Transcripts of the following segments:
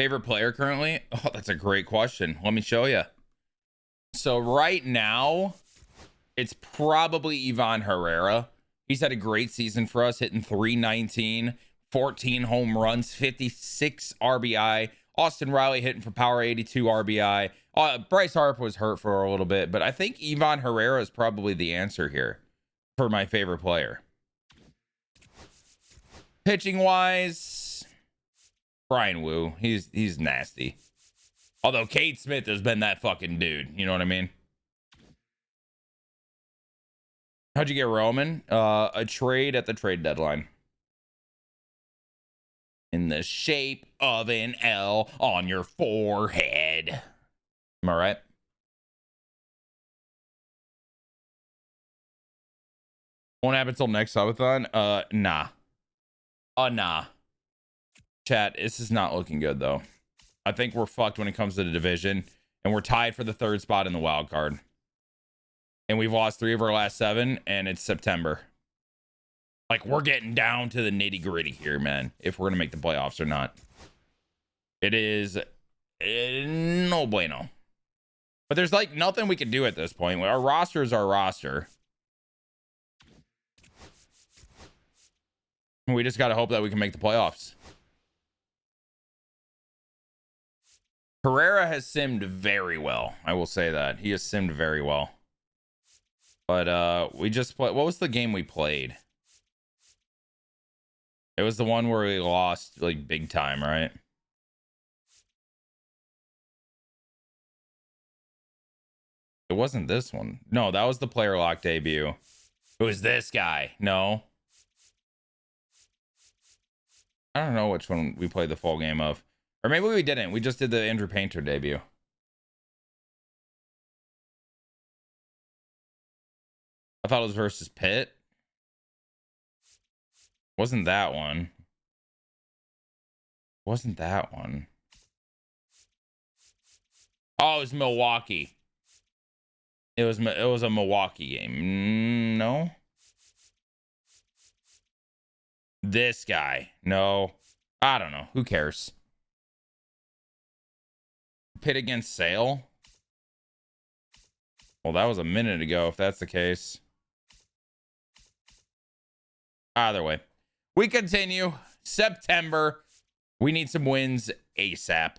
Favorite player currently? Oh, that's a great question. Let me show you. So right now, it's probably Ivan Herrera. He's had a great season for us, hitting 319, 14 home runs, 56 RBI. Austin Riley hitting for power, 82 RBI. Bryce Harper was hurt for a little bit, but I think Ivan Herrera is probably the answer here for my favorite player. Pitching wise, Brian Wu. He's nasty. Although Kate Smith has been that fucking dude. You know what I mean? How'd you get Roman? A trade at the trade deadline. In the shape of an L on your forehead. Am I right? Won't happen until next subathon? Nah. Nah. Chat, this is not looking good, though. I think we're fucked when it comes to the division, and we're tied for the 3rd spot in the wild card. And we've lost 3 of our last 7, and it's September. Like, we're getting down to the nitty gritty here, man, if we're going to make the playoffs or not. It is no bueno. But there's, like, nothing we can do at this point. Our roster is our roster. We just got to hope that we can make the playoffs. Herrera has simmed very well. I will say that. He has simmed very well. But we just played. What was the game we played? It was the one where we lost, like, big time, right? It wasn't this one. No, that was the player lock debut. It was this guy. No. I don't know which one we played the full game of. Or maybe we didn't. We just did the Andrew Painter debut. I thought it was versus Pitt. Wasn't that one. Wasn't that one. Oh, it was Milwaukee. It was a Milwaukee game. No. This guy. No. I don't know. Who cares? Pitt against Sale. Well, that was a minute ago, if that's the case. Either way. We continue. September. We need some wins ASAP.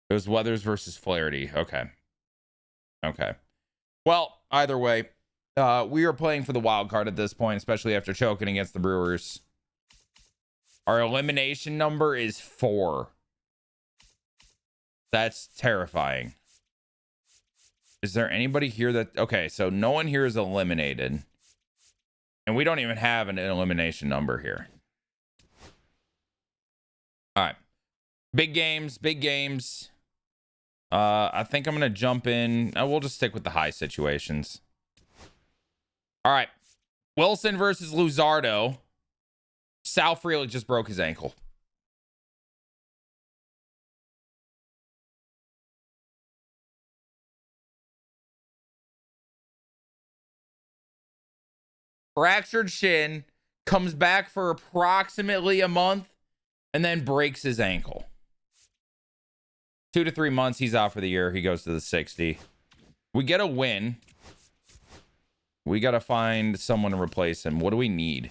It was Weathers versus Flaherty. Okay. Okay. Well, either way, we are playing for the wild card at this point, especially after choking against the Brewers. Our elimination number is 4. That's terrifying. Is there anybody here that... Okay, so no one here is eliminated. And we don't even have an elimination number here. All right. Big games, big games. I think I'm going to jump in. We'll just stick with the high situations. All right. Wilson versus Luzardo. Sal Frelick just broke his ankle. Fractured shin, comes back for approximately a month, and then breaks his ankle. 2 to 3 months, he's out for the year. He goes to the 60. We get a win. We got to find someone to replace him. What do we need?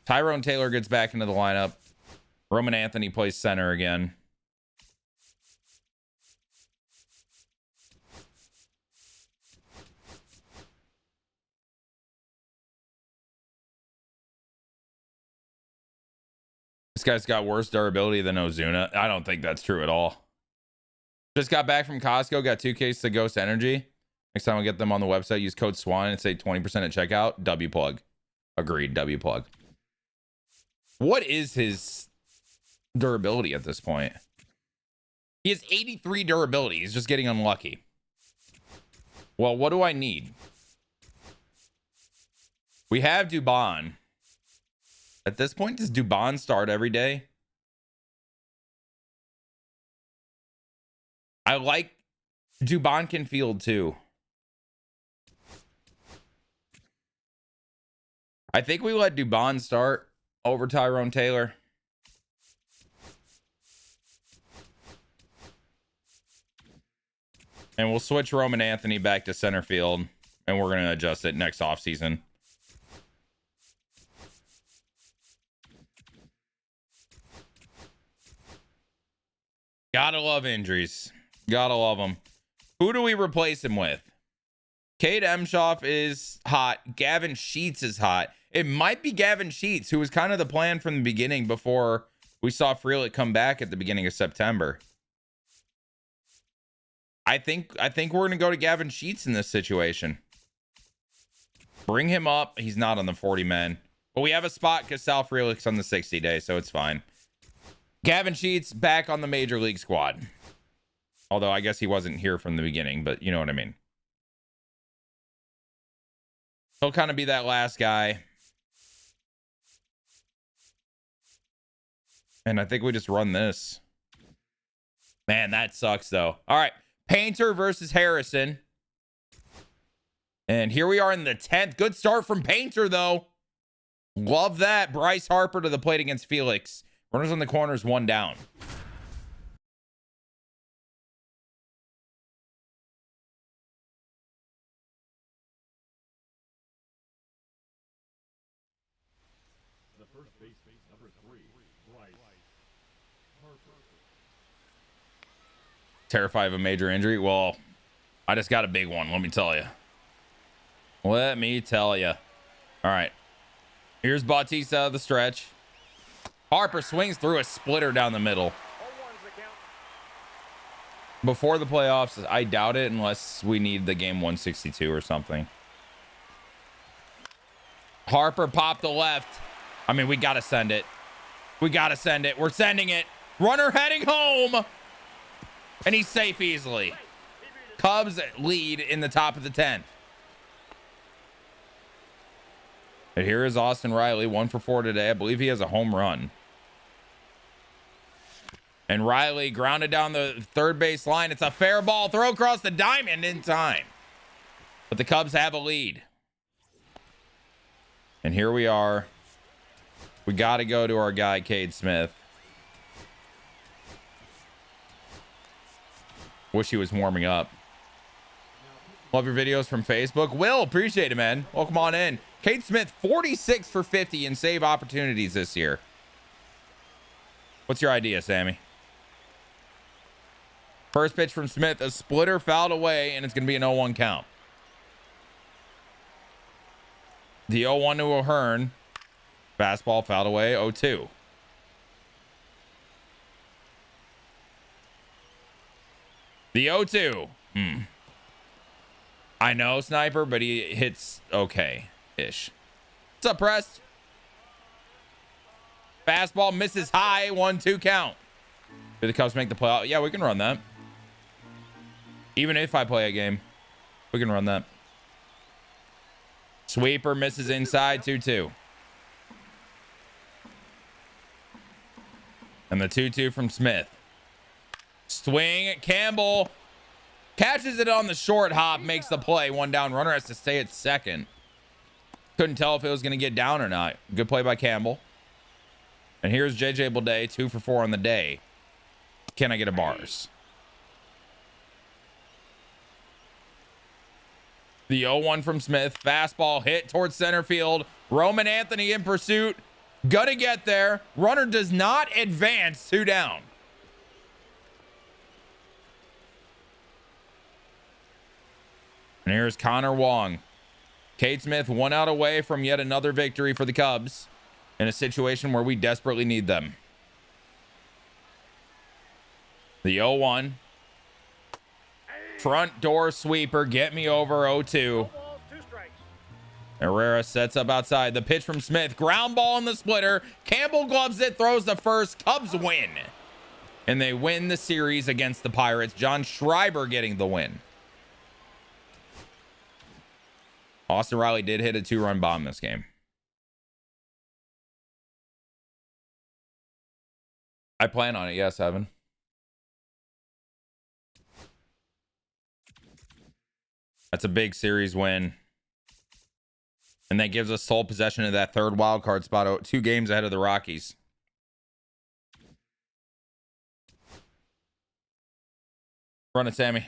Tyrone Taylor gets back into the lineup. Roman Anthony plays center again. This guy's got worse durability than Ozuna. I don't think that's true at all. Just got back from Costco. Got 2 cases of Ghost Energy. Next time I get them on the website, use code SWAN and say 20% at checkout. W plug. Agreed. W plug. What is his durability at this point? He has 83 durability. He's just getting unlucky. Well, what do I need? We have Dubon. At this point, does Dubon start every day? I like Dubon can field too. I think we let Dubon start over Tyrone Taylor. And we'll switch Roman Anthony back to center field, and we're going to adjust it next offseason. Gotta love injuries. Gotta love them. Who do we replace him with? Cade Emshoff is hot. Gavin Sheets is hot. It might be Gavin Sheets, who was kind of the plan from the beginning before we saw Frelick come back at the beginning of September. I think we're going to go to Gavin Sheets in this situation. Bring him up. He's not on the 40 men. But we have a spot because Sal Frelick's on the 60 day, so it's fine. Gavin Sheets back on the major league squad. Although I guess he wasn't here from the beginning, but you know what I mean. He'll kind of be that last guy. And I think we just run this. Man, that sucks though. All right. Painter versus Harrison. And here we are in the 10th. Good start from Painter though. Love that. Bryce Harper to the plate against Felix. Runners on the corners, one down. The first base, number 3, Bryce Harper. Terrified of a major injury? Well, I just got a big one, let me tell you. Let me tell you. All right. Here's Bautista out of the stretch. Harper swings through a splitter down the middle. Before the playoffs, I doubt it unless we need the game 162 or something. Harper popped the left. I mean, we got to send it. We got to send it. We're sending it. Runner heading home. And he's safe easily. Cubs lead in the top of the 10th. And here is Austin Riley, 1 for 4 today. I believe he has a home run. And Riley grounded down the third base line. It's a fair ball. Throw across the diamond in time. But the Cubs have a lead. And here we are. We got to go to our guy, Cade Smith. Wish he was warming up. Love your videos from Facebook. Will, appreciate it, man. Welcome on in. Cade Smith, 46 for 50 in save opportunities this year. What's your idea, Sammy? First pitch from Smith, a splitter fouled away, and it's going to be an 0-1 count. The 0-1 to O'Hearn. Fastball fouled away, 0-2. The 0-2. I know, Sniper, but he hits okay-ish. What's up, Prest? Fastball misses high, 1-2 count. Do the Cubs make the playoff? Yeah, we can run that. Even if I play a game, we can run that. Sweeper misses inside, 2-2. And the 2-2 from Smith. Swing, Campbell catches it on the short hop, makes the play. One down, runner has to stay at second. Couldn't tell if it was going to get down or not. Good play by Campbell. And here's JJ Bleday, 2 for 4 on the day. Can I get a bars? The 0-1 from Smith. Fastball hit towards center field. Roman Anthony in pursuit. Gonna get there. Runner does not advance. 2 down. And here's Connor Wong. Cade Smith 1 out away from yet another victory for the Cubs in a situation where we desperately need them. The 0-1. Front door sweeper. Get me over 0-2. Herrera sets up outside. The pitch from Smith. Ground ball in the splitter. Campbell gloves it. Throws the first. Cubs win. And they win the series against the Pirates. John Schreiber getting the win. Austin Riley did hit a 2-run bomb this game. I plan on it. Yes, Evan. That's a big series win. And that gives us sole possession of that third wild card spot, 2 games ahead of the Rockies. Run it, Sammy.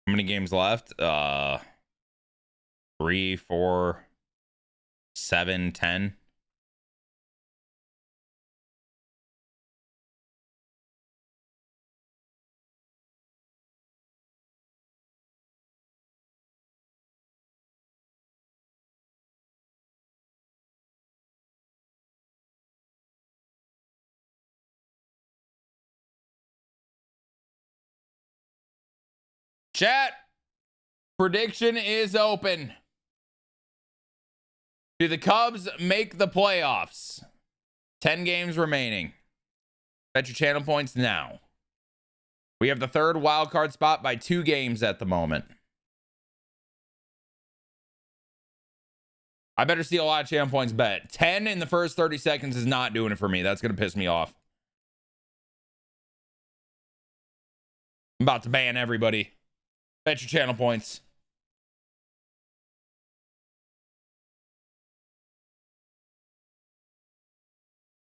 How many games left? 3, 4, 7, 10. Chat, prediction is open. Do the Cubs make the playoffs? 10 games remaining. Bet your channel points now. We have the third wild card spot by 2 games at the moment. I better see a lot of channel points bet. 10 in the first 30 seconds is not doing it for me. That's going to piss me off. I'm about to ban everybody. Bet your channel points.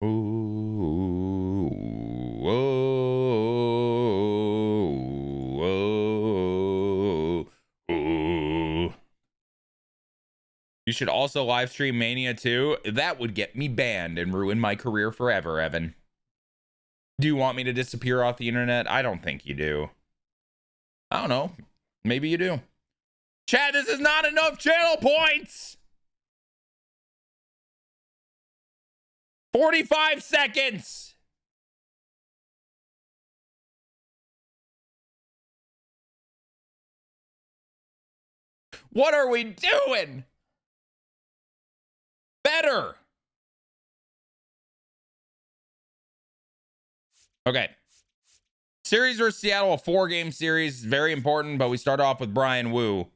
Ooh, whoa, ooh. You should also live stream Mania 2. That would get me banned and ruin my career forever, Evan. Do you want me to disappear off the internet? I don't think you do. I don't know. Maybe you do. Chad, this is not enough channel points. 45 seconds. What are we doing? Better. Okay. Series versus Seattle, a 4-game series. Very important, but we start off with Brian Wu.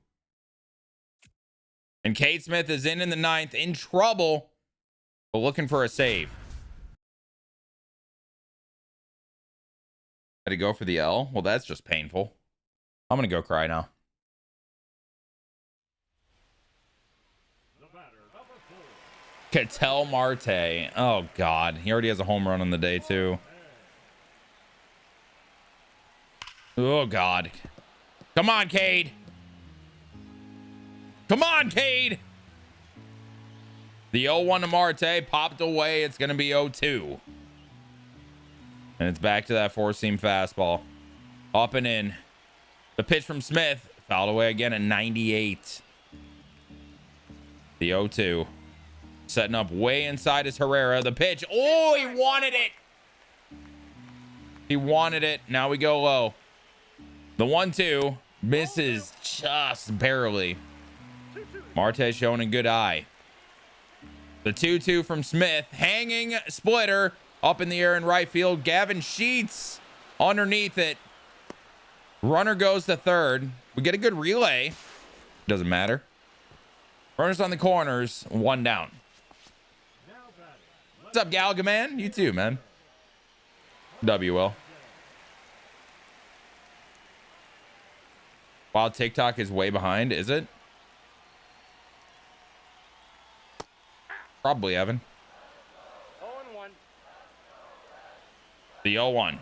And Kate Smith is in the 9th, in trouble, but looking for a save. Had to go for the L? Well, that's just painful. I'm going to go cry now. Ketel Marte. Oh, God. He already has a home run on the day, too. Oh, God. Come on, Cade. Come on, Cade. The 0-1 to Marte popped away. It's going to be 0-2. And it's back to that 4-seam fastball. Up and in. The pitch from Smith. Fouled away again at 98. The 0-2. Setting up way inside is Herrera. The pitch. Oh, he wanted it. He wanted it. Now we go low. The 1-2 misses just barely. Marte showing a good eye. The 2-2 from Smith. Hanging splitter up in the air in right field. Gavin Sheets underneath it. Runner goes to third. We get a good relay. Doesn't matter. Runners on the corners. 1 down. What's up, Gallagher, man? You too, man. WL. Wow, TikTok is way behind, is it? Probably, Evan. 0-1. The 0-1.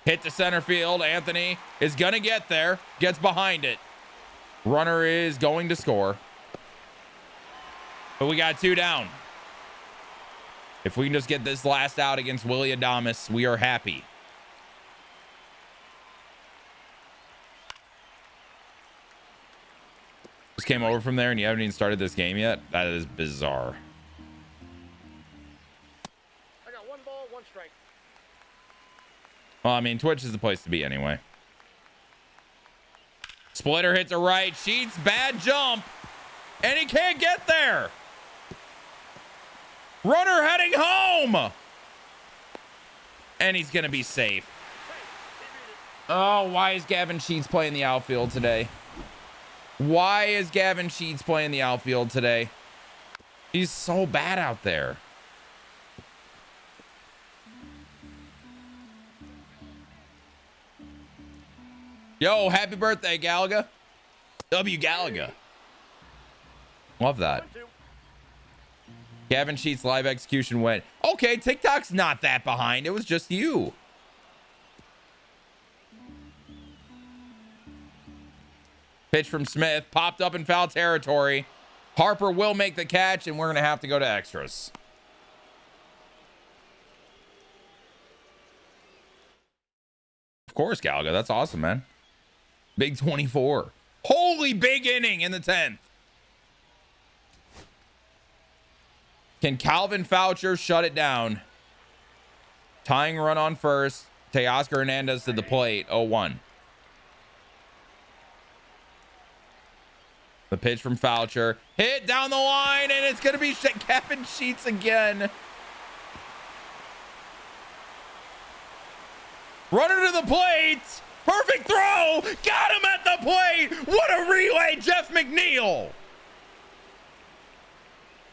Hit to center field. Anthony is going to get there. Gets behind it. Runner is going to score. But we got 2 down. If we can just get this last out against Willie Adames, we are happy. Just came over from there and you haven't even started this game yet? That is bizarre. I got 1 ball, 1 strike. Well, I mean, Twitch is the place to be anyway. Splitter hits a right. Sheets, bad jump. And he can't get there. Runner heading home. And he's going to be safe. Oh, why is Gavin Sheets playing the outfield today? Why is Gavin Sheets playing the outfield today? He's so bad out there. Yo, happy birthday, Gallagher. W. Gallagher. Love that. 1-2. Gavin Sheets live execution went. Okay, TikTok's not that behind. It was just you. Pitch from Smith, popped up in foul territory. Harper will make the catch, and we're going to have to go to extras. Of course, Gallagher. That's awesome, man. Big 24. Holy big inning in the 10th. Can Calvin Foucher shut it down? Tying run on first. Teoscar Hernandez to the plate. 0-1. The pitch from Foucher. Hit down the line, and it's going to be Kevin Sheets again. Runner to the plate. Perfect throw. Got him at the plate. What a relay, Jeff McNeil.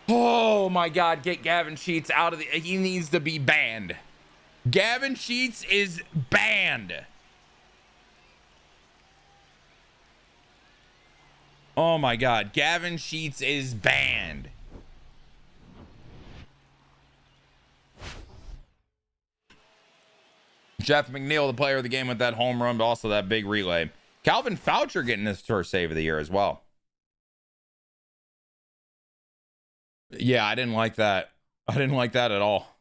Oh, my God. Get Gavin Sheets out of the... He needs to be banned. Gavin Sheets is banned. Oh, my God. Gavin Sheets is banned. Jeff McNeil, the player of the game with that home run, but also that big relay. Calvin Foucher getting his first save of the year as well. Yeah, I didn't like that. I didn't like that at all.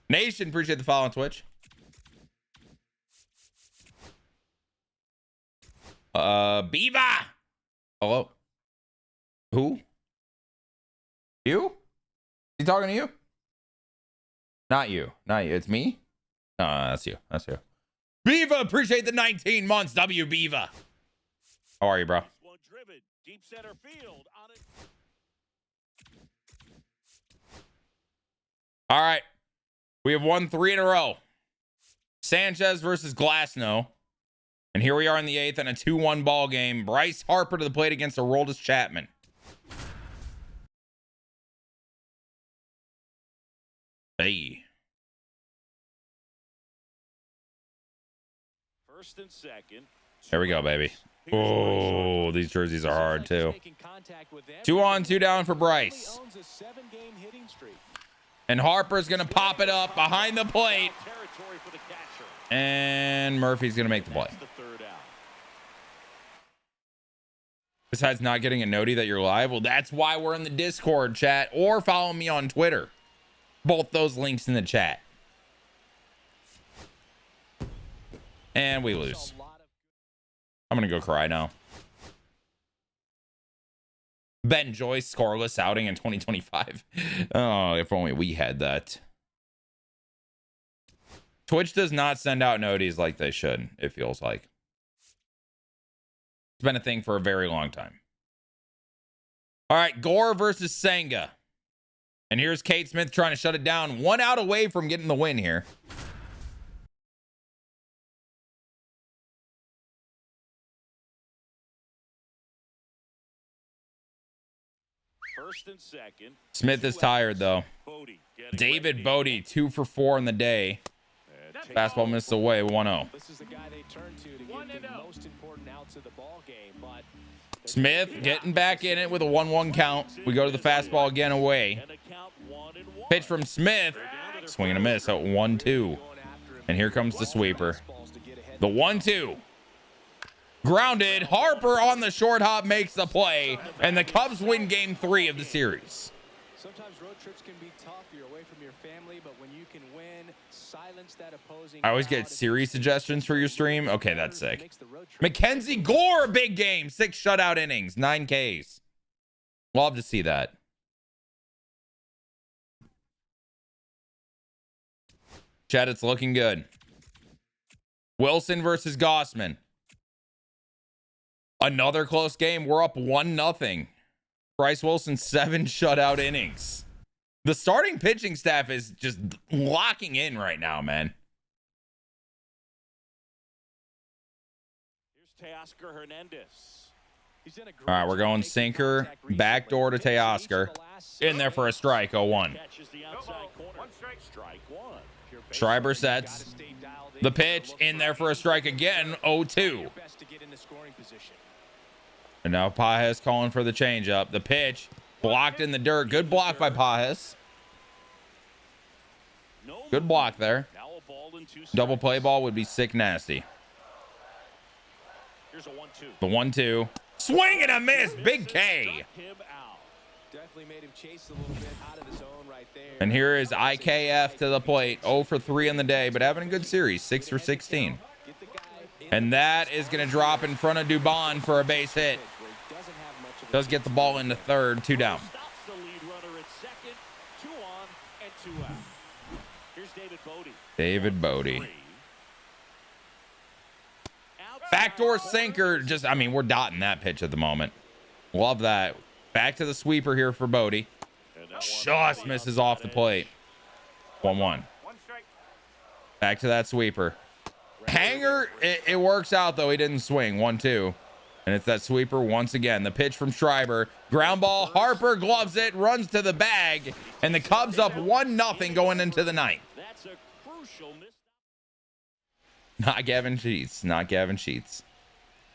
Nation, appreciate the follow on Twitch. Beaver. Hello. Who? You? He talking to you? Not you. Not you. It's me? No, that's you. That's you. Beaver, appreciate the 19 months. W Beaver. How are you, bro? One driven, deep center field on it. All right. We have won 3 in a row. Sanchez versus Glasnow. And here we are in the 8th in a 2-1 ball game. Bryce Harper to the plate against Aroldis Chapman. Hey. First and second. There we go, baby. Oh, these jerseys are hard, too. 2 on, 2 down for Bryce. And Harper's going to pop it up behind the plate. And Murphy's going to make the play. Besides not getting a noti that you're live, well, that's why we're in the Discord chat, or follow me on Twitter. Both those links in the chat. And we lose. I'm going to go cry now. Ben Joyce scoreless outing in 2025. Oh, if only we had that. Twitch does not send out noties like they should, it feels like. It's been a thing for a very long time. All right, Gore versus Senga. And here's Kate Smith trying to shut it down. 1 out away from getting the win here. First and second. Smith is tired, though. David Bodie, 2 for 4 in the day. Fastball missed away, 1-0. This is the guy they turn to get the most important outs of the ball game, but Smith getting back in it with a 1-1 count. We go to the fastball again away. Pitch from Smith. Swing and a miss at 1-2. And here comes the sweeper. The 1-2. Grounded. Harper on the short hop makes the play. And the Cubs win game 3 of the series. sometimes road trips can be tough. You're away from your family, but when you can win, silence that opposing. I always get series suggestions for your stream. Okay, that's sick. Mackenzie Gore, big game. 6 shutout innings, 9 Ks. Love to see that. Chad, it's looking good. Wilson versus Gossman. Another close game. We're up 1-0. Bryce Wilson, 7 shutout innings. The starting pitching staff is just locking in right now, man. Here's Teoscar Hernandez. All right, we're going sinker, backdoor to Teoscar. In there for a strike, 0-1. Schreiber sets. The pitch, in there for a strike again, 0-2. And now Pajes calling for the changeup. The pitch, blocked in the dirt. Good block by Pajes. Good block there. Double play ball would be sick nasty. Here's a 1-2. The 1-2. Swing and a miss. Big K. Struck him out. Definitely made him chase a little bit out of the zone right there. And here is IKF to the plate. 0 for 3 on the day, but having a good series. 6 for 16. And that is going to drop in front of Dubon for a base hit. Does get the ball into third. 2 down. Stops the lead runner at second. 2 on and 2 out. Here's David Bodie. David Bodie. 3. Outside. Backdoor sinker. Just, I mean, we're dotting that pitch at the moment. Love that. Back to the sweeper here for Bodie. And that one Just misses off the plate. 1-1. One strike. Back to that sweeper. Hanger, it works out though. He didn't swing. 1-2. And it's that sweeper once again. The pitch from Schreiber. Ground ball. Harper gloves it, runs to the bag, and the Cubs up 1-0 going into the ninth. That's a crucial miss. Not Gavin Sheets. Not Gavin Sheets.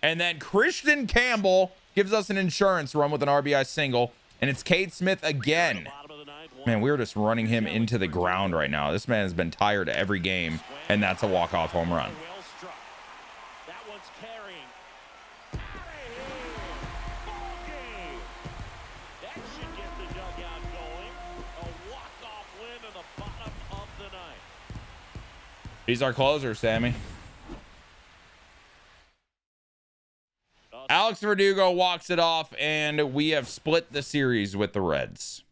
And then Christian Campbell gives us an insurance run with an RBI single. And it's Cade Smith again. Bottom of the ninth, Man, we're just running him into the ground right now. This man has been tired every game, and that's a walk-off home run. Well struck. That one's carrying. Ball game. That should get the dugout going. A walk-off win in the bottom of the ninth. He's our closer, Sammy. Alex Verdugo walks it off, and we have split the series with the Reds.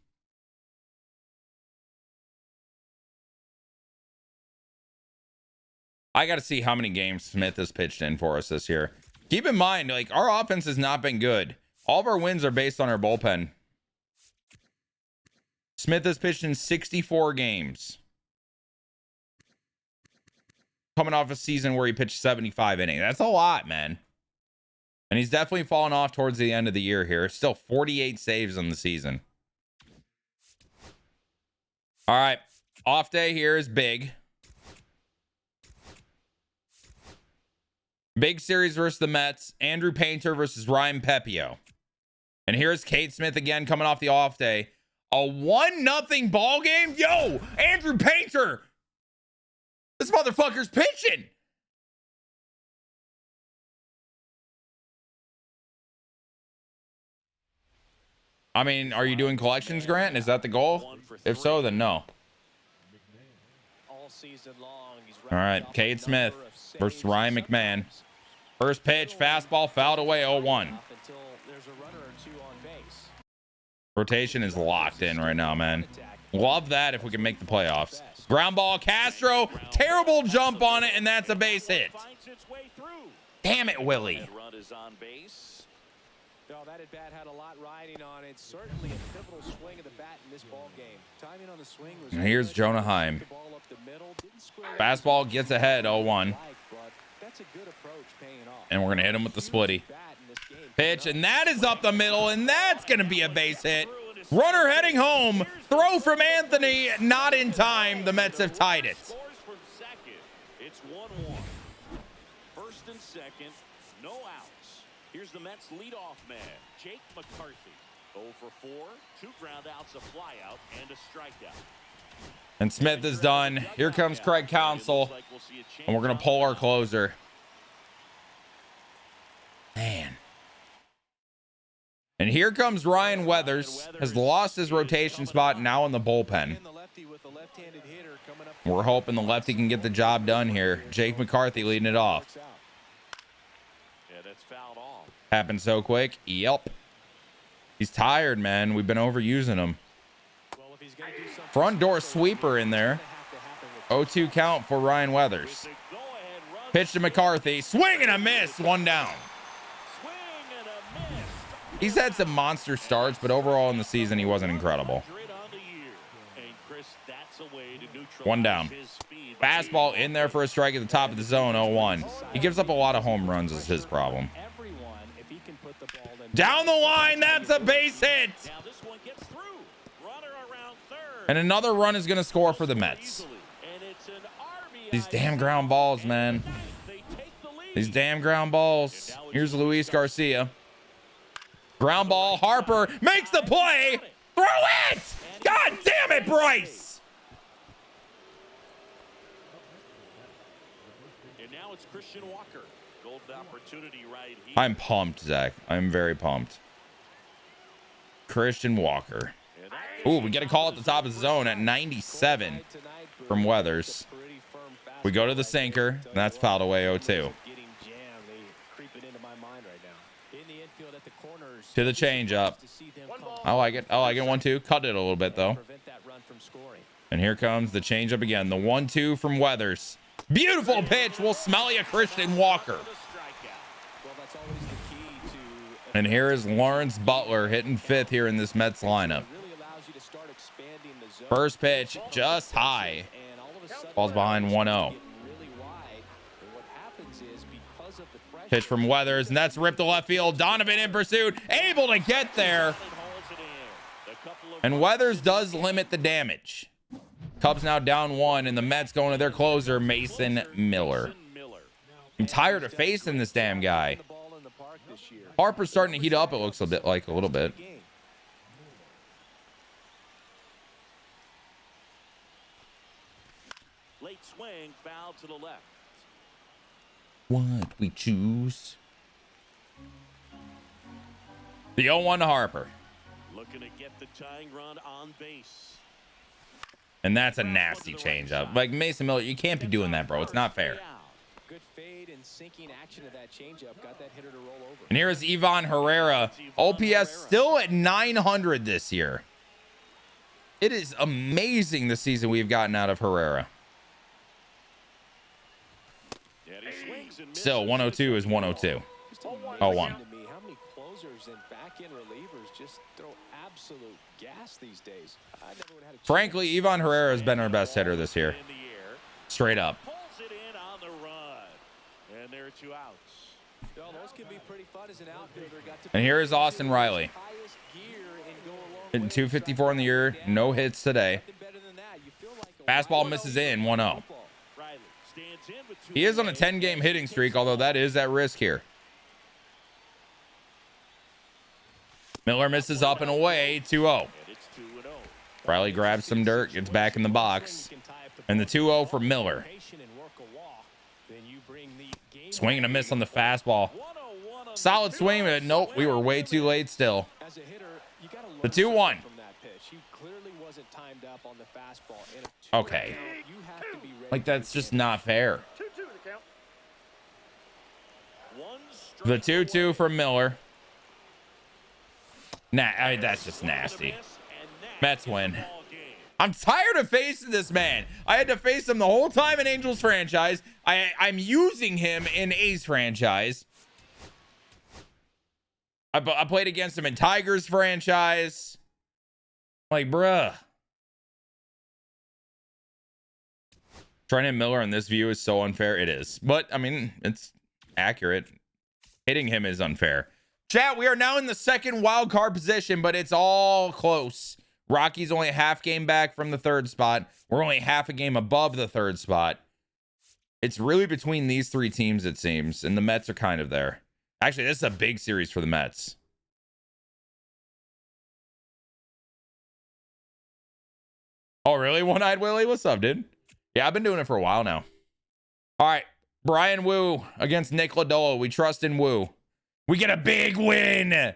I got to see how many games Smith has pitched in for us this year. Keep in mind, like, our offense has not been good. All of our wins are based on our bullpen. Smith has pitched in 64 games. Coming off a season where he pitched 75 innings. That's a lot, man. And he's definitely fallen off towards the end of the year here. Still 48 saves on the season. All right. Off day here is big. Big series versus the Mets. Andrew Painter versus Ryan Pepio. And here's Cade Smith again coming off the off day. A 1-0 ball game? Yo, Andrew Painter. This motherfucker's pitching. I mean, are you doing collections, Grant? Is that the goal? If so, then no. All season long, he's All right, Cade Smith versus Ryan McMahon. First pitch, fastball, fouled away, 0-1. until there's a runner or two on base. Rotation is locked in right now, man. Love that if we can make the playoffs. Ground ball, Castro. Terrible jump on it, and that's a base hit. Finds its way through. Damn it, Willie. That run is on base. No, that at bat had a lot riding on it. Certainly a pivotal swing of the bat in this ball game. Timing on the swing was And here's good. Jonah Heim. The ball up the middle, didn't square it. Fastball gets ahead, 0-1. But that's a good approach paying off. And we're going to hit him with the splitty. Bat in this game. Pitch, and that is up the middle, and that's going to be a base hit. Runner heading home. Throw from Anthony, not in time. The Mets have tied it. Scores from second. It's 1-1. First and second, no outs. Here's the Mets leadoff man, Jake McCarthy. 0 for 4, 2 ground outs, a flyout, and a strikeout. And Smith is done. Here comes Craig Counsell, and we're going to pull our closer. Man. And here comes Ryan Weathers. Has lost his rotation spot, now in the bullpen. And the lefty with the left-handed hitter coming up. We're hoping the lefty can get the job done here. Jake McCarthy leading it off. Yeah, that's fouled off. Happened so quick. Yep. He's tired, man. We've been overusing him. Well, if he's gonna do something Front door special, sweeper in there. it's gonna have to happen with 0-2 count for Ryan Weathers. The go-ahead run. Pitch to McCarthy. Swing and a miss. 1 down. Swing and a miss. He's had some monster starts, but overall in the season, he wasn't incredible. Grid on the year. And Chris, that's a way to neutralize 1 down. his speed. Fastball in there for a strike at the top of the zone, 0-1. He gives up a lot of home runs is his problem. everyone if he can put the ball in. Down the line, that's a base hit. Now this one gets through. Runner around third. And another run is going to score for the Mets. Easily. And it's an RBI. These damn ground balls, man. They take the lead. These damn ground balls. Here's Luis Garcia. Ground ball. Harper makes the play. Throw it. God damn it, Bryce. And now it's Christian Walker Golden opportunity right here. I'm pumped, Zach. I'm very pumped. Christian Walker. Ooh, we get a call at the top of the zone at 97 from Weathers. We go to the sinker, and that's fouled away 0-2. To the changeup. I like it. I like it. 1-2. Cut it a little bit, though. And here comes the changeup again. The 1-2 from Weathers. Beautiful pitch. We'll smell you, Christian Walker. And here is Lawrence Butler hitting fifth here in this Mets lineup. First pitch, just high. Ball's behind 1-0. Pitch from Weathers, and that's ripped to left field. Donovan in pursuit, able to get there. And Weathers does limit the damage. Cubs now down 1, and the Mets going to their closer, Mason Miller. I'm tired of facing this damn guy. Harper's starting to heat up, it looks a little bit. Late swing, foul to the left. What we choose. The 0-1 to Harper. Looking to get the tying run on base. And that's a nasty changeup. Like Mason Miller, you can't be doing that, bro. It's not fair. Good fade and sinking action of that changeup got that hitter to roll over. And here is Ivan Herrera. OPS still at 900 this year. It is amazing the season we've gotten out of Herrera. Still, 102 is 102. 0-1. How many closers and back-end relievers just throw absolute gas these days? I never would have had a Frankly, Ivan Herrera has been our best hitter this year. Straight up. Pulls it in on the run. And there are 2 outs. Well, those can be pretty fun as an outfielder. And here is Austin Riley. Hitting 254 in the year. No hits today. Fastball misses in 1-0. He is on a 10-game hitting streak, although that is at risk here. Miller misses up and away, 2-0. Riley grabs some dirt, gets back in the box. And the 2-0 for Miller. Swing and a miss on the fastball. Solid swing, but nope, we were way too late still. The 2-1. Okay. Like, that's just not fair. The 2-2 from Miller. Nah, that's just nasty. Mets win. I'm tired of facing this man. I had to face him the whole time in Angels franchise. I'm using him in A's franchise. I played against him in Tigers franchise. Like, bruh. Trying to hit Miller in this view is so unfair. It is. But, I mean, it's accurate. Hitting him is unfair. Chat, we are now in the second wild card position, but it's all close. Rocky's only a half game back from the 3rd spot. We're only half a game above the 3rd spot. It's really between these 3 teams, it seems. And the Mets are kind of there. Actually, this is a big series for the Mets. Oh, really? One-Eyed Willie? What's up, dude? Yeah, I've been doing it for a while now. All right. Brian Wu against Nick Lodolo. We trust in Wu. We get a big win.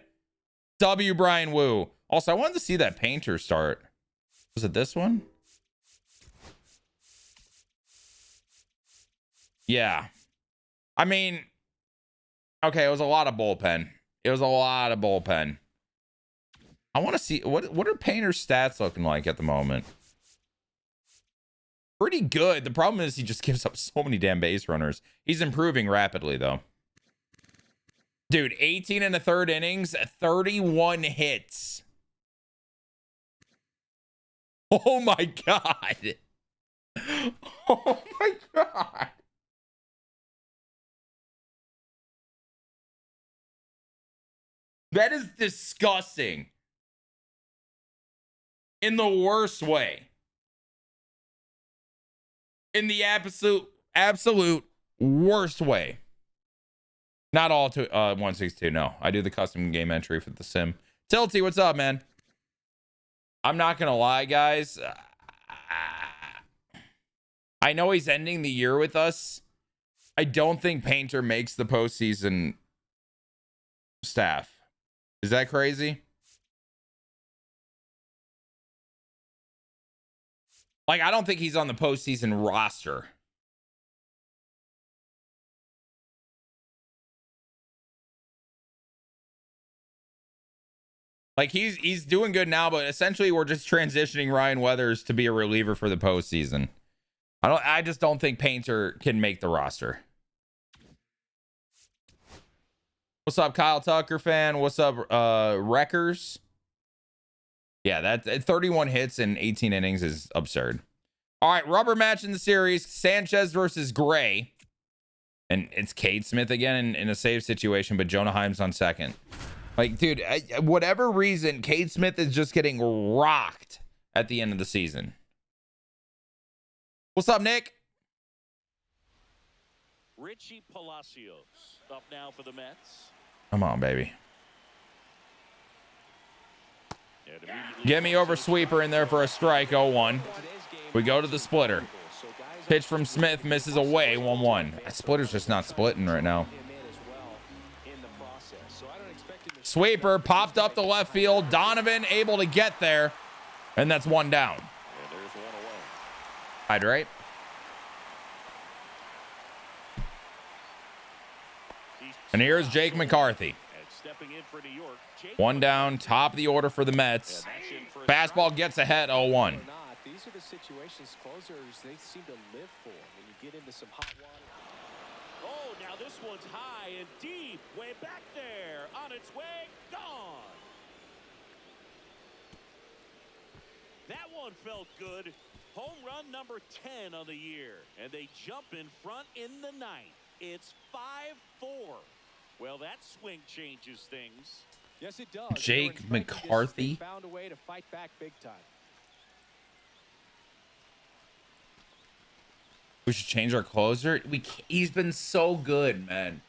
W. Brian Wu. Also, I wanted to see that painter start. Was it this one? Yeah. I mean, okay, it was a lot of bullpen. It was a lot of bullpen. I want to see what are Painter's stats looking like at the moment? Pretty good. The problem is he just gives up so many damn base runners. He's improving rapidly, though. Dude, 18 and a third innings, 31 hits. Oh my God. Oh my God. That is disgusting. In the worst way. In the absolute worst way. Not all to 162. No, I do the custom game entry for the sim. Tilty, what's up, man? I'm not gonna lie, guys. I know he's ending the year with us, I don't think Painter makes the postseason staff. Is that crazy? Like, I don't think he's on the postseason roster. Like, he's doing good now, but essentially we're just transitioning Ryan Weathers to be a reliever for the postseason. I just don't think Painter can make the roster. What's up, Kyle Tucker fan? What's up, Wreckers? Yeah, that 31 hits in 18 innings is absurd. All right, rubber match in the series, Sanchez versus Gray. And it's Cade Smith again in a save situation, but Jonah Heim's on second. Like, dude, whatever reason, Cade Smith is just getting rocked at the end of the season. What's up, Nick? Richie Palacios up now for the Mets. Come on, baby. Get me over sweeper in there for a strike. 0-1. We go to the splitter. Pitch from Smith misses away. 1-1. That splitter's just not splitting right now. Sweeper popped up the left field. Donovan able to get there. And that's one down. Hydrate. And here's Jake McCarthy. One down, top of the order for the Mets. Fastball gets ahead, 0-1. These are the situations closers they seem to live for when you get into some hot water. Oh, now this one's high and deep, way back there, on its way, gone. That one felt good. Home run number 10 on the year, and they jump in front in the ninth. It's 5-4. Well, that swing changes things. Yes, it does. Jake McCarthy found a way to fight back big time. We should change our closer. He's been so good, man.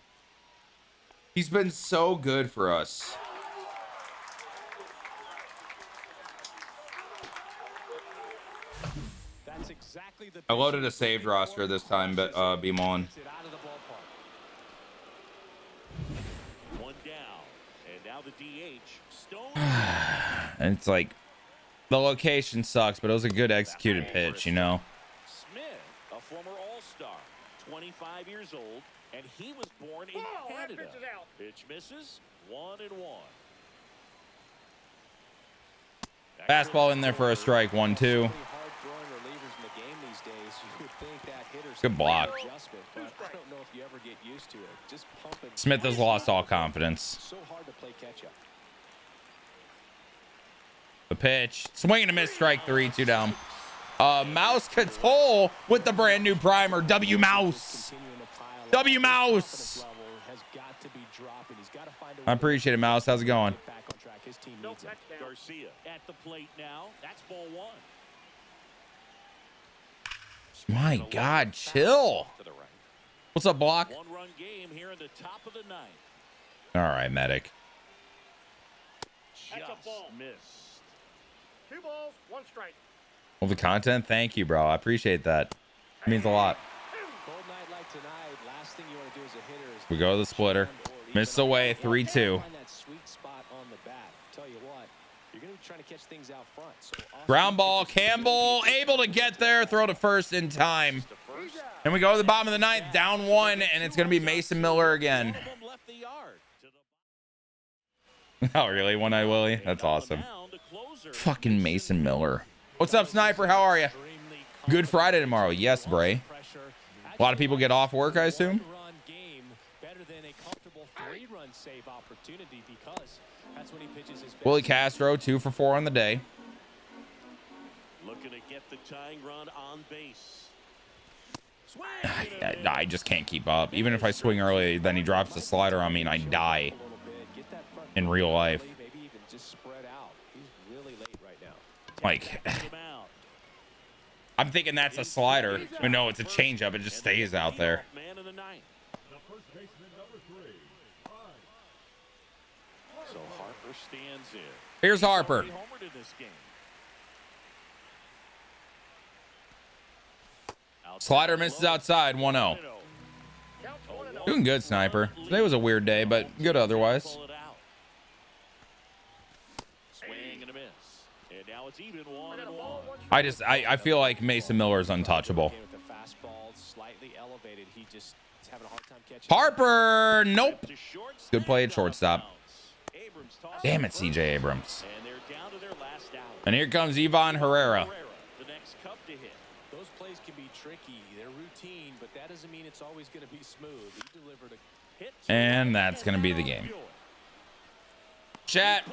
He's been so good for us. That's exactly the I loaded a saved roster this time, but beam on. One down, and now the DH. Stone. And it's like the location sucks, but it was a good executed pitch, you know. A former All-Star, 25 years old, and he was born in Canada. Pitch misses, 1-1. Fastball in there for a strike, 1-2. Good block. Smith has lost all confidence. The pitch, swing and a miss, strike 3, 2 down. Mouse Catole with the brand new primer. W Mouse. W Mouse. I appreciate it, Mouse. How's it going? Garcia at the plate now. That's ball 1. My God, chill. What's up, Block? One-run game here in the top of the 9th. All right, medic. Just missed. 2 balls, 1 strike. Well, the content, thank you, bro. I appreciate that. It means a lot. We go to the splitter. Miss away, 3-2. Ground ball, Campbell able to get there, throw to first in time. And we go to the bottom of the 9th, down 1, and it's going to be Mason Miller again. Oh, really? One-Eye Willie? That's awesome. Fucking Mason Miller. What's up, Sniper? How are you? Good Friday tomorrow. Yes, Bray. A lot of people get off work, I assume. Willie Castro, 2 for 4 on the day. Looking to get the tying run on base. I just can't keep up. Even if I swing early, then he drops the slider on me and I die in real life. Like, I'm thinking that's a slider, but no, it's a changeup. It just stays out there. So Harper stands in. Here's Harper. Slider misses outside, 1-0. Doing good, Sniper. Today was a weird day, but good otherwise. Swing and a miss. And now it's even 1-1. I feel like Mason Miller is untouchable. With the fastball slightly elevated, he just is having a hard time catching. Harper, nope. Good play at shortstop. Damn it, CJ Abrams. And they're down to their last out. And here comes Ivan Herrera. The next cup to hit. Those plays can be tricky. They're routine, but that doesn't mean it's always going to be smooth. He delivered a hit. And that's going to be the game. Chat,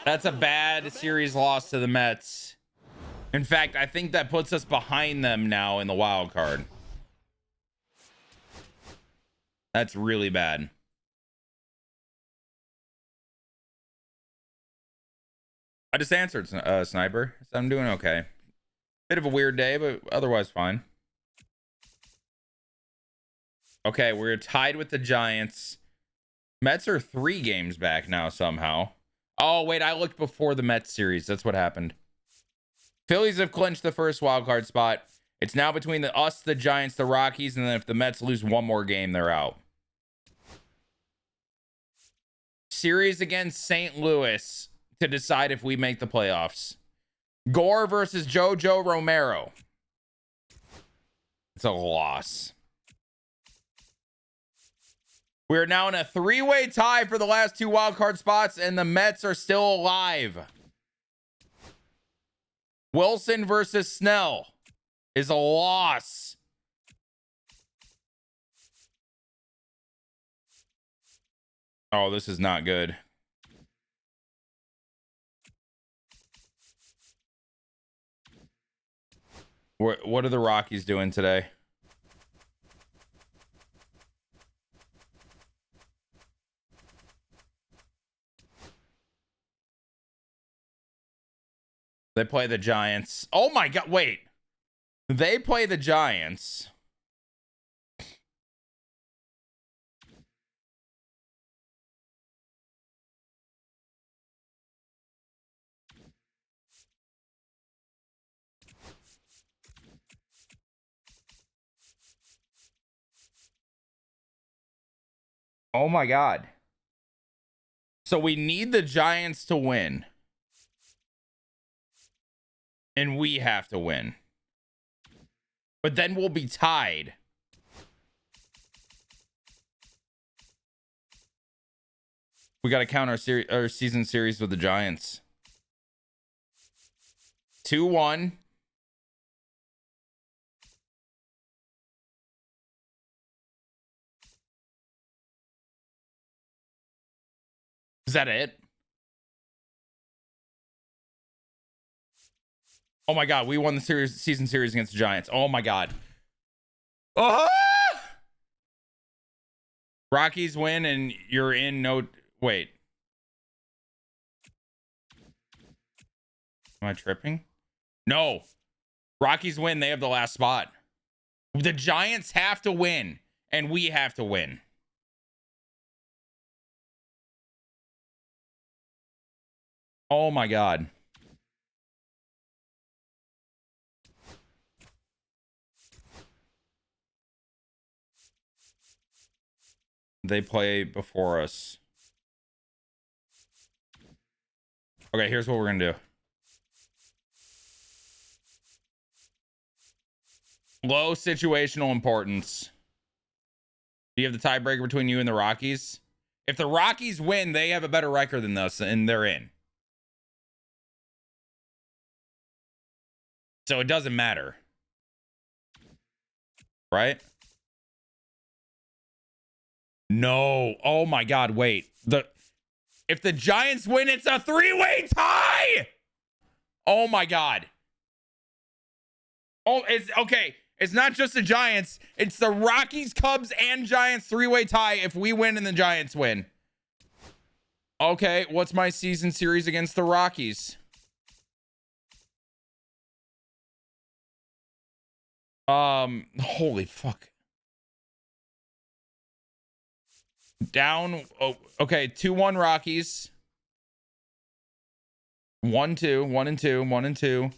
that's a bad series loss to the Mets. In fact, I think that puts us behind them now in the wild card. That's really bad. I just answered, Sniper. So I'm doing okay. Bit of a weird day, but otherwise fine. Okay, we're tied with the Giants. Mets are 3 games back now somehow. Oh, wait, I looked before the Mets series. That's what happened. Phillies have clinched the first wild card spot. It's now between us, the Giants, the Rockies, and then if the Mets lose one more game, they're out. Series against St. Louis to decide if we make the playoffs. Gore versus JoJo Romero. It's a loss. We're now in a 3-way tie for the last 2 wildcard spots, and the Mets are still alive. Wilson versus Snell is a loss. Oh, this is not good. What are the Rockies doing today? They play the Giants. Oh my God, wait. They play the Giants. Oh my God. So we need the Giants to win. And we have to win. But then we'll be tied. We got to count our season series with the Giants. 2-1. Is that it? Oh my God, we won the season series against the Giants. Oh my God. Oh! Rockies win and you're in no... Wait. Am I tripping? No. Rockies win. They have the last spot. The Giants have to win and we have to win. Oh my God. They play before us. Okay, here's what we're gonna do. Low situational importance. Do you have the tiebreaker between you and the Rockies? If the Rockies win, they have a better record than us, and they're in. So it doesn't matter. Right? No. Oh my God, wait. If the Giants win, it's a 3-way tie. Oh my God. Oh, it's okay. It's not just the Giants. It's the Rockies, Cubs, and Giants 3-way tie if we win and the Giants win. Okay, what's my season series against the Rockies? Holy fuck. Down. Oh, okay. 2-1 Rockies. 1-2. 1-2. 1-2.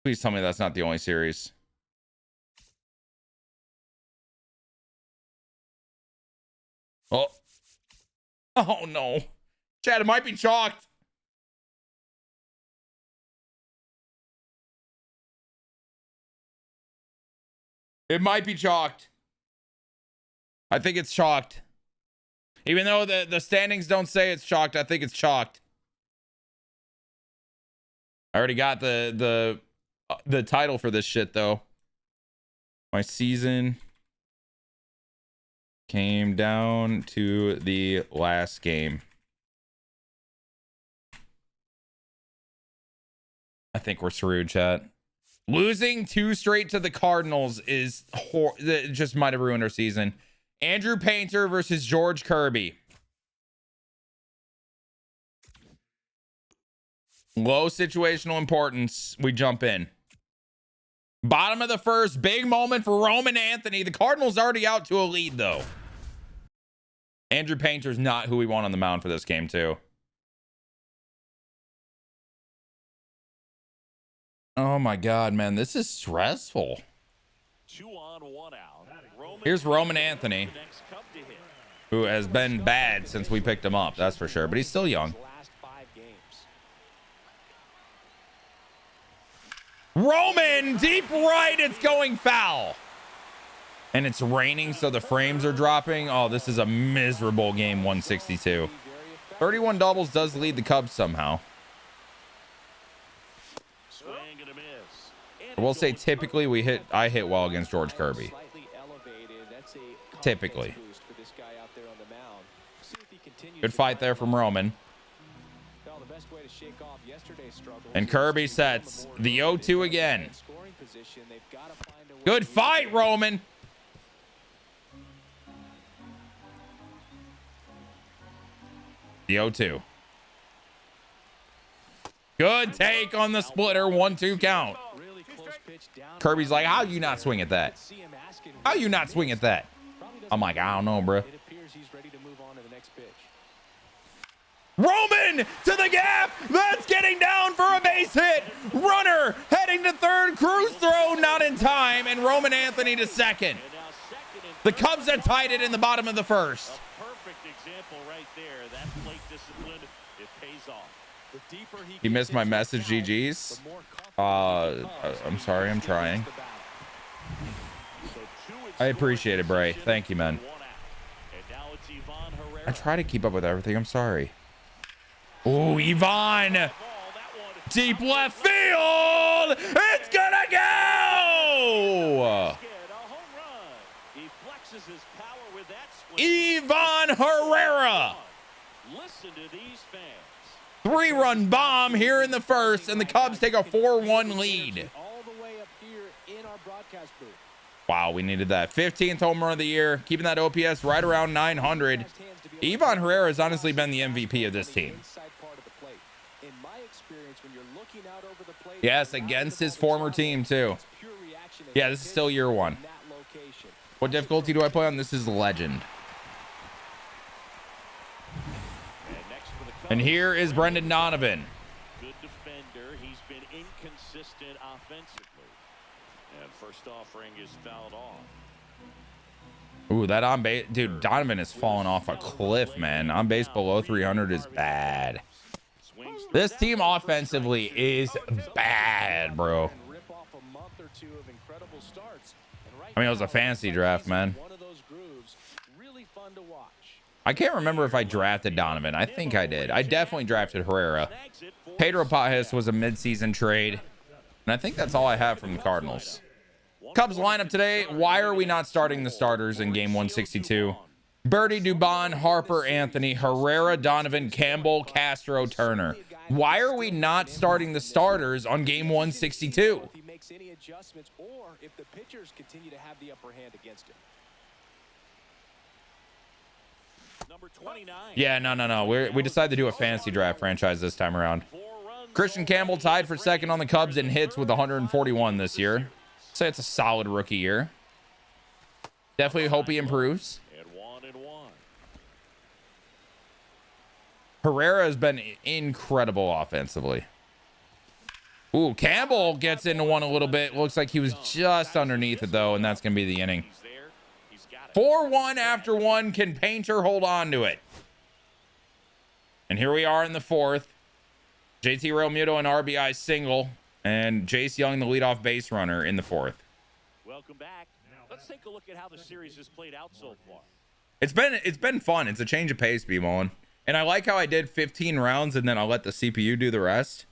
Please tell me that's not the only series. Oh. Oh, no. Chad, it might be chalked. It might be chalked. I think it's chalked. Even though the standings don't say it's chalked, I think it's chalked. I already got the title for this shit, though. My season came down to the last game. I think we're screwed, chat. Losing 2 straight to the Cardinals is it just might have ruined our season. Andrew Painter versus George Kirby. Low situational importance. We jump in. Bottom of the first, big moment for Roman Anthony. The Cardinals already out to a lead, though. Andrew Painter's not who we want on the mound for this game, too. Oh my God, man, this is stressful. 2 on, 1 out. Here's Roman Anthony, who has been bad since we picked him up, that's for sure, but he's still young. Roman, deep right, it's going foul. And it's raining, so the frames are dropping. Oh, this is a miserable game, 162. 31 doubles does lead the Cubs somehow. I will say typically I hit well against George Kirby. Typically. Good fight there from Roman. And Kirby sets the 0-2 again. Good fight, Roman. The 0-2. Good take on the splitter. 1-2 count. Kirby's like, how you not swing at that? How you not swing at that? I'm like, I don't know, bro. Roman to the gap. That's getting down for a base hit. Runner heading to third. Cruise throw not in time. And Roman Anthony to second. The Cubs have tied it in the bottom of the first. Perfect example right there. That plate discipline, it pays off. He missed my message, GG's. I'm sorry, I'm trying. I appreciate it, Bray. Thank you, man. I try to keep up with everything. I'm sorry. Oh, Ivan. Deep left field. It's gonna go. Ivan Herrera. Listen to these fans. 3-run bomb here in the first, and the Cubs take a 4-1 lead. Wow, we needed that. 15th home run of the year, keeping that OPS right around 900. Ivan Herrera has honestly been the MVP of this team. Yes, against his former team, too. Yeah, this is still year 1. What difficulty do I play on? This is legend. And here is Brendan Donovan. Good defender. He's been inconsistent offensively. And first offering is fouled off. Ooh, that on base. Dude, Donovan is falling off a cliff, man. On base below 300 is bad. This team offensively is bad, bro. I mean, it was a fantasy draft, man. I can't remember if I drafted Donovan. I think I did. I definitely drafted Herrera. Pedro Pajes was a midseason trade. And I think that's all I have from the Cardinals. Cubs lineup today. Why are we not starting the starters in game 162? Birdie, Dubon, Harper, Anthony, Herrera, Donovan, Campbell, Castro, Turner. Why are we not starting the starters on game 162? If he makes any adjustments or if the pitchers continue to have the upper hand against him. Number 29. Yeah, no. We decided to do a fantasy draft franchise this time around. Christian Campbell tied for second on the Cubs in hits with 141 this year. So it's a solid rookie year. Definitely hope he improves. Herrera has been incredible offensively. Ooh, Campbell gets into one a little bit. Looks like he was just underneath it, though, and that's going to be the inning. He's there. He's got it. 4-1 after one. Can Painter hold on to it? And here we are in the fourth. JT Realmuto an RBI single, and Jace Young the leadoff base runner in the fourth. Welcome back. Let's take a look at how the series has played out so far. It's been fun. It's a change of pace, B-Mullen. And I like how I did 15 rounds and then I'll let the CPU do the rest.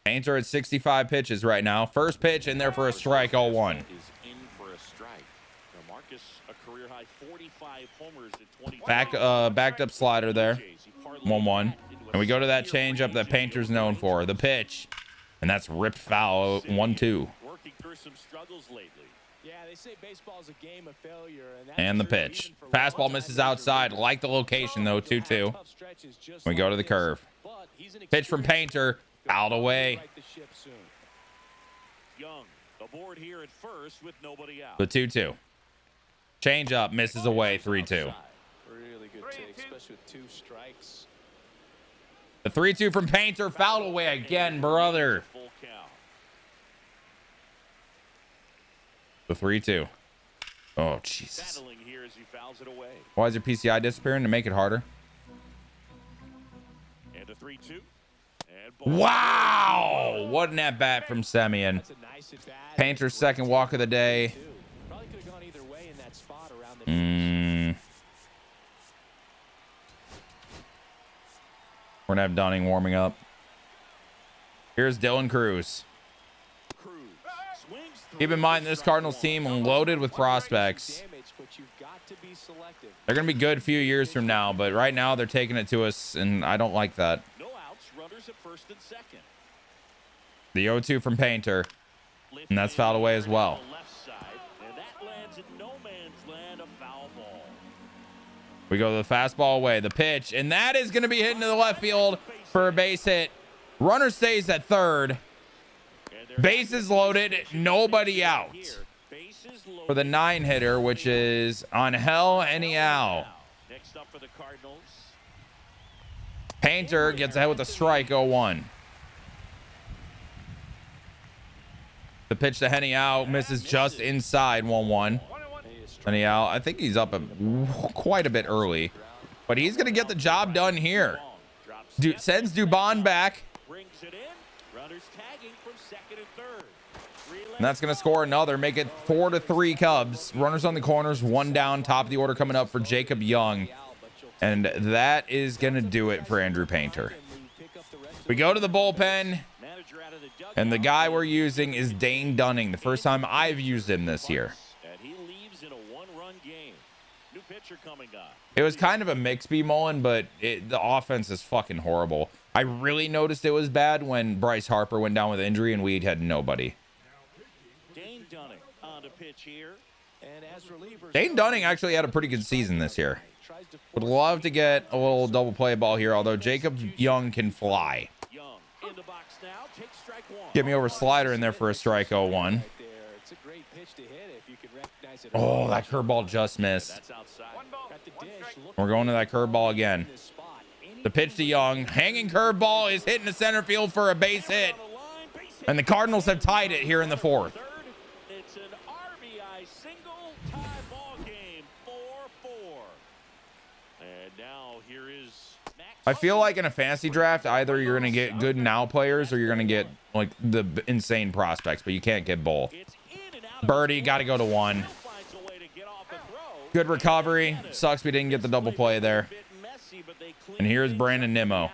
Painter at 65 pitches right now. First pitch in there for a strike, 0-1. Is in for a strike. Now Marcus, a career high 45 homers in 20. Backed up slider there. 1-1. And we go to that changeup that Painter's known for. The pitch. And that's ripped foul, 1-2. Working through some struggles lately. Yeah, they say baseball is a game of failure. And the pitch. Fastball misses outside. Like the location, though, 2-2. We go to the curve. Pitch from Painter. Fouled away. Young aboard here at first with nobody out. The 2-2. Change up. Misses away, 3-2. Really good take, especially with 2 strikes. The 3-2 from Painter. Fouled away again, brother. Full count. The 3-2. Oh, Jesus. Battling here as he fouls it away. Why is your PCI disappearing? To make it harder? And a 3-2. And Wow! What an at-bat from Semien. That's a nice at bat. Painter's second walk of the day. Probably could have gone either way in that spot around the We're gonna have Dunning warming up. Here's Dylan Cruz. Cruz swings through. Keep in mind this Cardinals team loaded with prospects. damage, but you've got to be selective. They're gonna be good a few years from now, but right now they're taking it to us, and I don't like that. No outs, runners at first and second. The 0-2 from Painter, and that's fouled away as well. Left side, and that lands in no man's land, a foul ball. We go to the fastball away, the pitch, and that is gonna be hit into the left field for a base hit. Runner stays at third. Bases loaded, nobody out for the 9-hitter, which is Angel Enial. Next up for the Cardinals. Painter gets ahead with a strike, 0-1. The pitch to Enial misses just inside, 1-1. Enial, I think he's up quite a bit early, but he's going to get the job done here. Sends Dubon back. Brings it in. Runners tagging from second and third. And that's going to score another, make it 4-3 Cubs. Runners on the corners, 1 down, top of the order coming up for Jacob Young. And that is going to do it for Andrew Painter. We go to the bullpen, and the guy we're using is Dane Dunning. The first time I've used him this year. And he leaves in a 1-run game. New pitcher coming on. It was kind of a mix, B-Mullen, but the offense is fucking horrible. I really noticed it was bad when Bryce Harper went down with injury and we had nobody. Dane Dunning on to pitch here. And as relievers, Dane Dunning actually had a pretty good season this year. Would love to get a little double play ball here, although Jacob Young can fly. Young in the box now. Takes strike 1. Get me over slider in there for a strike, 0-1. it's a great pitch to hit if you can recognize it. Oh, that curveball just missed. That's outside. Got the dish. We're going to that curveball again. The pitch to Young. Hanging curveball is hitting the center field for a base hit. And the Cardinals have tied it here in the fourth. It's an RBI single tie ball game, 4-4. And now here is Max. I feel like in a fantasy draft, either you're going to get good now players or you're going to get like the insane prospects, but you can't get both. It's in and out. Birdie got to go to 1. Finds a way to get off a throw. Good recovery. Sucks we didn't get the double play there. And here's Brandon Nimmo.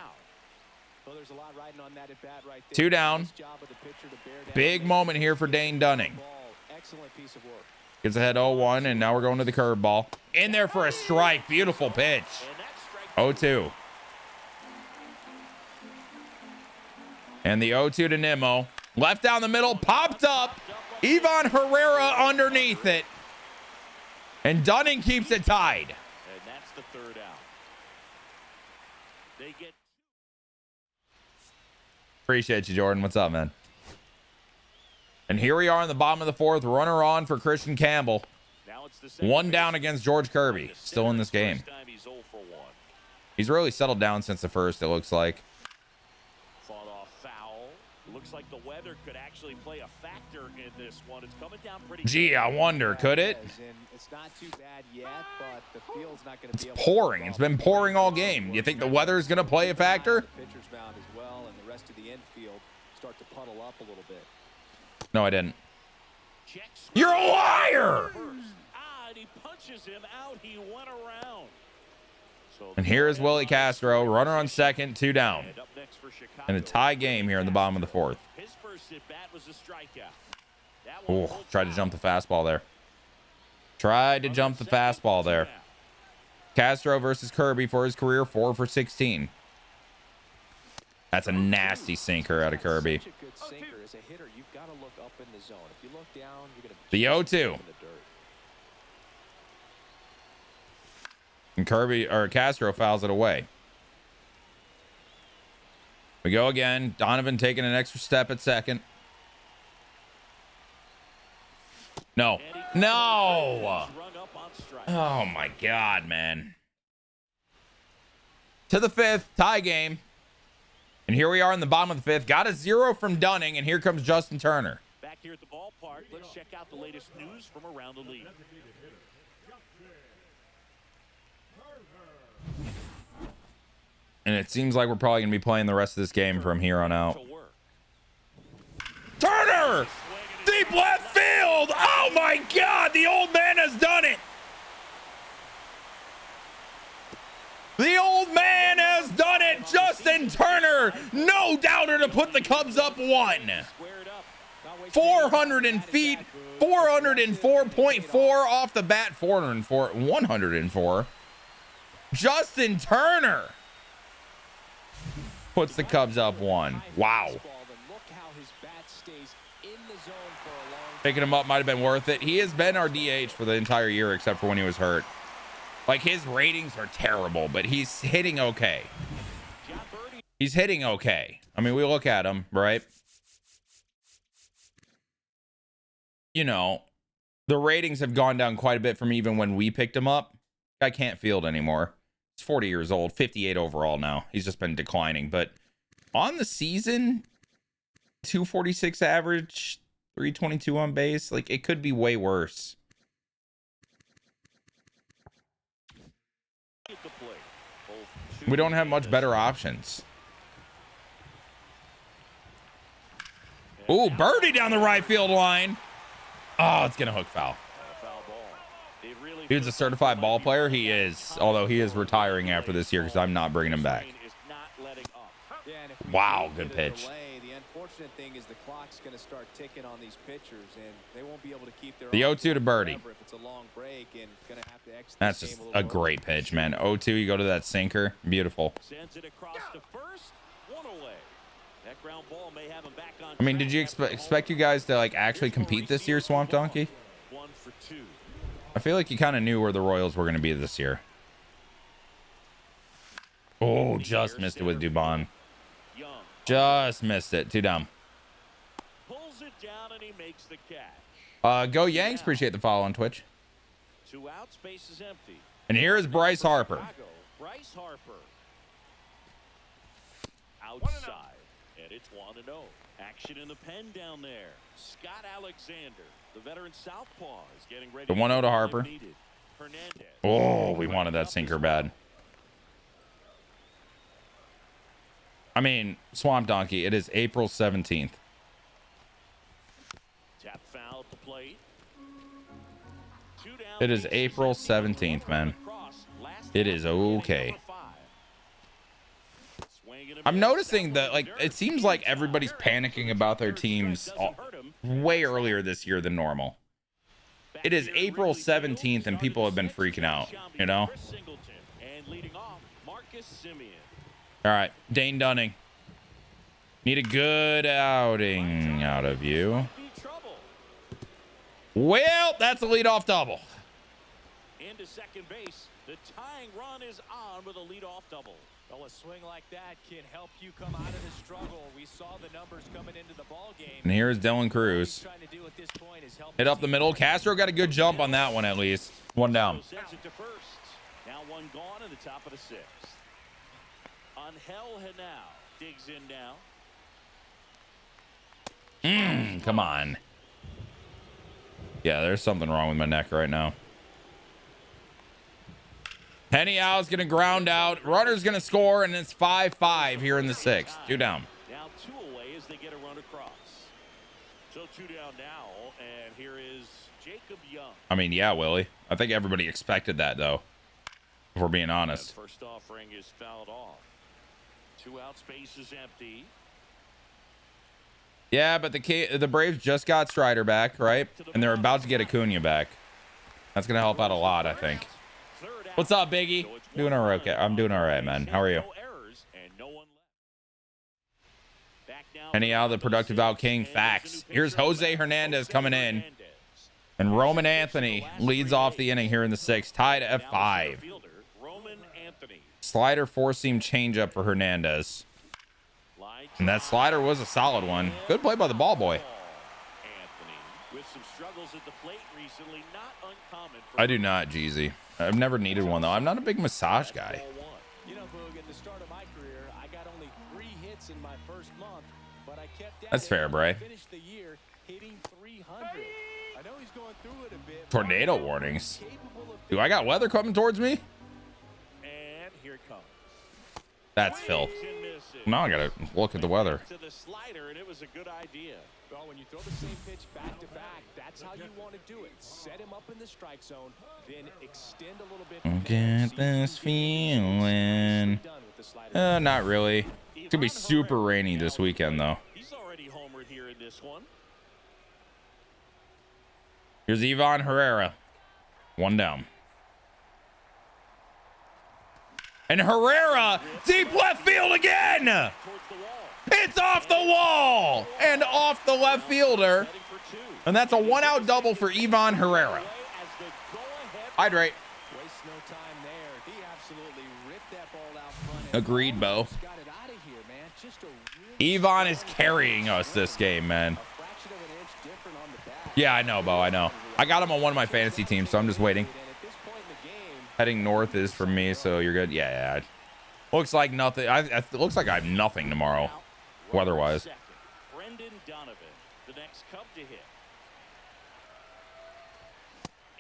Well, there's a lot riding on that at bat right there. 2 down. Nice job of the pitcher to bear down. Big moment here for Dane Dunning. Excellent piece of work. Gets ahead 0-1, and now we're going to the curveball. In there for a strike. Beautiful pitch. 0-2. And the 0-2 to Nimmo. Left down the middle. Popped up. Ivan Herrera underneath it. And Dunning keeps it tied. And that's the third out. They get. Appreciate you, Jordan. What's up, man? And here we are in the bottom of the fourth. Runner on for Christian Campbell. Now it's the 1 down against George Kirby. Still in this game. He's 0 for 1. He's really settled down since the first, it looks like. Fought off foul. Looks like the weather could actually play a factor in this one. It's coming down pretty Gee, I wonder, could it? It's not too bad yet, but the field's not going to be able Pouring. to It's been pouring all game. You think the weather is going to play a factor? The pitcher's mound as well, and the rest of the infield start to puddle up a little bit. No, I didn't. You're a liar! And he punches him out. He went around. And here is Willie Castro, runner on second, 2 down. And a tie game here in the bottom of the 4th. His first at bat was a strikeout. Oh, tried to jump the fastball there. Tried to jump the fastball there. Castro versus Kirby for his career, 4 for 16. That's a nasty sinker out of Kirby. Such a good sinker. As a hitter, you've got to look up in the zone. If you look down, you're going to The 0-2. And Kirby or Castro fouls it away. We go again. Donovan taking an extra step at second. No. No. Oh my God, man. To the 5th, tie game. And here we are in the bottom of the 5th. Got a 0 from Dunning, and here comes Justin Turner. Back here at the ballpark, let's check out the latest news from around the league. And it seems like we're probably going to be playing the rest of this game from here on out. Turner! Deep left field! Oh my God! The old man has done it! The old man has done it! Justin Turner! No doubter to put the Cubs up 1. 400 feet, 404.4 off the bat, 404, 104. Justin Turner puts the Cubs up 1. Wow. Picking him up might have been worth it. He has been our DH for the entire year except for when he was hurt. Like, his ratings are terrible, but he's hitting okay. He's hitting okay. I mean, we look at him, right? You know, the ratings have gone down quite a bit from even when we picked him up. Guy can't field anymore. He's 40 years old, 58 overall now. He's just been declining. But on the season, 246 average, 322 on base. Like, it could be way worse. We don't have much better options. Ooh, birdie down the right field line. Oh, it's gonna hook foul. Dude's a certified ball player. He is, although he is retiring after this year because I'm not bringing him back. Wow, good pitch. The unfortunate thing is the clock's going to start ticking on these pitchers, and they won't be able to keep their The 0-2 to birdie. if it's a long break and going to have to exit That's this just game a little great pitch, man. 0-2, you go to that sinker. Beautiful. Sends it across to first, 1 away. That ground ball may have him back on. I mean, did you expect you guys to like actually compete this year, Swamp Donkey? 1 for 2. I feel like you kind of knew where the Royals were going to be this year. Oh, just missed it with Dubon. Just missed it. Too dumb. Pulls it down and he makes the catch. Go Yanks. Appreciate the follow on Twitch. 2 out, space is empty. And here is Bryce Harper. Bryce Harper. Outside. And it's 1-0. Action in the pen down there. Scott Alexander, the veteran southpaw, is getting ready. The 1-0 to Harper. Hernandez. Oh, we wanted that sinker bad. I mean, Swamp Donkey, it is April 17th. Tap foul to plate. It is April 17th, man. It is okay. I'm noticing that, like, it seems like everybody's panicking about their teams way earlier this year than normal. It is April 17th and people have been freaking out, you know? All right, Dane Dunning. Need a good outing out of you. Well, that's a leadoff double. Into second base. The tying run is on with a leadoff double. Well, a swing like that can help you come out of the struggle. We saw the numbers coming into the ball game. And here's Dylan Cruz. Hit up the middle. Castro got a good jump on that one at least. 1 down. Sends it to first. Now 1 gone in the top of the 6th. Angel Hanao digs in now. mean, come on. Yeah, there's something wrong with my neck right now. Penny Al's going to ground out. Runner's going to score, and it's 5-5 here in the sixth. 2 down. Now 2 away as they get a run across. So 2 down now, and here is Jacob Young. I mean, yeah, Willie. I think everybody expected that, though, if we're being honest. That first offering is fouled off. 2 out, space is empty. Yeah, but the Braves just got Strider back, right? And they're about to get Acuna back. That's going to help out a lot, I think. What's up, Biggie? Doing all right. Okay. I'm doing all right, man. How are you? Penny Al, the productive out king. Facts. Here's Jose Hernandez coming in. And Roman Anthony leads off the inning here in the sixth. Tied at 5. Slider 4-seam changeup for Hernandez. And that slider was a solid one. Good play by the ball boy. I do not, Jeezy. I've never needed one, though. I'm not a big massage guy. You know, Boog, at the start of my career, I got only 3 hits in my first month, but I kept at That's fair, Bray. Finished the year hitting 300. I know he's going through it a bit. Tornado warnings. Do I got weather coming towards me? And here it comes. That's filth. Now I gotta look at the weather. To the slider, and it was a good idea. Well, when you throw the same pitch back to back, that's how you want to do it. Set him up in the strike zone, then extend a little bit. Get this feeling. Not really. It's gonna be super rainy this weekend, though. He's already homered here in this one. Here's Ivan Herrera. 1 down. And Herrera, deep left field again. It's off the wall and off the left fielder. And that's a 1-out double for Ivan Herrera. Hydrate. Agreed, Bo. Ivan is carrying us this game, man. Yeah, I know, Bo. I know. I got him on one of my fantasy teams, so I'm just waiting. Heading north is for me, so you're good. Yeah. Looks like nothing. It looks like I have nothing tomorrow, weather-wise. Brendan Donovan, the next Cub to hit.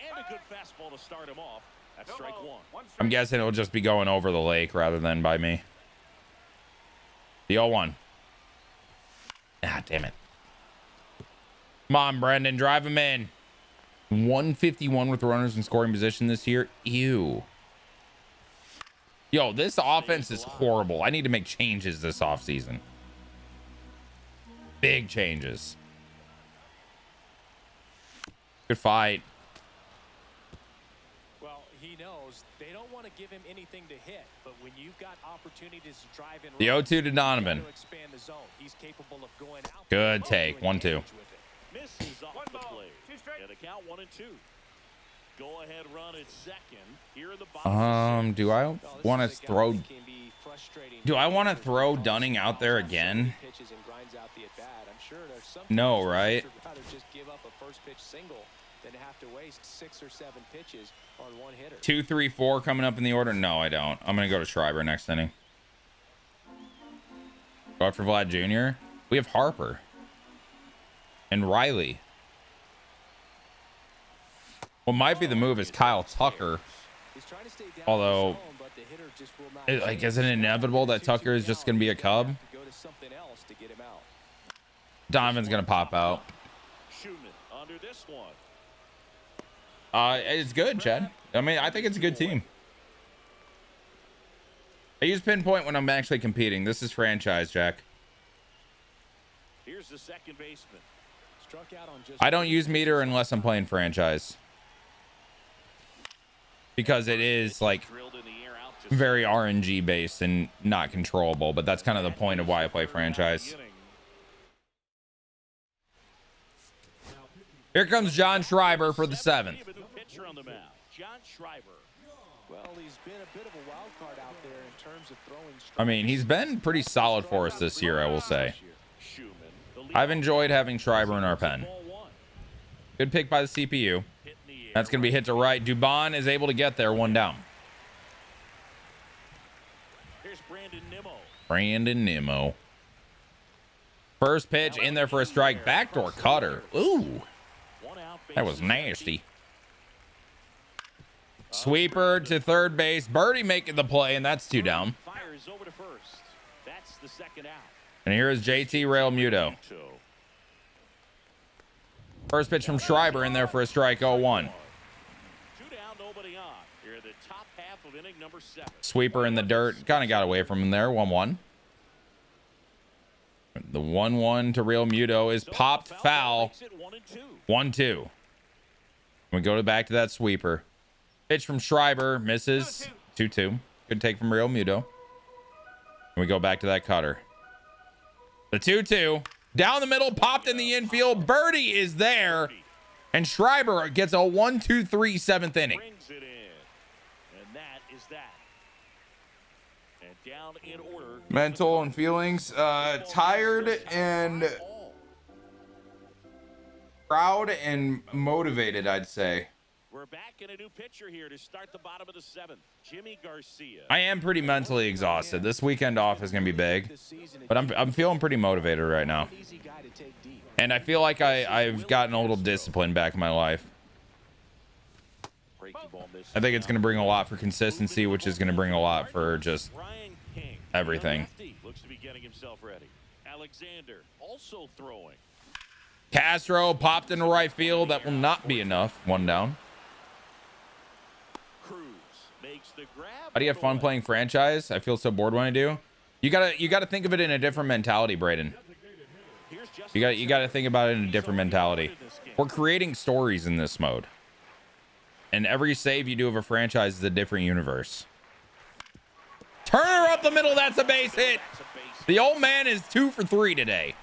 And a good fastball to start him off. That's strike 1. I'm guessing it'll just be going over the lake rather than by me. The 0-1. Ah, damn it. Come on, Brendan. Drive him in. 151 with runners in scoring position this year. Ew. Yo, this offense is horrible. I need to make changes this offseason. Big changes. Good fight. Well, he knows they don't want to give him anything to hit, but when you've got opportunities to drive in, the 0-2 to Donovan. Expand the zone. He's capable of going out. Good take. 1-2. Misses off the plate. And a count 1-2. Go ahead run at second. Here in the bottom. Do I want to throw? Do I want to throw Dunning out there again? No, right? Just give up a first pitch single than have to waste 6 or 7 pitches on one hitter. 2, 3, 4 coming up in the order. No, I don't. I'm gonna go to Schreiber next inning. Go after Vlad Jr. We have Harper and Riley. What might be the move is Kyle Tucker. Although, isn't it inevitable that Tucker is just going to be a Cub? Donovan's going to pop out. It's good, Chad. I mean, I think it's a good team. I use pinpoint when I'm actually competing. This is franchise, Jack. Here's the second baseman. I don't use meter unless I'm playing franchise. Because it is like very RNG based and not controllable, but that's kind of the point of why I play franchise. Here comes John Schreiber for the 7th. I mean, he's been pretty solid for us this year, I will say. I've enjoyed having Schreiber in our pen. Good pick by the CPU. That's going to be hit to right. Dubon is able to get there. 1 down. Here's Brandon Nimmo. Brandon Nimmo. First pitch in there for a strike. Backdoor cutter. Ooh, that was nasty. Sweeper to third base. Birdie making the play, and that's 2 down. Fires over to first. That's the second out. And here is JT Realmuto. First pitch from Schreiber in there for a strike. 0-1. 2 down, nobody on. Here at the top half of inning number 7. Sweeper in the dirt. Kind of got away from him there. 1-1. The 1-1 to Realmuto is popped foul. 1-2. We go back to that sweeper. Pitch from Schreiber misses. 2-2. Good take from Realmuto. And we go back to that cutter. The 2-2 down the middle, popped in the infield. Birdie is there, and Schreiber gets a 1-2-3 7th inning. Brings it in, and that is that. And down in order. Mental and feelings, tired and proud and motivated, I'd say. We're back in a new pitcher here to start the bottom of the 7th. Jimmy Garcia. I am pretty mentally exhausted. This weekend off is gonna be big, but I'm feeling pretty motivated right now, and I feel like I've gotten a little discipline back in my life. I think it's gonna bring a lot for consistency, which is gonna bring a lot for just everything. Looks to be getting himself ready. Alexander also throwing. Castro popped into right field. That will not be enough. 1 down. How do you have fun playing franchise? I feel so bored when I do. You gotta think of it in a different mentality, Braden. You gotta think about it in a different mentality. We're creating stories in this mode, and every save you do of a franchise is a different universe. Turner up the middle. That's a base hit. The old man is 2 for 3 today.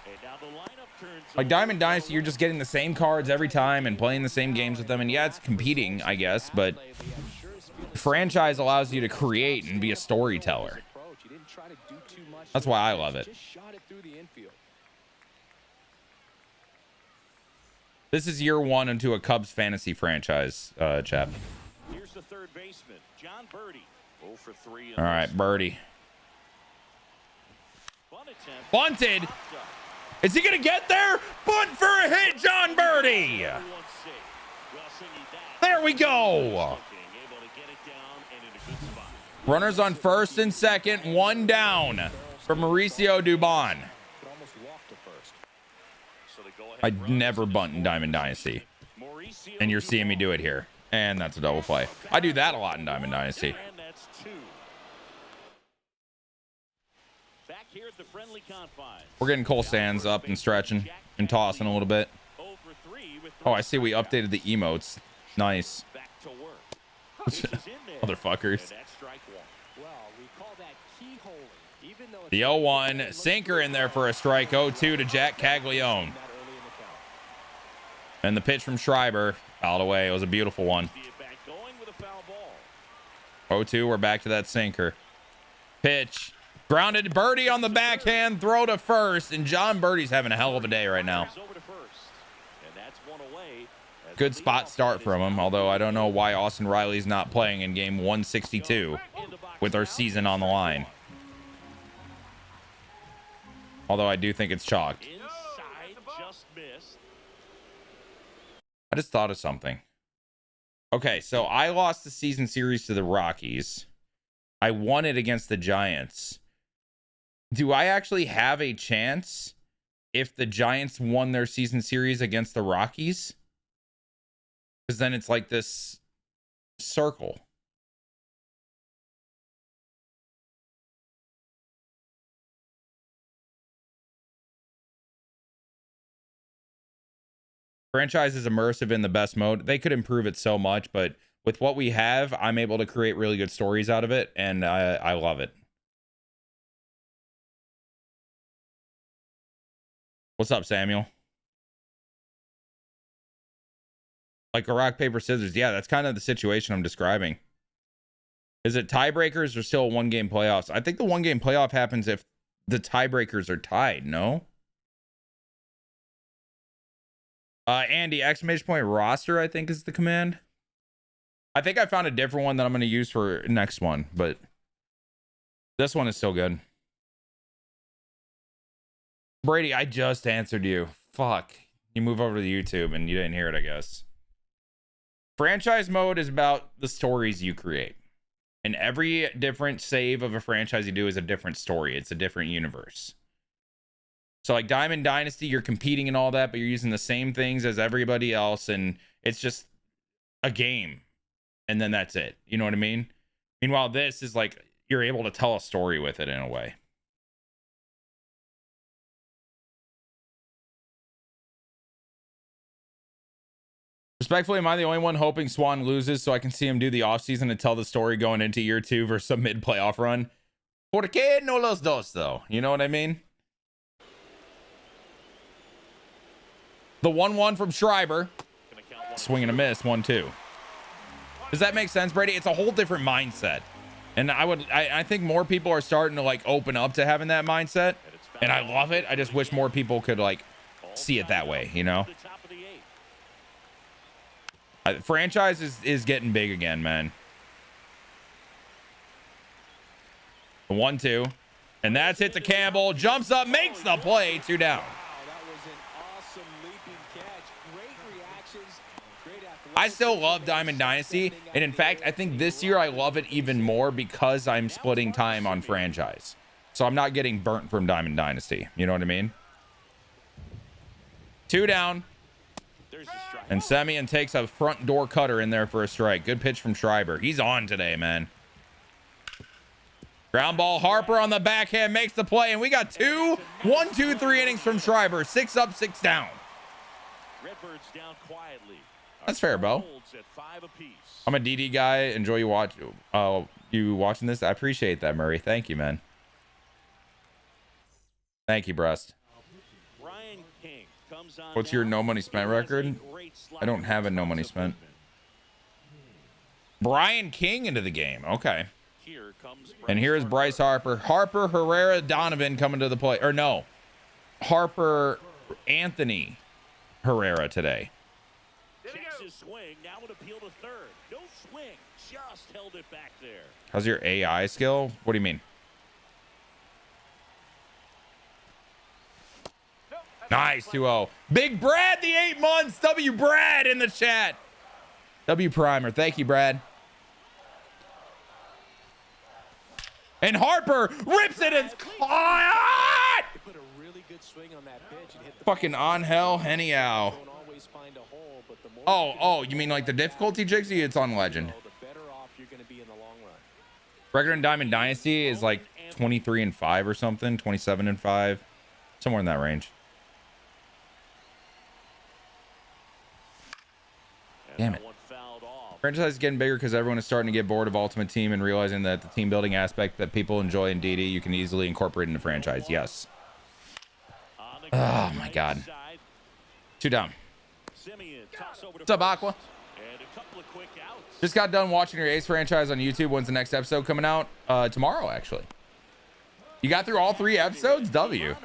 Like Diamond Dynasty, you're just getting the same cards every time and playing the same games with them. And yeah, it's competing, I guess, but franchise allows you to create and be a storyteller. That's why I love it. This is year 1 into a Cubs fantasy franchise, chap. Here's the third baseman, John Birdie. 0 for 3. All right, Birdie. Bunted. Is he gonna get there? Bunt for a hit, John Birdie. There we go. Runners on first and second, 1 down for Mauricio Dubon. I'd never bunt in Diamond Dynasty, and you're seeing me do it here. And that's a double play. I do that a lot in Diamond Dynasty. We're getting Cole Sands up and stretching and tossing a little bit. Oh, I see we updated the emotes. Nice. Motherfuckers. The 0-1 sinker in there for a strike. 0-2 to Jack Caglione. And the pitch from Schreiber fouled away. It was a beautiful one. 0-2, we're back to that sinker. Pitch. Grounded. Birdie on the backhand. Throw to first. And John Birdie's having a hell of a day right now. Good spot start from him. Although I don't know why Austin Riley's not playing in game 162 with our season on the line. Although I do think it's chalked. I just thought of something. Okay, so I lost the season series to the Rockies. I won it against the Giants. Do I actually have a chance if the Giants won their season series against the Rockies? Because then it's like this circle. Franchise is immersive in the best mode. They could improve it so much, but with what we have, I'm able to create really good stories out of it, and I love it. What's up, Samuel? Like a rock, paper, scissors. Yeah, that's kind of the situation I'm describing. Is it tiebreakers or still 1-game playoffs? I think the 1-game playoff happens if the tiebreakers are tied, no? Andy, exclamation point roster, I think is the command. I think I found a different one that I'm going to use for next one, but this one is still good. Brady, I just answered you. Fuck. You move over to the YouTube and you didn't hear it, I guess. Franchise mode is about the stories you create. And every different save of a franchise you do is a different story. It's a different universe. So like Diamond Dynasty, you're competing and all that, but you're using the same things as everybody else. And it's just a game. And then that's it. You know what I mean? Meanwhile, this is like, you're able to tell a story with it in a way. Respectfully, am I the only one hoping Swan loses so I can see him do the offseason and tell the story going into year 2 versus a mid-playoff run? ¿Por qué no los dos, though? You know what I mean? The 1-1 from Schreiber. Swing and a miss, 1-2. Does that make sense, Brady? It's a whole different mindset. And I think more people are starting to like open up to having that mindset. And I love it. I just wish more people could like see it that way, you know? Franchise is getting big again, man. 1-2. And that's it to Campbell. Jumps up, makes the play. 2 down. I still love Diamond Dynasty. And in fact, I think this year I love it even more because I'm splitting time on franchise. So I'm not getting burnt from Diamond Dynasty. You know what I mean? 2 down. And Semyon takes a front door cutter in there for a strike. Good pitch from Schreiber. He's on today, man. Ground ball. Harper on the backhand makes the play. And we got 2, 1, 2, 3 innings from Schreiber. 6 up, 6 down. Redbirds down quietly. That's fair, Bo. I'm a DD guy. Enjoy you watching this. I appreciate that, Murray. Thank you, man. Thank you, Breast. What's your no money spent record? I don't have a no money spent. Brian King into the game. Okay. And here is Bryce Harper. Harper, Herrera, Donovan coming to the plate. Or no. Harper, Anthony Herrera today. Swing, now an appeal to third. No swing, just held it back there. How's your AI skill? What do you mean? Nice, 2-0. Big Brad, the 8 months. W Brad in the chat. W Primer. Thank you, Brad. And Harper rips it. It's caught. Put a really good swing on that pitch and hit the fucking Angel Heniao. Oh, you mean like the difficulty, Jigsy? It's on Legend. Record in Diamond Dynasty is like 23-5 or something, 27-5, somewhere in that range. Damn it. Franchise is getting bigger because everyone is starting to get bored of Ultimate Team and realizing that the team building aspect that people enjoy in DD, you can easily incorporate into franchise. Yes. Oh my God. 2 down. What's up, Aqua? Just got done watching your Ace franchise on YouTube. When's the next episode coming out? Tomorrow, actually. You got through all 3 episodes? W.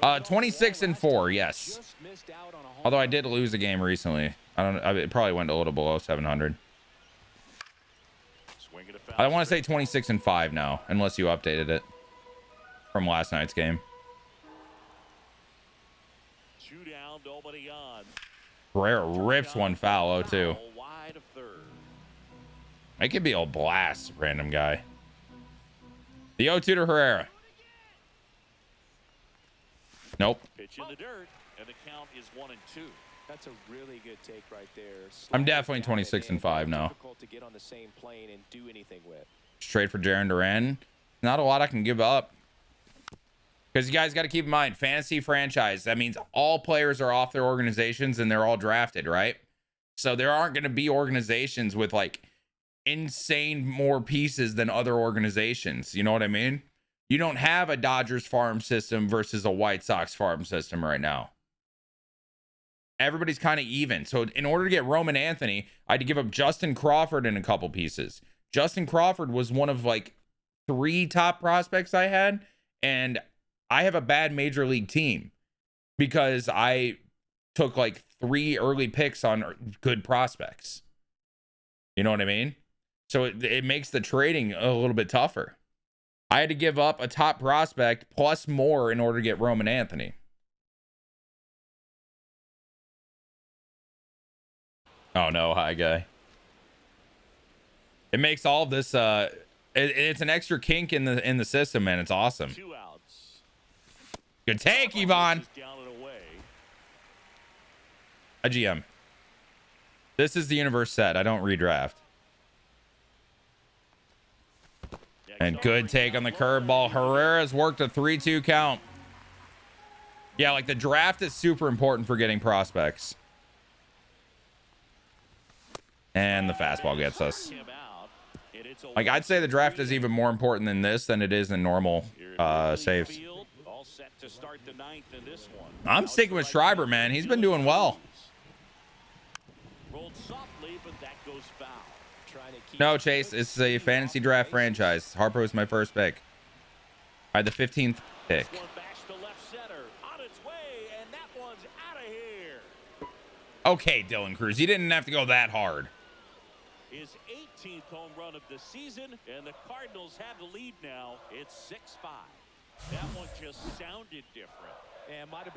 26-4, yes. Although I did lose a game recently. It probably went a little below 700. I want to say 26-5 now, unless you updated it from last night's game. 2 down, nobody on. Herrera rips one foul, 0-2. It could be a blast, random guy. The 0-2 to Herrera. Nope. Pitch in the dirt, and the count is 1-2. That's a really good take right there. I'm definitely 26-5 now. Difficult to get on the same plane and do anything with. Trade for Jarren Duran. Not a lot I can give up. Because you guys got to keep in mind, fantasy franchise, that means all players are off their organizations and they're all drafted, right? So there aren't going to be organizations with like insane more pieces than other organizations. You know what I mean? You don't have a Dodgers farm system versus a White Sox farm system right now. Everybody's kind of even. So in order to get Roman Anthony, I had to give up Justin Crawford in a couple pieces. Justin Crawford was one of like 3 top prospects I had. And I have a bad major league team because I took like 3 early picks on good prospects. You know what I mean? So it makes the trading a little bit tougher. I had to give up a top prospect plus more in order to get Roman Anthony. Oh no, hi guy. It makes all of this it's an extra kink in the system, man. It's awesome. 2 outs. Good take, Yvonne. Down and away. A GM. This is the universe set. I don't redraft. And good take on the curveball. Herrera's worked a 3-2 count. Yeah, like the draft is super important for getting prospects. And the fastball gets us. Like, I'd say the draft is even more important than this than it is in normal saves. I'm sticking with Schreiber, man. He's been doing well. No, Chase, it's a fantasy draft franchise. Harper was my first pick. I had the 15th pick. Okay, Dylan Cruz, you didn't have to go that hard. His 18th home run of the season, and the Cardinals have the lead now. It's 6-5. That one just sounded different.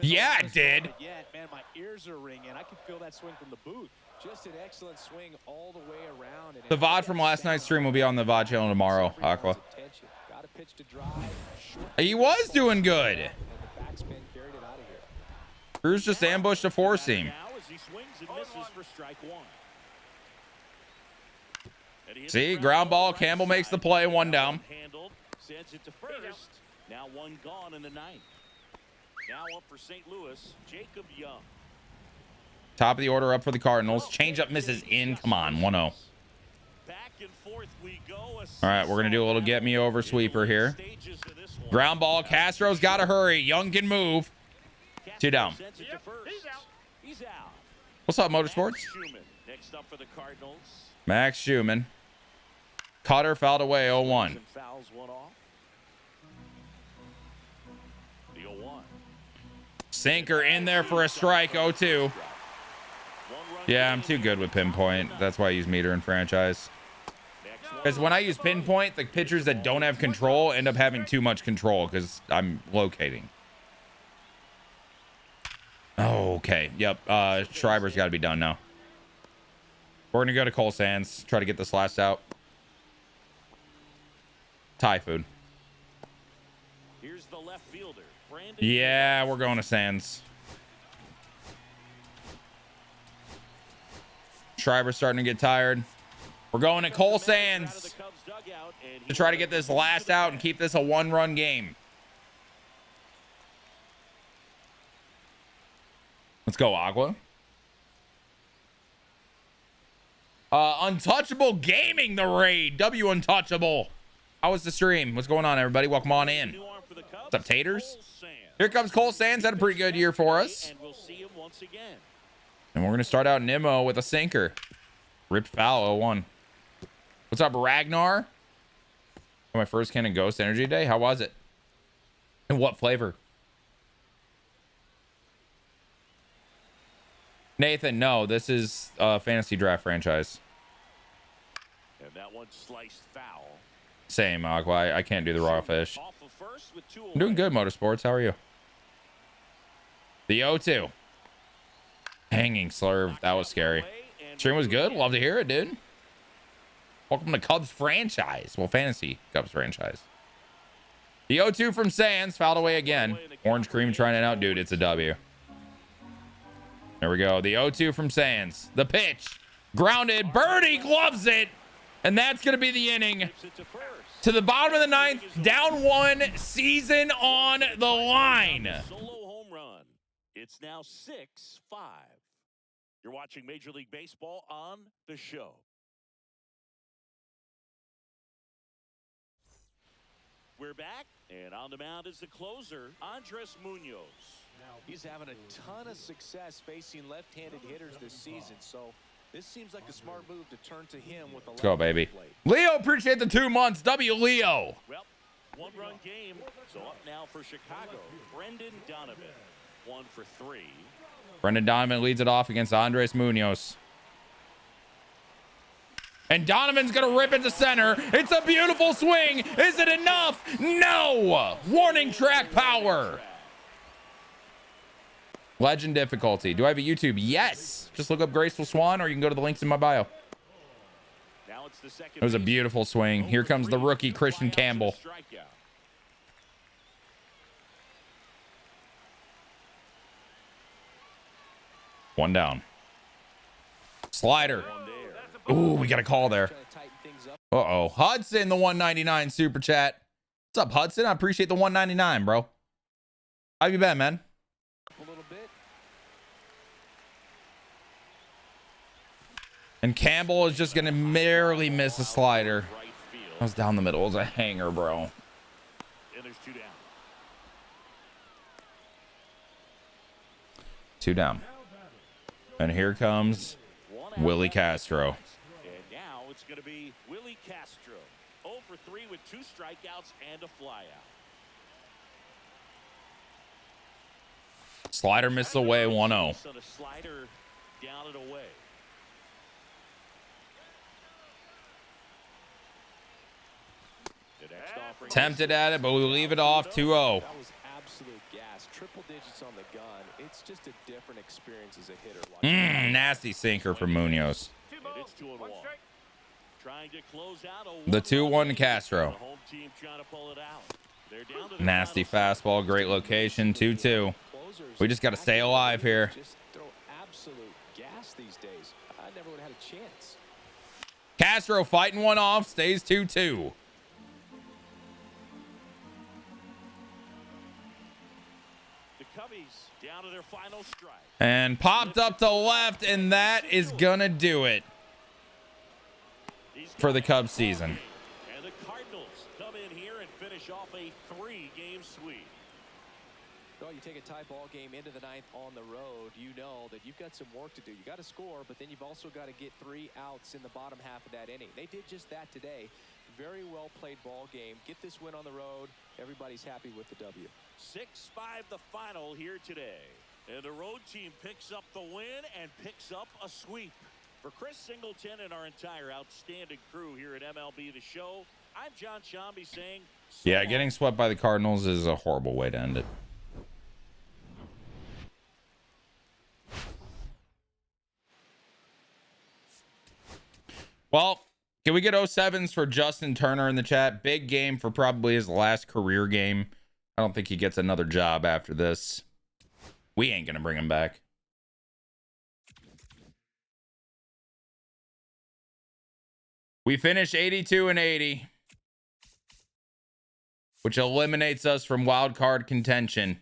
Yeah, it did. Yeah, man, my ears are ringing. I can feel that swing from the booth. Just an excellent swing all the way around. The VOD from last night's stream will be on the VOD channel tomorrow, Aqua. He was doing good. Cruz just ambushed a four seam. See, ground ball. Campbell makes the play. 1 down. Sends it to first. Now 1 gone in the 9th. Now up for St. Louis, Jacob Young. Top of the order up for the Cardinals. Changeup misses in. Come on, 1-0. Back and forth we go. All right, we're gonna do a little get me over sweeper here. Ground ball. Castro's got to hurry. Young can move. 2 down. He's out. What's up, Motorsports? Next up for the Cardinals. Max Schumann. Cutter fouled away. 0-1. Fouls one off. The 0-1. Sinker in there for a strike. 0-2. Yeah, I'm too good with pinpoint. That's why I use meter in franchise. Because when I use pinpoint, the pitchers that don't have control end up having too much control because I'm locating. Oh, okay. Yep. Schreiber's got to be done now. We're going to go to Cole Sands. Try to get this last out. Thai food. Here's the left fielder. Yeah, we're going to Sands. Schreiber's starting to get tired. We're going to Cole Sands to try to get this last out and keep this a 1-run game. Let's go, Agua. Untouchable Gaming, the raid. W Untouchable. How was the stream? What's going on, everybody? Welcome on in. What's up, Taters? Here comes Cole Sands. Had a pretty good year for us. And we're going to start out Nimmo with a sinker. Ripped foul, 0-1. What's up, Ragnar? My first can of Ghost Energy Day. How was it? And what flavor? Nathan, no. This is a fantasy draft franchise. And that one sliced foul. Same, Agua. I can't do the raw fish. I'm doing good, Motorsports. How are you? The 0-2. Hanging slurve. That was scary. Stream was good. Love to hear it, dude. Welcome to Cubs franchise. Well, fantasy Cubs franchise. The 0-2 from Sands. Fouled away again. Orange Cream trying it out. Dude, it's a W. There we go. The 0-2 from Sands. The pitch. Grounded. Birdie gloves it. And that's going to be the inning. To the bottom of the 9th. Down 1. Season on the line. Solo home run. It's now 6-5. You're watching Major League Baseball on the show. We're back, and on the mound is the closer, Andres Munoz. He's having a ton of success facing left-handed hitters this season, so this seems like a smart move to turn to him with a Let's go, baby. Leo, appreciate the 2 months. W Leo. Well, 1-run game, so up now for Chicago. Brendan Donovan, 1 for 3. Brendan Donovan leads it off against Andres Munoz. And Donovan's going to rip into center. It's a beautiful swing. Is it enough? No. Warning track power. Legend difficulty. Do I have a YouTube? Yes. Just look up Graceful Swan, or you can go to the links in my bio. It was a beautiful swing. Here comes the rookie, Christian Campbell. One down. Slider. Ooh, we got a call there. Uh-oh. Hudson, the 199 super chat. What's up, Hudson? I appreciate the 199, bro. How you been, man? A little bit. And Campbell is just going to merely miss a slider. That was down the middle. It was a hanger, bro. And there's 2 down. 2 down. And here comes Willie Castro. And now it's going to be Willie Castro. 0 for 3 with 2 strikeouts and a flyout. Slider missed away 1-0. So the slider down and away. The next offering. Tempted at it, but we leave it off 2-0. That was absolute gas. Triple digits on the gun. It's just a different experience as a hitter. Nasty sinker from Munoz. 2 balls, It's 2 and 1 1. strike. Trying to close out The 2-1 to Castro. The home team trying to pull it out. They're down to the Nasty final fastball, great location, 2-2. We just got to stay alive here. Just throw absolute gas these days. I never would have had a chance. Castro fighting one off, stays 2-2. The Cubbies down to their final strike. And popped up to left, and that is going to do it for the Cubs season. And the Cardinals come in here and finish off a 3-game sweep. Well, you take a tie ball game into the 9th on the road, you know that you've got some work to do. You got to score, but then you've also got to get 3 outs in the bottom half of that inning. They did just that today. Very well played ball game. Get this win on the road. Everybody's happy with the W. 6-5 the final here today. And the road team picks up the win and picks up a sweep. For Chris Singleton and our entire outstanding crew here at MLB The Show, I'm John Shambi saying... Yeah, getting swept by the Cardinals is a horrible way to end it. Well, can we get 07s for Justin Turner in the chat? Big game for probably his last career game. I don't think he gets another job after this. We ain't going to bring him back. We finish 82 and 80, which eliminates us from wild card contention.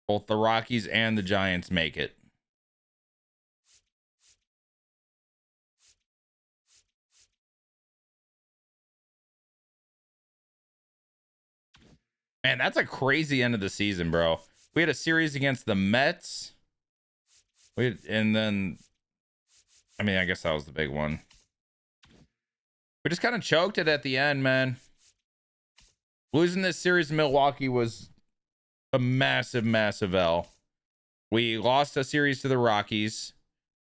Both the Rockies and the Giants make it. Man, that's a crazy end of the season, bro. We had a series against the Mets. And then, I mean, I guess that was the big one. We just kind of choked it at the end, man. Losing this series in Milwaukee was a massive, massive L. We lost a series to the Rockies,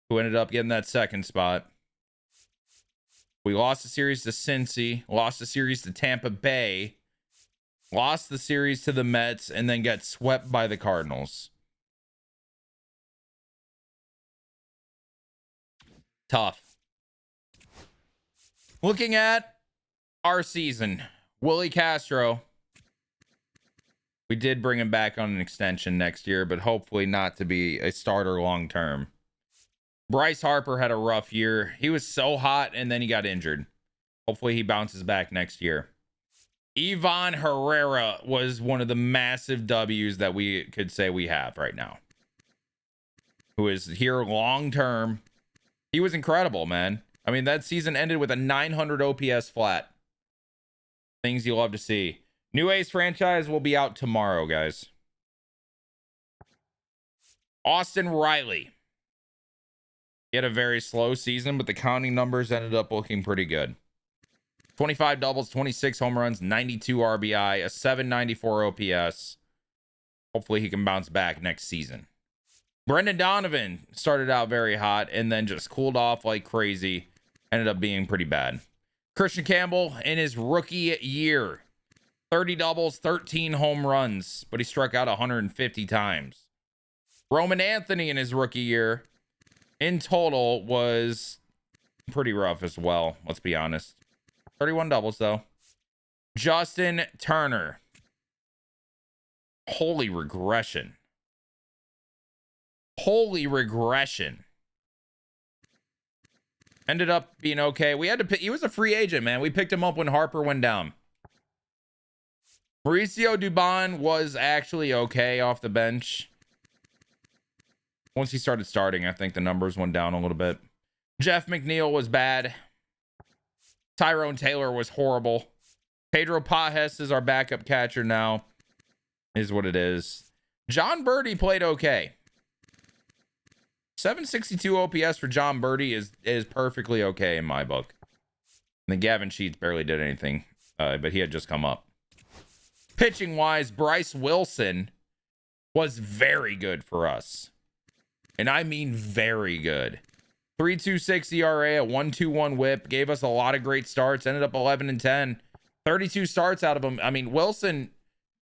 who ended up getting that second spot. We lost a series to Cincy, lost a series to Tampa Bay, lost the series to the Mets, and then got swept by the Cardinals. Tough. Looking at our season, Willie Castro. We did bring him back on an extension next year, but hopefully not to be a starter long term. Bryce Harper had a rough year. He was so hot, and then he got injured. Hopefully he bounces back next year. Ivan Herrera was one of the massive W's that we could say we have right now. Who is here long term. He was incredible, man. I mean, that season ended with a 900 OPS flat. Things you love to see. New Ace franchise will be out tomorrow, guys. Austin Riley. He had a very slow season, but the counting numbers ended up looking pretty good. 25 doubles, 26 home runs, 92 RBI, a 794 OPS. Hopefully he can bounce back next season. Brendan Donovan started out very hot and then just cooled off like crazy. ended up being pretty bad. Christian Campbell in his rookie year, 30 doubles, 13 home runs, but he struck out 150 times. Roman Anthony in his rookie year, in total, was pretty rough as well, let's be honest. 31 doubles, though. Justin Turner. Holy regression. Holy regression. Ended up being okay. We had to pick, he was a free agent, man. We picked him up when Harper went down. Mauricio Dubon was actually okay off the bench. Once he started starting, I think the numbers went down a little bit. Jeff McNeil was bad. Tyrone Taylor was horrible. Pedro Pajes is our backup catcher now. Is what it is. John Birdie played okay. 762 OPS for John Birdie is perfectly okay in my book. And then Gavin Sheets barely did anything, but he had just come up. Pitching wise, Bryce Wilson was very good for us. And I mean very good. 3.26 ERA, a 1.21 whip, gave us a lot of great starts, ended up 11-10. 32 starts out of him. I mean, Wilson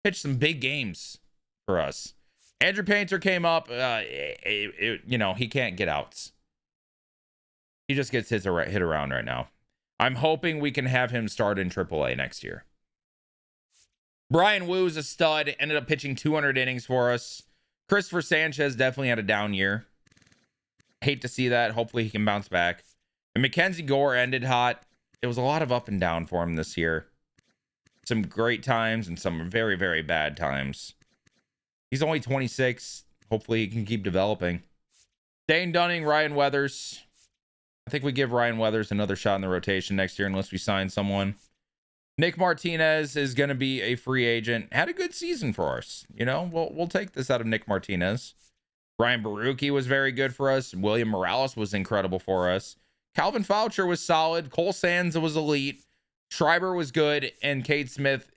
pitched some big games for us. Andrew Painter came up, you know, he can't get outs. He just gets hit around right now. I'm hoping we can have him start in AAA next year. Brian Woo's a stud, ended up pitching 200 innings for us. Christopher Sanchez definitely had a down year. Hate to see that. Hopefully he can bounce back. And Mackenzie Gore ended hot. It was a lot of up and down for him this year. Some great times and some very, very bad times. He's only 26. Hopefully he can keep developing. Dane Dunning, Ryan Weathers. I think we give Ryan Weathers another shot in the rotation next year unless we sign someone. Nick Martinez is going to be a free agent. Had a good season for us. You know, we'll take this out of Nick Martinez. Ryan Barucki was very good for us. William Morales was incredible for us. Calvin Foucher was solid. Cole Sands was elite. Schreiber was good. And Cade Smith,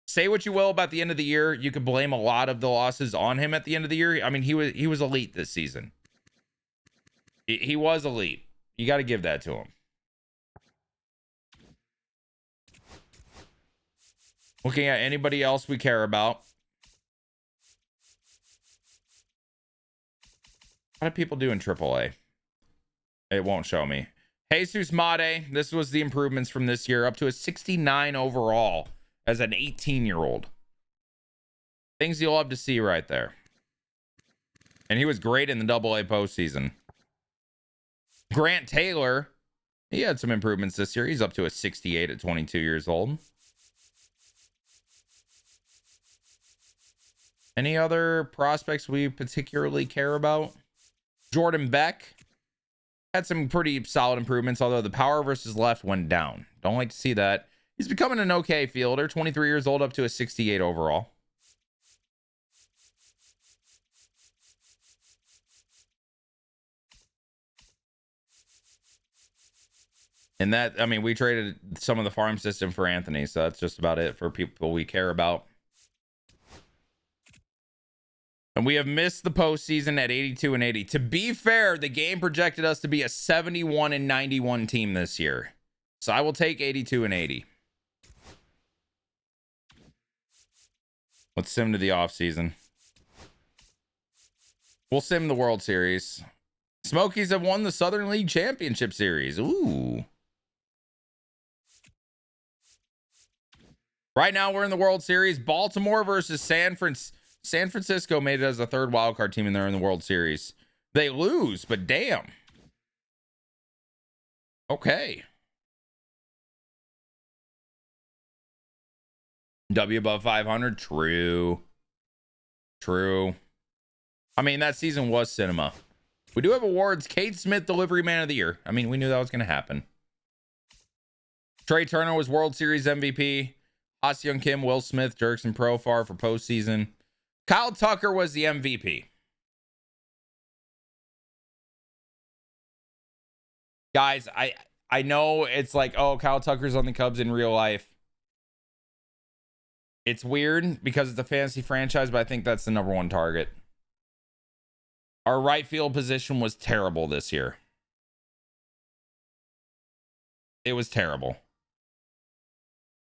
say what you will about the end of the year, you could blame a lot of the losses on him at the end of the year. I mean, he was elite this season. He was elite. You got to give that to him. Looking at anybody else we care about. How do people do in AAA? It won't show me. Jesus Mate. This was the improvements from this year. Up to a 69 overall as an 18-year-old. Things you'll love to see right there. And he was great in the AA postseason. Grant Taylor. He had some improvements this year. He's up to a 68 at 22 years old. Any other prospects we particularly care about? Jordan Beck had some pretty solid improvements, although the power versus left went down. Don't like to see that. He's becoming an okay fielder. 23 years old, up to a 68 overall. And that, I mean, we traded some of the farm system for Anthony, so that's just about it for people we care about. And we have missed the postseason at 82 and 80. To be fair, the game projected us to be a 71 and 91 team this year. So I will take 82 and 80. Let's sim to the offseason. We'll sim the World Series. Smokies have won the Southern League Championship Series. Ooh. Right now, we're in the World Series. Baltimore versus San Francisco made it as a third wildcard team, and they're in the World Series. They lose, but damn. Okay. W above 500. True. I mean, that season was cinema. We do have awards. Cade Smith, Delivery Man of the Year. I mean, we knew that was going to happen. Trey Turner was World Series MVP. Ha-Seong Kim, Will Smith, Jerkson Profar for postseason. Kyle Tucker was the MVP. Guys, I know it's like, oh, Kyle Tucker's on the Cubs in real life. It's weird because it's a fantasy franchise, but I think that's the number one target. Our right field position was terrible this year. It was terrible.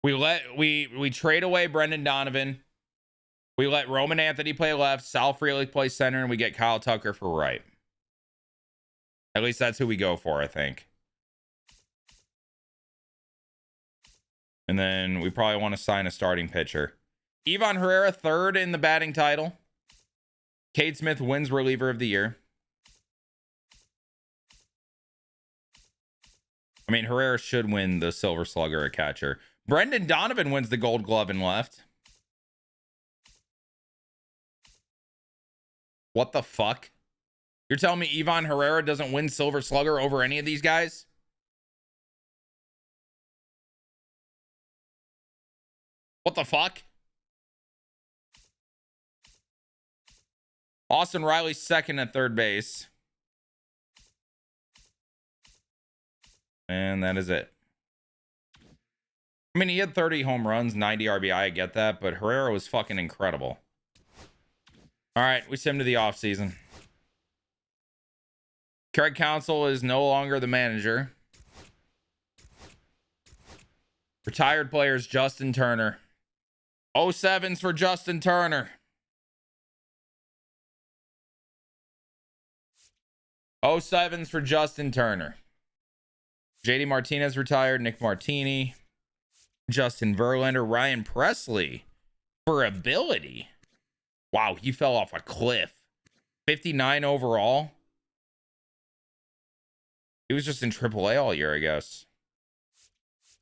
We trade away Brendan Donovan. We let Roman Anthony play left, Sal Frelick play center, and we get Kyle Tucker for right. At least that's who we go for, I think. And then we probably want to sign a starting pitcher. Ivan Herrera, third in the batting title. Cade Smith wins reliever of the year. I mean, Herrera should win the Silver Slugger at catcher. Brendan Donovan wins the Gold Glove in left. What the fuck? You're telling me Ivan Herrera doesn't win Silver Slugger over any of these guys? What the fuck? Austin Riley's second at third base. And that is it. I mean, he had 30 home runs, 90 RBI. I get that, but Herrera was fucking incredible. All right, we send him to the offseason. Craig Counsell is no longer the manager. Retired players, Justin Turner. 07s for Justin Turner. 07s for Justin Turner. JD Martinez retired. Nick Martini. Justin Verlander. Ryan Presley for ability. Wow, he fell off a cliff. 59 overall. He was just in AAA all year, I guess.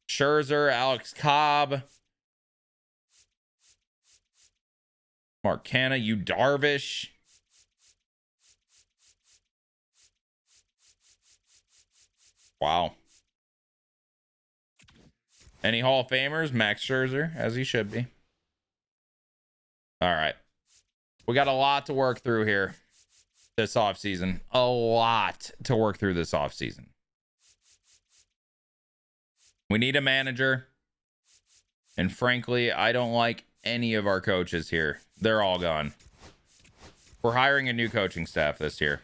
Scherzer, Alex Cobb. Mark Canha, Yu Darvish. Wow. Any Hall of Famers? Max Scherzer, as he should be. All right. We got a lot to work through here this offseason. A lot to work through this offseason. We need a manager. And frankly, I don't like any of our coaches here. They're all gone. We're hiring a new coaching staff this year.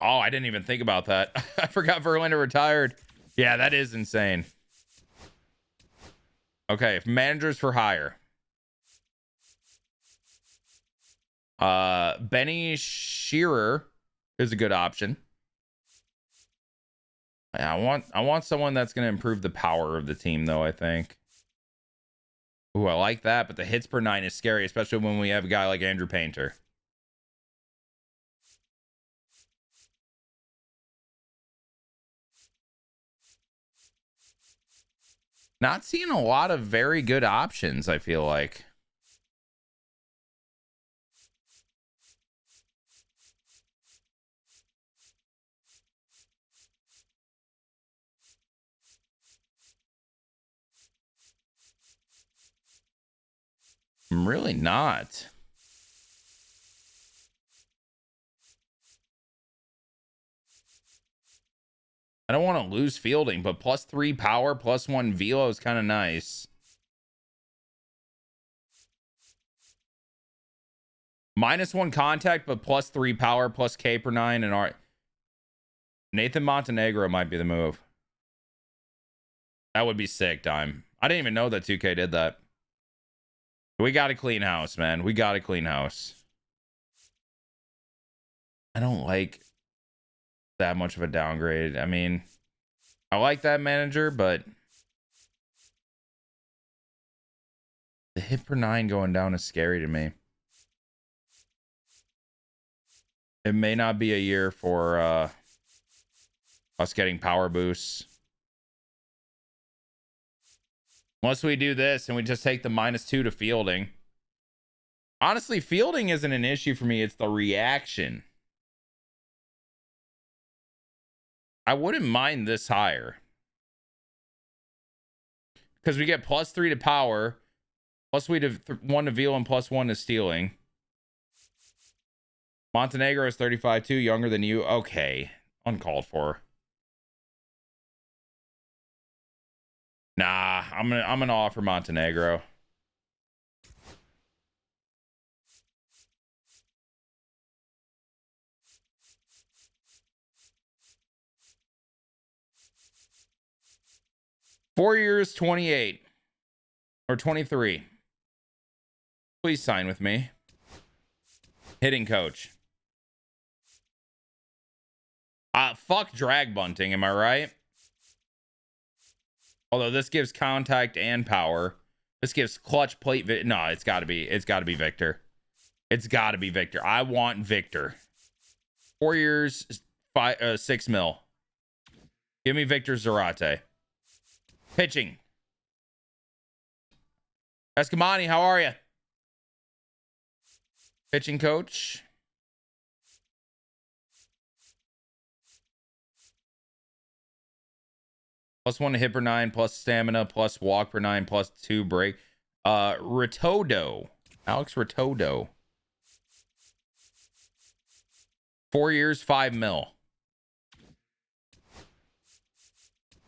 Oh, I didn't even think about that. I forgot Verlander retired. Yeah, that is insane. Okay, if managers for hire. Benny Shearer is a good option. I want someone that's going to improve the power of the team, though, I think. Ooh, I like that, but the hits per 9 is scary, especially when we have a guy like Andrew Painter. Not seeing a lot of very good options, I feel like. I'm really not. I don't want to lose fielding, but +3 power, +1 velo is kind of nice. -1 contact, but +3 power, plus K per 9, and R. Nathan Montenegro might be the move. That would be sick, Dime. I didn't even know that 2K did that. We got to clean house, man. We got to clean house. I don't like that much of a downgrade. I mean, I like that manager, but the hit per 9 going down is scary to me. It may not be a year for us getting power boosts. Once we do this and we just take the -2 to fielding. Honestly, fielding isn't an issue for me. It's the reaction. I wouldn't mind this higher. Because we get +3 to power, +1 to veal, and +1 to stealing. Montenegro is 35 too, younger than you. Okay. Uncalled for. Nah, I'm gonna offer Montenegro. 4 years, 28 or 23. Please sign with me. Hitting coach. Fuck drag bunting, am I right? Although this gives contact and power. This gives clutch plate. No, it's got to be Victor. It's got to be Victor. I want Victor. 4 years, 6 mil. Give me Victor Zarate. Pitching. Escamani, how are you? Pitching coach. +1 to hit per 9, plus stamina, plus walk per 9, plus 2 break. Ritodo. Alex Ritodo. 4 years, 5 mil.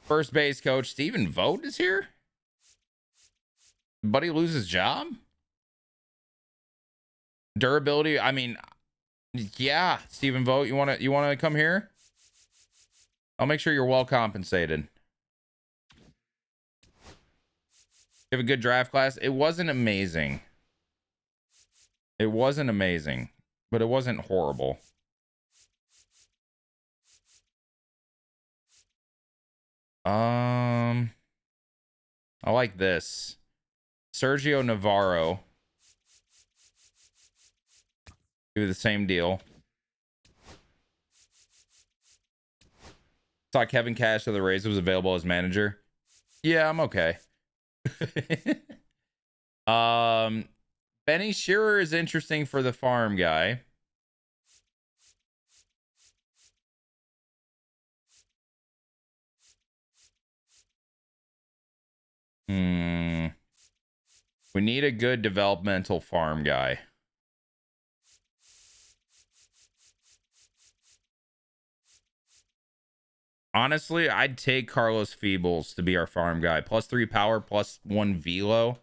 First base coach Stephen Vogt is here. Buddy lose his job. Durability. I mean, yeah, Stephen Vogt, you want to come here? I'll make sure you're well compensated. You have a good draft class. It wasn't amazing. It wasn't amazing, but it wasn't horrible. I like this. Sergio Navarro. Do the same deal. Saw Kevin Cash of the Rays was available as manager. Yeah, I'm okay. Benny Shearer is interesting for the farm guy. We need a good developmental farm guy. Honestly, I'd take Carlos Feebles to be our farm guy. +3 power, +1 velo.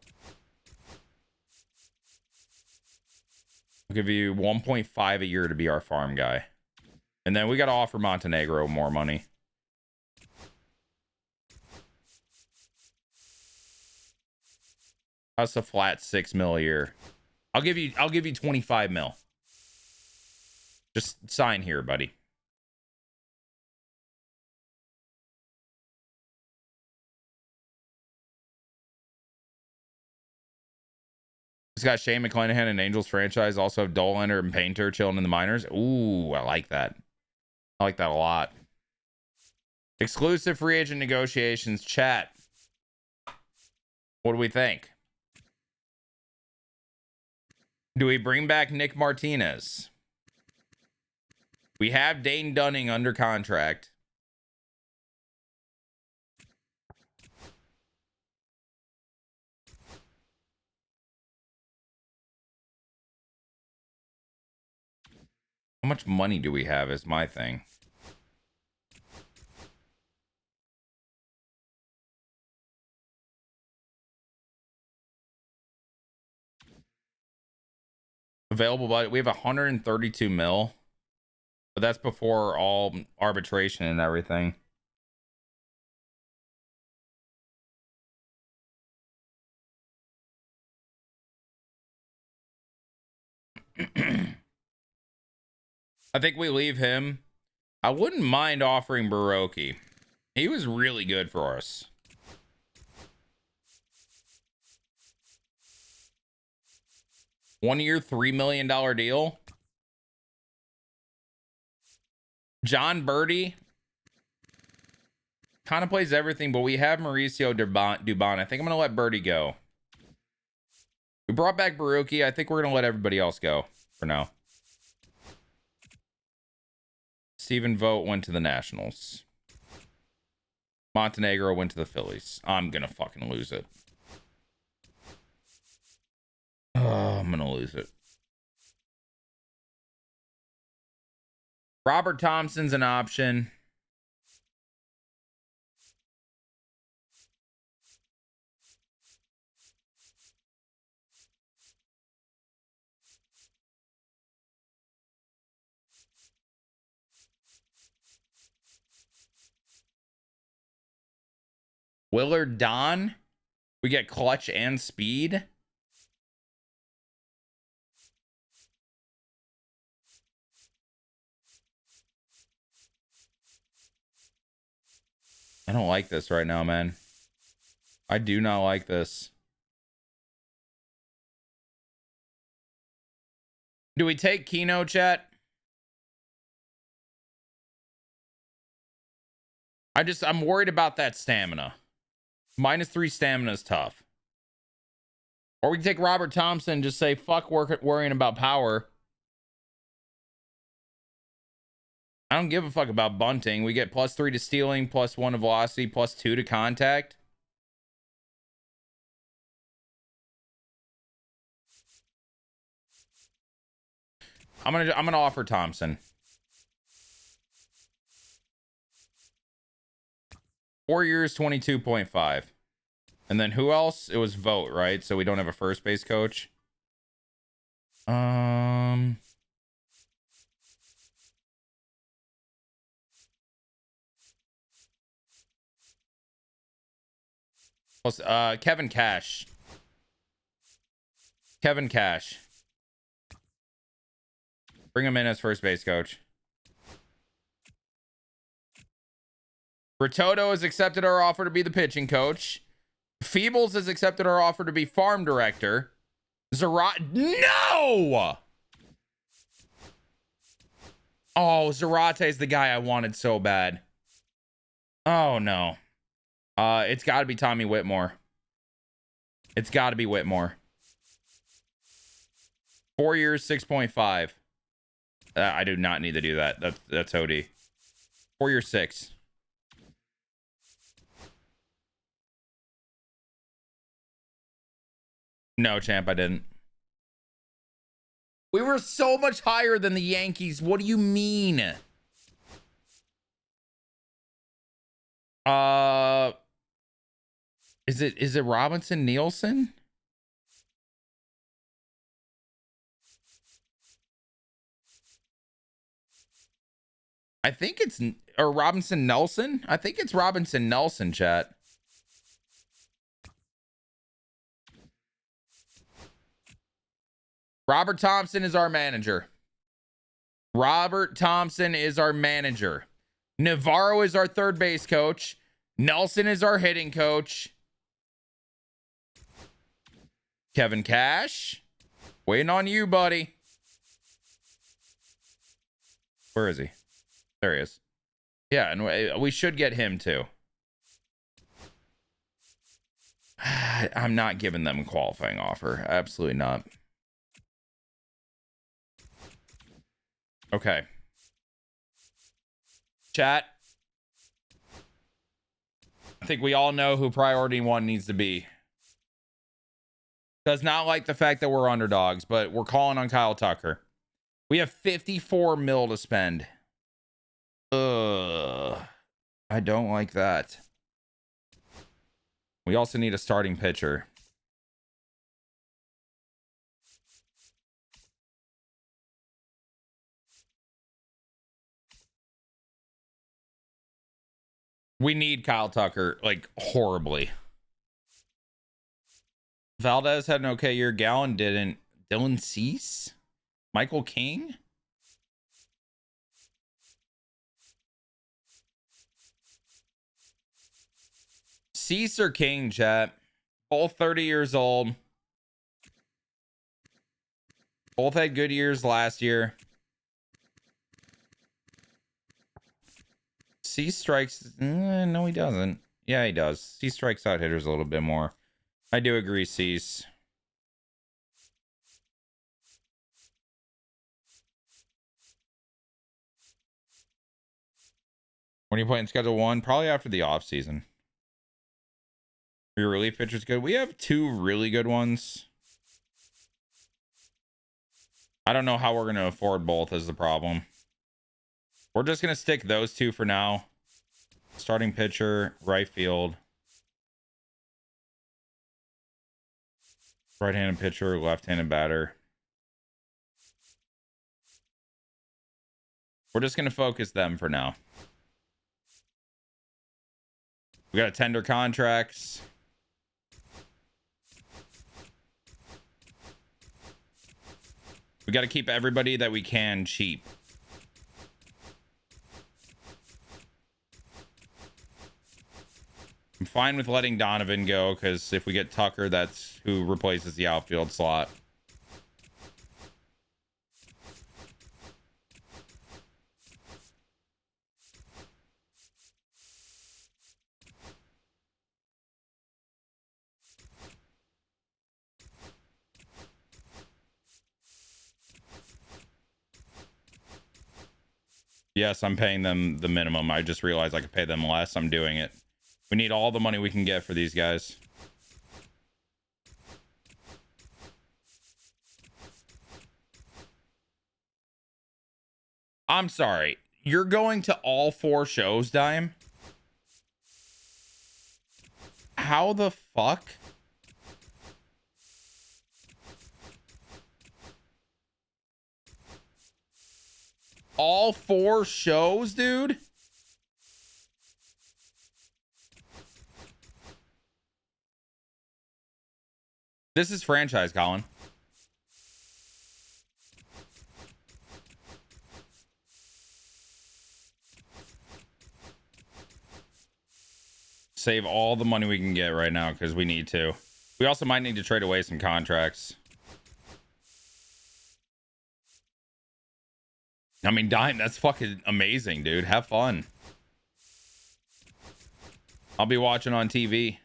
I'll give you 1.5 a year to be our farm guy. And then we got to offer Montenegro more money. That's a flat 6 mil a year. I'll give you 25 mil. Just sign here, buddy. He's got Shane McClanahan and Angels franchise. Also have Dollander and Painter chilling in the minors. Ooh, I like that. I like that a lot. Exclusive free agent negotiations. Chat. What do we think? Do we bring back Nick Martinez? We have Dane Dunning under contract. How much money do we have is my thing. Available, but we have 132 mil. But that's before all arbitration and everything. I think we leave him. I wouldn't mind offering Baroki. He was really good for us. One-year, $3 million deal. John Birdie kind of plays everything, but we have Mauricio Dubon. I think I'm going to let Birdie go. We brought back Baruki. I think we're going to let everybody else go for now. Stephen Vogt went to the Nationals. Montenegro went to the Phillies. I'm going to fucking lose it. Oh, I'm going to lose it. Robert Thompson's an option. Willard Don. We get clutch and speed. I don't like this right now, man. I do not like this. Do we take Keno, chat? I'm worried about that stamina. -3 stamina is tough. Or we can take Robert Thompson and just say, fuck worrying about power. I don't give a fuck about bunting. We get +3 to stealing, +1 to velocity, +2 to contact. I'm gonna offer Thompson. 4 years, 22.5. And then who else? It was Vogt, right? So we don't have a first base coach. Plus, Kevin Cash. Kevin Cash. Bring him in as first base coach. Rototo has accepted our offer to be the pitching coach. Feebles has accepted our offer to be farm director. No! Oh, Zarate is the guy I wanted so bad. Oh, no. It's got to be Tommy Whitmore. It's got to be Whitmore. 4 years, 6.5. I do not need to do that. That's OD. 4 years, 6. No, champ, I didn't. We were so much higher than the Yankees. What do you mean? Is it Robinson Nielsen? I think it's or Robinson Nelson. I think it's Robinson Nelson, chat. Robert Thompson is our manager. Robert Thompson is our manager. Navarro is our third base coach. Nelson is our hitting coach. Kevin Cash, waiting on you, buddy. Where is he? There he is. Yeah, and we should get him too. I'm not giving them a qualifying offer. Absolutely not. Okay. Chat. I think we all know who priority 1 needs to be. Does not like the fact that we're underdogs, but we're calling on Kyle Tucker. We have 54 mil to spend. I don't like that. We also need a starting pitcher. We need Kyle Tucker, like, horribly. Valdez had an okay year. Gallen didn't. Dylan Cease? Michael King? Cease or King, chat? Both 30 years old. Both had good years last year. Cease strikes. No, he doesn't. Yeah, he does. Cease strikes out hitters a little bit more. I do agree, Cease. When are you playing schedule 1? Probably after the offseason. Your relief pitcher's good. We have 2 really good ones. I don't know how we're going to afford both is the problem. We're just going to stick those 2 for now. Starting pitcher, right field. Right-handed pitcher, left-handed batter. We're just going to focus them for now. We got to tender contracts. We got to keep everybody that we can cheap. I'm fine with letting Donovan go because if we get Tucker, that's who replaces the outfield slot. Yes, I'm paying them the minimum. I just realized I could pay them less. I'm doing it. We need all the money we can get for these guys. I'm sorry. You're going to all 4 shows, Dime? How the fuck? All 4 shows, dude? This is franchise, Colin. Save all the money we can get right now because we need to. We also might need to trade away some contracts. I mean, Dime, that's fucking amazing, dude. Have fun. I'll be watching on TV.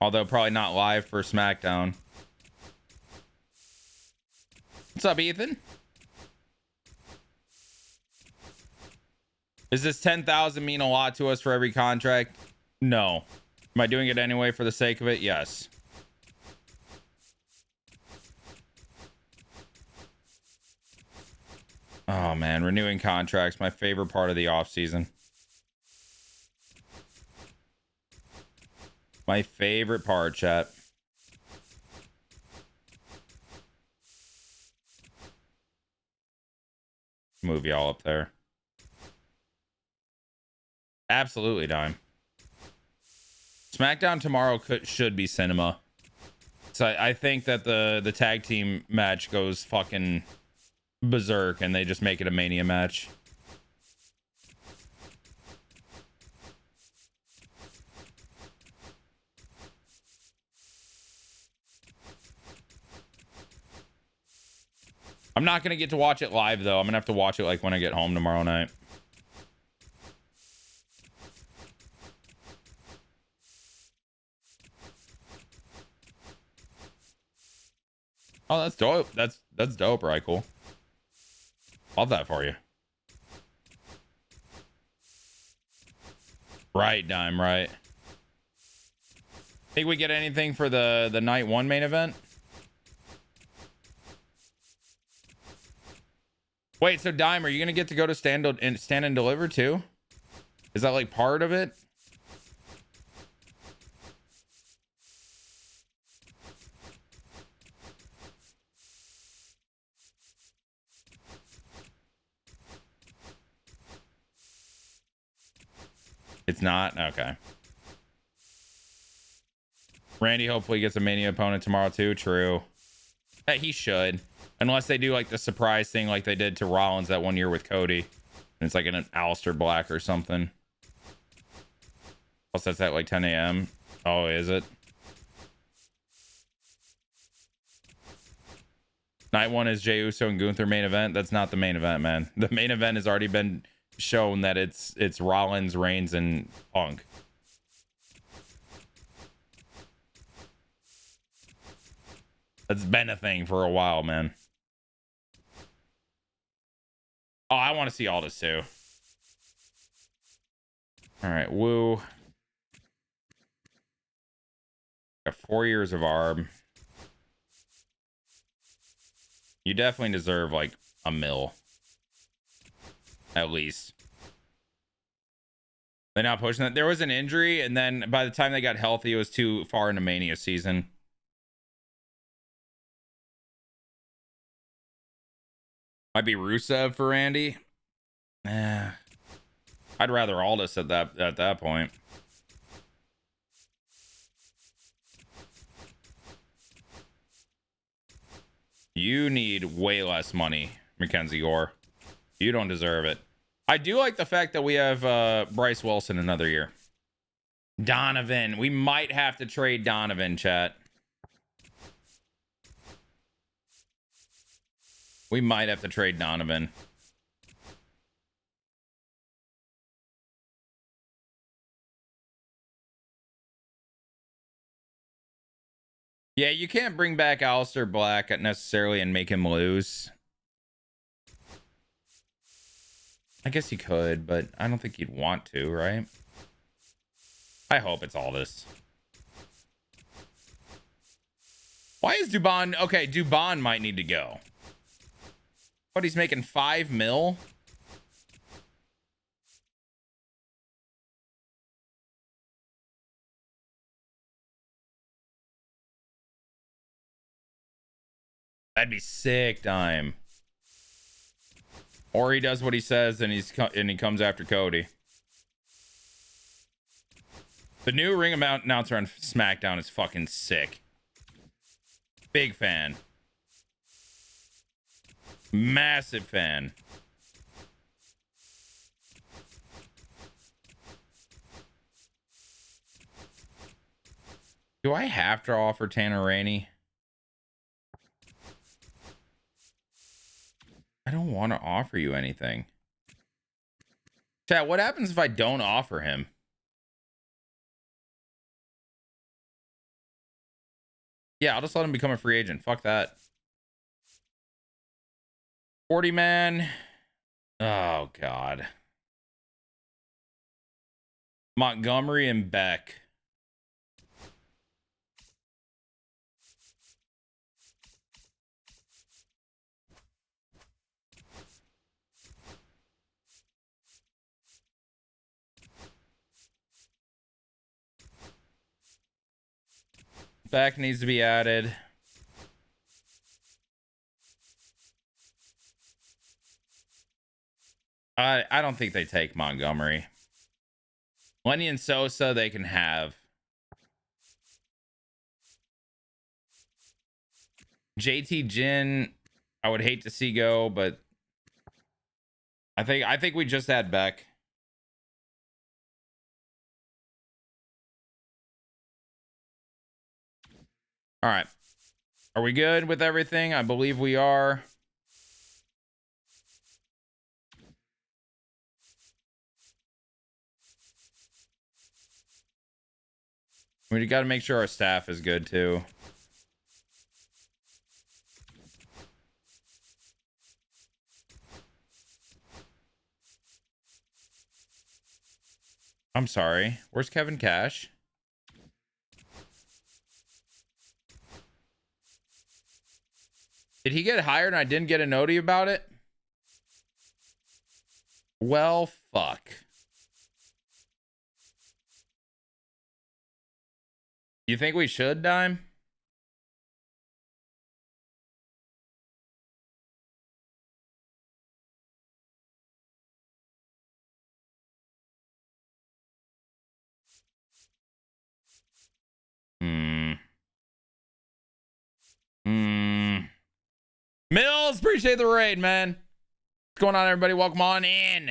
Although probably not live for SmackDown. What's up, Ethan? Does this 10,000 mean a lot to us for every contract? No. Am I doing it anyway for the sake of it? Yes. Oh man, renewing contracts, my favorite part of the offseason. My favorite part, chat. Move y'all up there. Absolutely, Dime. SmackDown tomorrow should be cinema. So I think that the tag team match goes fucking berserk and they just make it a Mania match. I'm not gonna get to watch it live though. I'm gonna have to watch it like when I get home tomorrow night. Oh, that's dope. That's dope, right? Cool. Love that for you. Right, Dime, right. Think we get anything for the night 1 main event? Wait, so Dime, are you gonna get to go to stand and deliver too? Is that like part of it? It's not? Okay. Randy hopefully gets a Mania opponent tomorrow too. True. Hey, he should. Unless they do like the surprise thing like they did to Rollins that one year with Cody. And it's like an Aleister Black or something. Plus that's at like 10 a.m. Oh, is it? Night 1 is Jey Uso and Gunther main event. That's not the main event, man. The main event has already been shown that it's Rollins, Reigns, and Punk. That's been a thing for a while, man. Oh, I want to see all this too. All right, woo. Got 4 years of ARB. You definitely deserve like a mil. At least. They're not pushing that. There was an injury, and then by the time they got healthy, it was too far into Mania season. Might be Rusev for Randy. I'd rather Aldis at that point. You need way less money, Mackenzie Gore. You don't deserve it. I do like the fact that we have Bryce Wilson another year. Donovan. We might have to trade Donovan, chat. We might have to trade Donovan. Yeah, you can't bring back Alistair Black necessarily and make him lose. I guess you could, but I don't think you'd want to, right? I hope it's all this. Why is Dubon? Okay, Dubon might need to go. But he's making $5 million. That'd be sick, Dime. Or he does what he says and he comes after Cody. The new ring announcer on SmackDown is fucking sick. Big fan. Massive fan. Do I have to offer Tanner Rainey? I don't want to offer you anything. Chat, what happens if I don't offer him? Yeah, I'll just let him become a free agent. Fuck that. 40 man. Oh, God. Montgomery and Beck. Beck needs to be added. I don't think they take Montgomery. Lenny and Sosa they can have. JT Jin, I would hate to see go, but I think we just had Beck. All right. Are we good with everything? I believe we are. We got to make sure our staff is good too. I'm sorry. Where's Kevin Cash? Did he get hired and I didn't get a noti about it? Well, fuck. You think we should, Dime? Mills, appreciate the raid, man. What's going on, everybody? Welcome on in.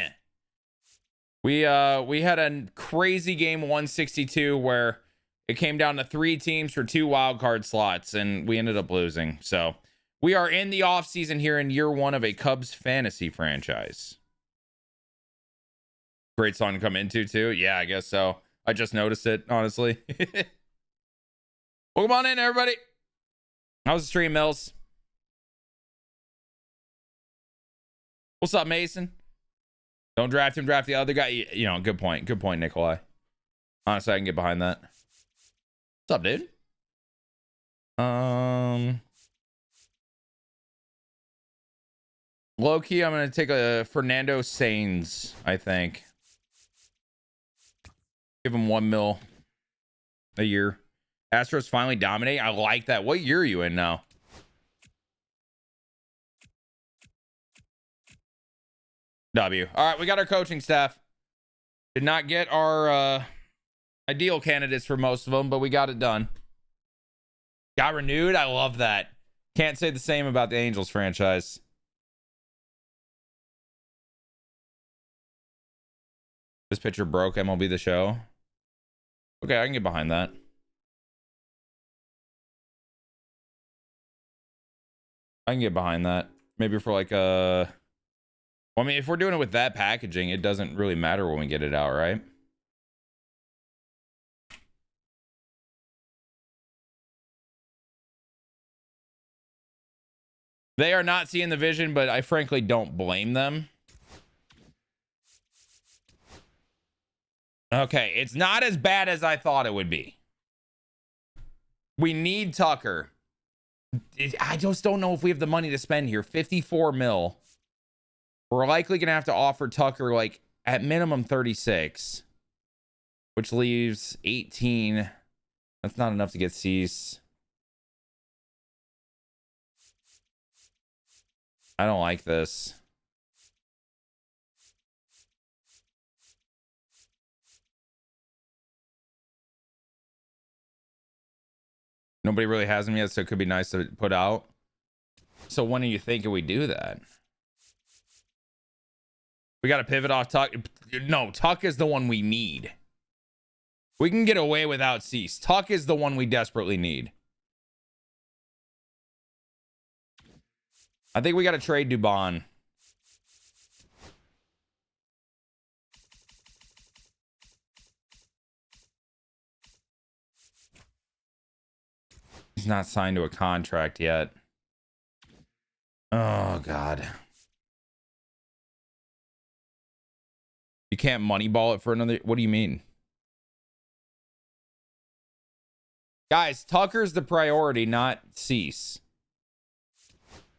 We had a crazy game 162 where it came down to 3 teams for 2 wild card slots, and we ended up losing. So we are in the offseason here in year 1 of a Cubs fantasy franchise. Great song to come into, too. Yeah, I guess so. I just noticed it, honestly. Welcome on in, everybody. How's the stream, Mills? What's up, Mason? Don't draft him, draft the other guy. You know, good point. Good point, Nikolai. Honestly, I can get behind that. What's up, dude? Low key, I'm gonna take a Fernando Sainz, I think. Give him $1 million a year. Astros finally dominate. I like that. What year are you in now? W. All right, we got our coaching staff. Did not get our ideal candidates for most of them, but we got it done. Got renewed. I love that. Can't say the same about the Angels franchise. This pitcher broke MLB The Show. Okay, I can get behind that. I can get behind that. Maybe for like a... Well, I mean, if we're doing it with that packaging, it doesn't really matter when we get it out, right? They are not seeing the vision, but I frankly don't blame them. Okay, it's not as bad as I thought it would be. We need Tucker. I just don't know if we have the money to spend here. 54 mil. We're likely going to have to offer Tucker, like, at minimum 36. Which leaves 18. That's not enough to get Cease. I don't like this. Nobody really has him yet, so it could be nice to put out. So when are you thinking we do that? We got to pivot off Tuck. No, Tuck is the one we need. We can get away without Cease. Tuck is the one we desperately need. I think we got to trade Dubon. He's not signed to a contract yet. Oh, God. You can't moneyball it for another... What do you mean? Guys, Tucker's the priority, not Cease.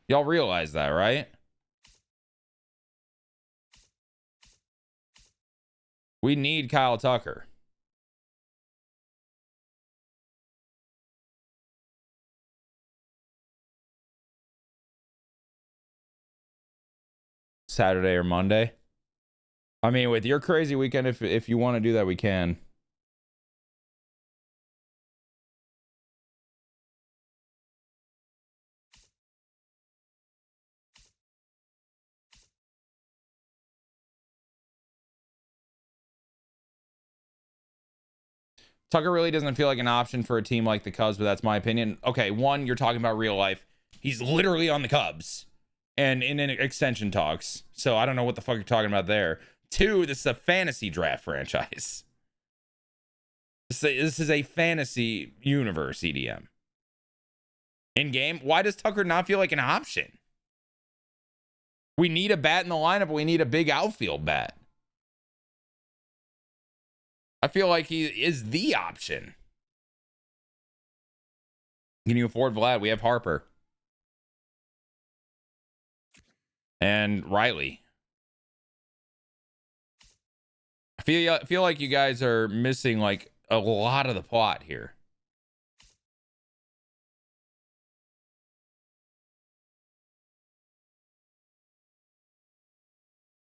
Y'all realize that, right? We need Kyle Tucker. Saturday or Monday. I mean, with your crazy weekend, if you want to do that, we can. Tucker really doesn't feel like an option for a team like the Cubs, but that's my opinion. Okay, one, you're talking about real life. He's literally on the Cubs and in an extension talks. So I don't know what the fuck you're talking about there. Two, this is a fantasy draft franchise. This is a fantasy universe, EDM. In game, why does Tucker not feel like an option? We need a bat in the lineup. We need a big outfield bat. I feel like he is the option. Can you afford Vlad? We have Harper. And Riley. I feel like you guys are missing like a lot of the plot here.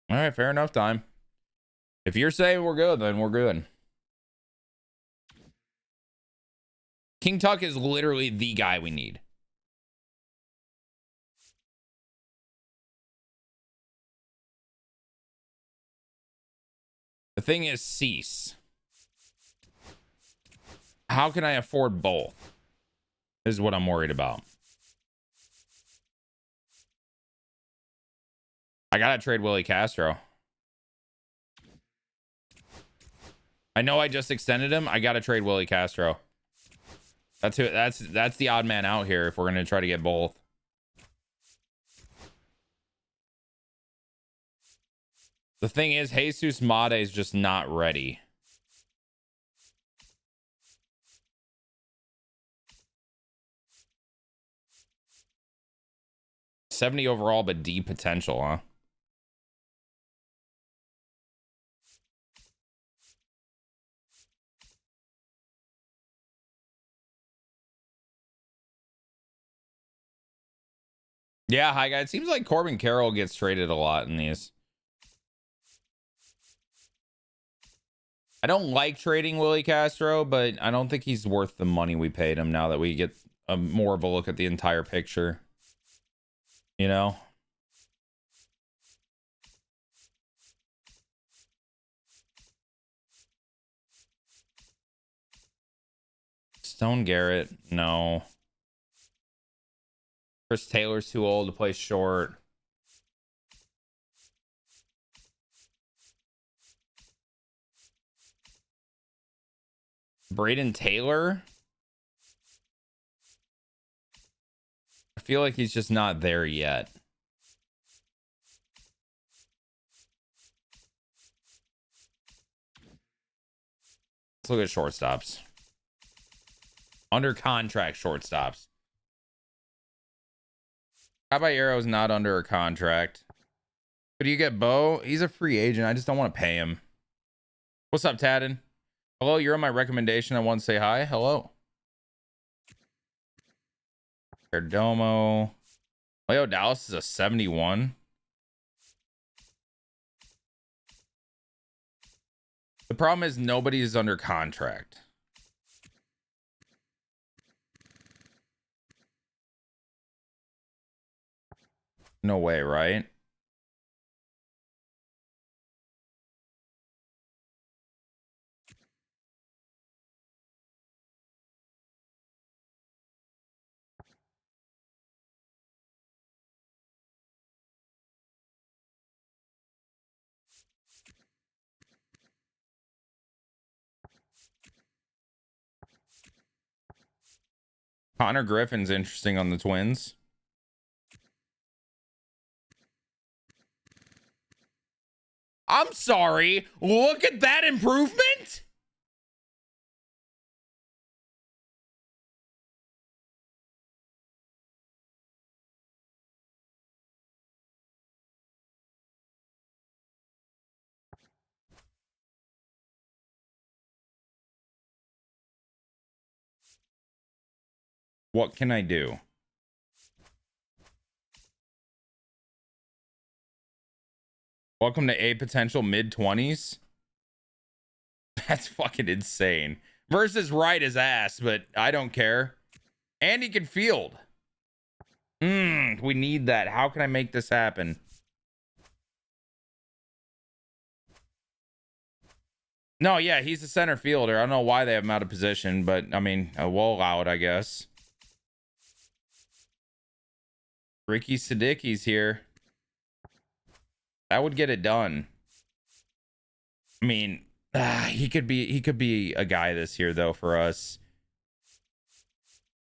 All right, fair enough, time. If you're saying we're good, then we're good. King Tuck is literally the guy we need. The thing is Cease. How can I afford both? This is what I'm worried about. I gotta trade Willie Castro. I know I just extended him. I gotta trade Willie Castro. That's the odd man out here if we're gonna try to get both. The thing is, Jesus Mate is just not ready. $70 overall, but D potential, huh? Yeah, hi guys. It seems like Corbin Carroll gets traded a lot in these. I don't like trading Willie Castro, but I don't think he's worth the money we paid him now that we get more of a look at the entire picture. You know? Stone Garrett, no. Chris Taylor's too old to play short. Braden Taylor? I feel like he's just not there yet. Let's look at shortstops. Under contract shortstops. Caballero's not under a contract. But do you get Bo? He's a free agent. I just don't want to pay him. What's up, Tadden? Hello, you're on my recommendation. I want to say hi. Hello. Perdomo. Leo Dallas is a 71. The problem is nobody is under contract. No way, right? Connor Griffin's interesting on the Twins. I'm sorry. Look at that improvement. What can I do? Welcome to a potential mid-20s. That's fucking insane. Versus right as ass, but I don't care. And he can field. We need that. How can I make this happen? No, yeah, he's a center fielder. I don't know why they have him out of position, but I mean, we'll allow it, I guess. Ricky Siddiqui's here. That would get it done. I mean, he could be a guy this year though for us.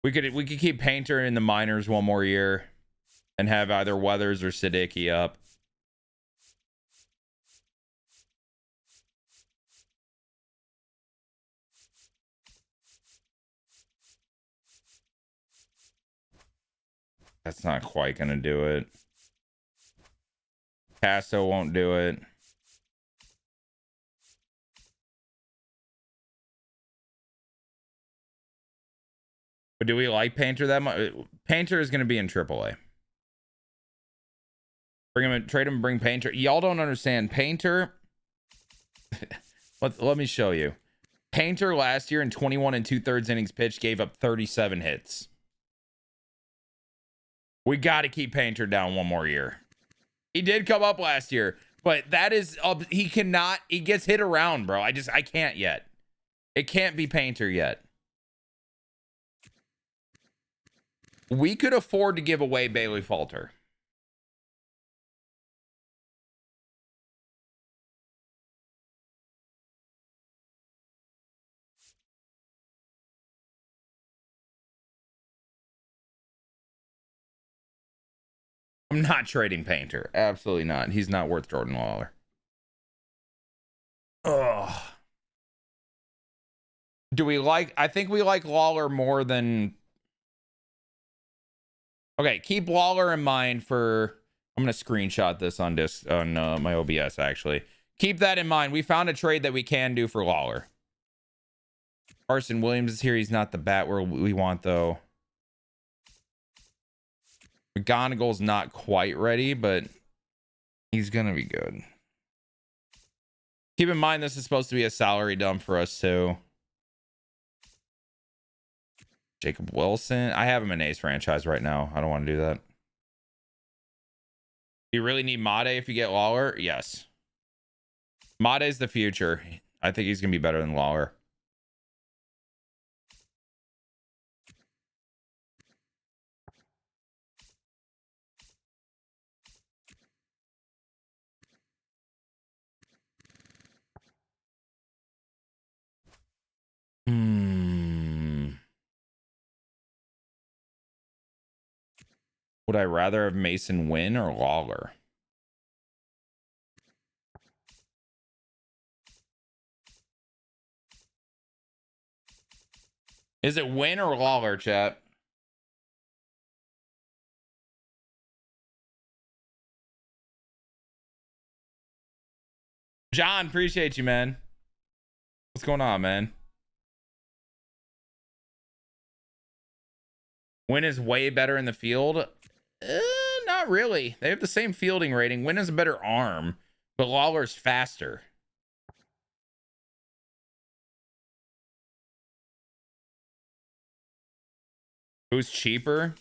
We could keep Painter in the minors one more year and have either Weathers or Siddiqui up. That's not quite gonna do it. Casto won't do it. But do we like Painter that much? Painter is gonna be in AAA. Bring him in, trade him, bring Painter. Y'all don't understand. Painter. Let me show you. Painter last year in 21 and 2/3 innings pitched gave up 37 hits. We got to keep Painter down one more year. He did come up last year, but that is he cannot. He gets hit around, bro. I can't yet. It can't be Painter yet. We could afford to give away Bailey Falter. I'm not trading Painter. Absolutely not. He's not worth Jordan Lawler. Ugh. Do we like... I think we like Lawler more than... Okay, keep Lawler in mind for... I'm going to screenshot this on my OBS, actually. Keep that in mind. We found a trade that we can do for Lawler. Carson Williams is here. He's not the bat we want, though. McGonagall's not quite ready, but he's going to be good. Keep in mind, this is supposed to be a salary dump for us too. Jacob Wilson. I have him in Ace franchise right now. I don't want to do that. You really need Made if you get Lawler? Yes. Made's the future. I think he's going to be better than Lawler. Would I rather have Mason win or Lawler? Is it win or Lawler, chat? John, appreciate you, man. What's going on, man? Win is way better in the field. Not really. They have the same fielding rating. Win has a better arm, but Lawler's faster. Who's cheaper?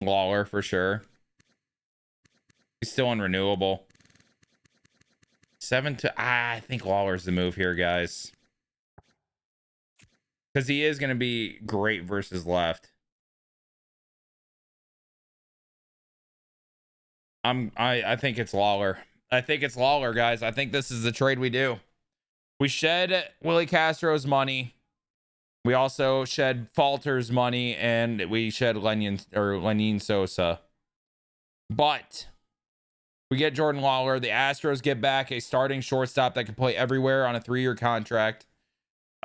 Lawler for sure. He's still unrenewable. 7 to I think Lawler's the move here, guys. Because he is going to be great versus left. I think it's Lawler. I think it's Lawler, guys. I think this is the trade we do. We shed Willie Castro's money. We also shed Falter's money, and we shed Lenin Sosa. But we get Jordan Lawler. The Astros get back a starting shortstop that can play everywhere on a 3-year contract.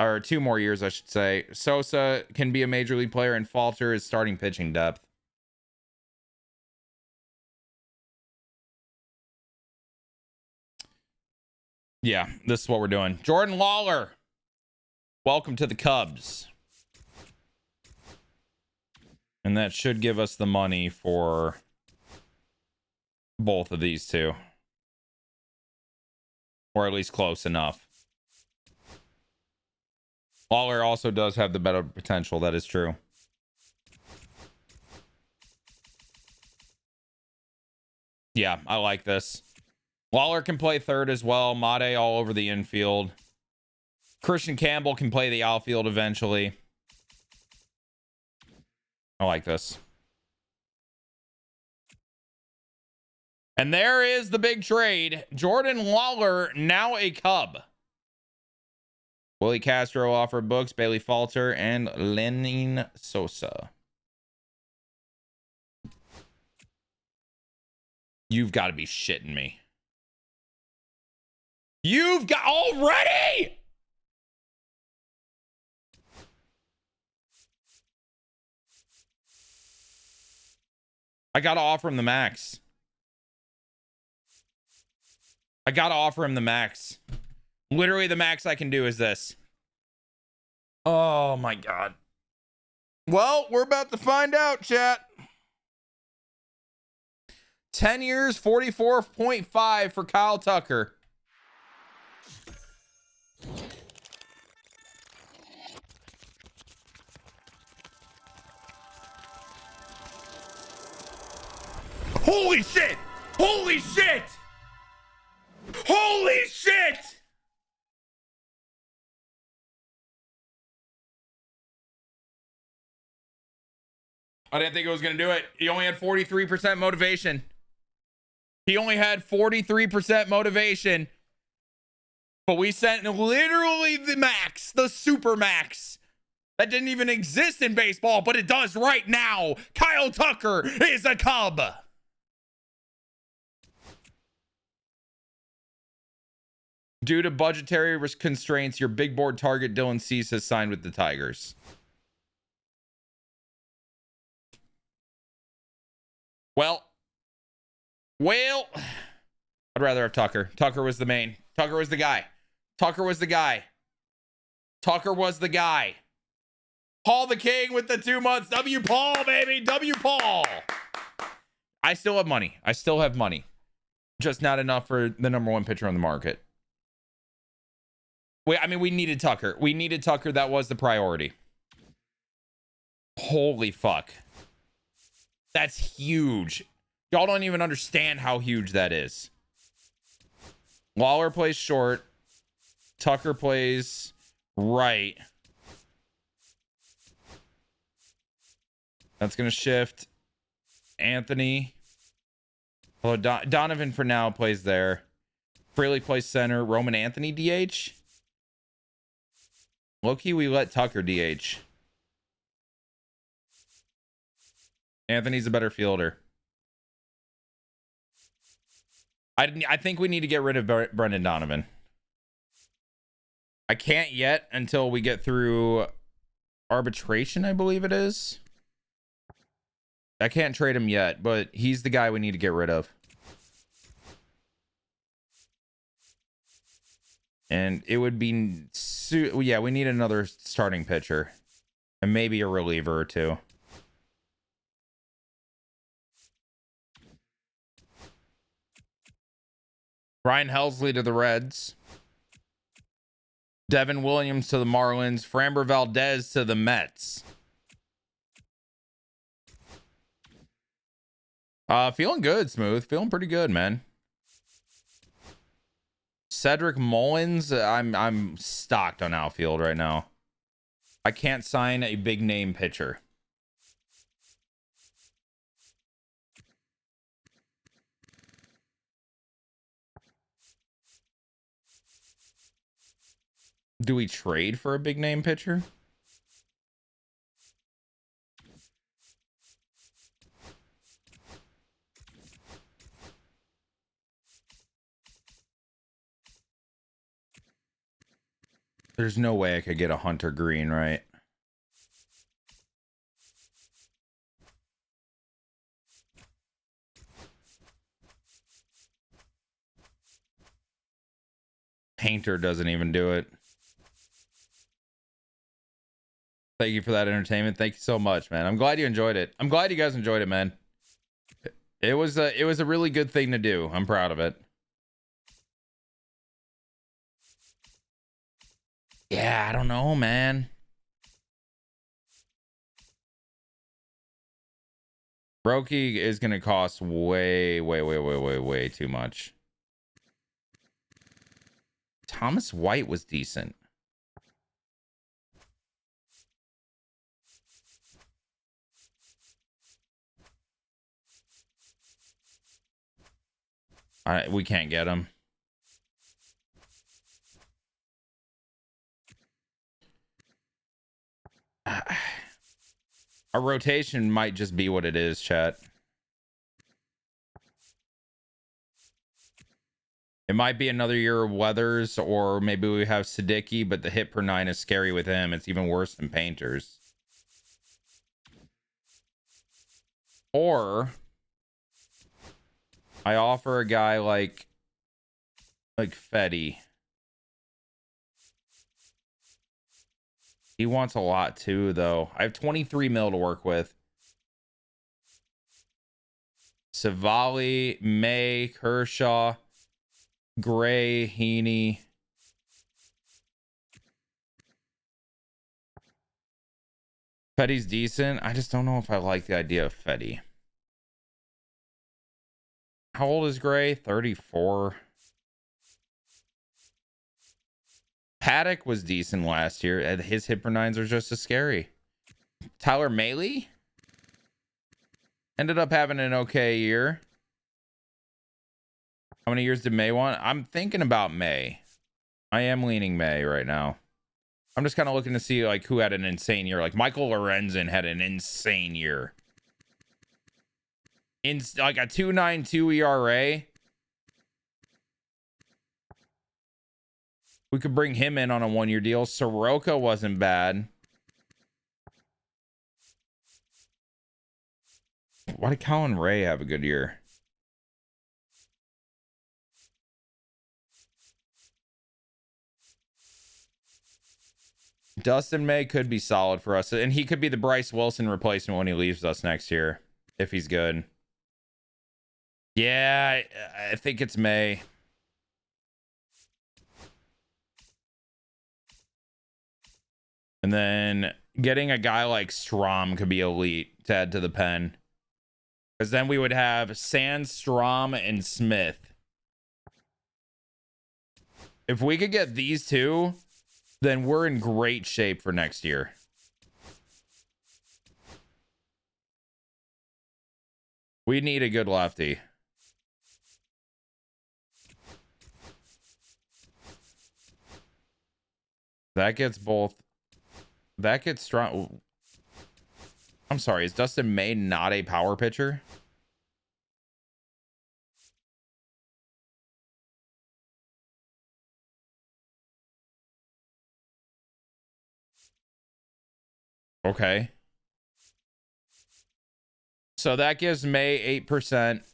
Or 2 more years, I should say. Sosa can be a major league player, and Falter is starting pitching depth. Yeah, this is what we're doing. Jordan Lawler, welcome to the Cubs. And that should give us the money for both of these two. Or at least close enough. Lawler also does have the better potential. That is true. Yeah, I like this. Lawler can play third as well. Made all over the infield. Christian Campbell can play the outfield eventually. I like this. And there is the big trade. Jordan Lawler, now a Cub. Willie Castro offered books, Bailey Falter, and Lenin Sosa. You've got to be shitting me. You've got already? I got to offer him the max. I got to offer him the max. Literally, the max I can do is this. Oh, my God. Well, we're about to find out, chat. 10 years, 44.5 for Kyle Tucker. Holy shit! Holy shit! Holy shit! I didn't think it was going to do it. He only had 43% motivation. He only had 43% motivation. But we sent literally the max, the super max. That didn't even exist in baseball, but it does right now. Kyle Tucker is a Cub. Due to budgetary constraints, your big board target Dylan Cease has signed with the Tigers. Well, I'd rather have Tucker. Tucker was the main. Tucker was the guy. Tucker was the guy. Tucker was the guy. Paul the King with the 2 months. W. Paul, baby. W. Paul. I still have money. I still have money. Just not enough for the number one pitcher on the market. I mean, we needed Tucker. We needed Tucker. That was the priority. Holy fuck. That's huge. Y'all don't even understand how huge that is. Lawler plays short. Tucker plays right. That's going to shift Anthony. Although Donovan for now plays there. Freely plays center. Roman Anthony DH. Low-key, we let Tucker DH. Anthony's a better fielder. I think we need to get rid of Brendan Donovan. I can't yet until we get through arbitration, I believe it is. I can't trade him yet, but he's the guy we need to get rid of. And it would be... yeah, we need another starting pitcher. And maybe a reliever or two. Ryan Helsley to the Reds. Devin Williams to the Marlins. Framber Valdez to the Mets. Feeling good, Smooth. Feeling pretty good, man. Cedric Mullins. I'm stocked on outfield right now. I can't sign a big name pitcher. Do we trade for a big name pitcher? There's no way I could get a Hunter Green, right? Painter doesn't even do it. Thank you for that entertainment. Thank you so much, man. I'm glad you enjoyed it. I'm glad you guys enjoyed it, man. It was a really good thing to do. I'm proud of it. Yeah, I don't know, man. Roki is going to cost way too much. Thomas White was decent. We can't get him. Our rotation might just be what it is, chat. It might be another year of Weathers, or maybe we have Siddiqui, but the hit per 9 is scary with him. It's even worse than Painters. Or I offer a guy like Fetty. He wants a lot too, though. I have 23 mil to work with. Savali, May, Kershaw, Gray, Heaney. Fetty's decent. I just don't know if I like the idea of Fetty. How old is Gray? 34. Paddock was decent last year. His hit per 9s are just as scary. Tyler Mahle ended up having an okay year. How many years did May want? I'm thinking about May. I am leaning May right now. I'm just kind of looking to see like who had an insane year. Like Michael Lorenzen had an insane year. In like a 2.92 ERA. We could bring him in on a 1-year deal. Soroka wasn't bad. Why did Colin Ray have a good year? Dustin May could be solid for us. And he could be the Bryce Wilson replacement when he leaves us next year. If he's good. Yeah, I think it's May. And then getting a guy like Strom could be elite to add to the pen. Because then we would have Sands, Strom, and Smith. If we could get these two, then we're in great shape for next year. We need a good lefty. That gets both. That gets strong. I'm sorry. Is Dustin May not a power pitcher? Okay. So that gives May 8%.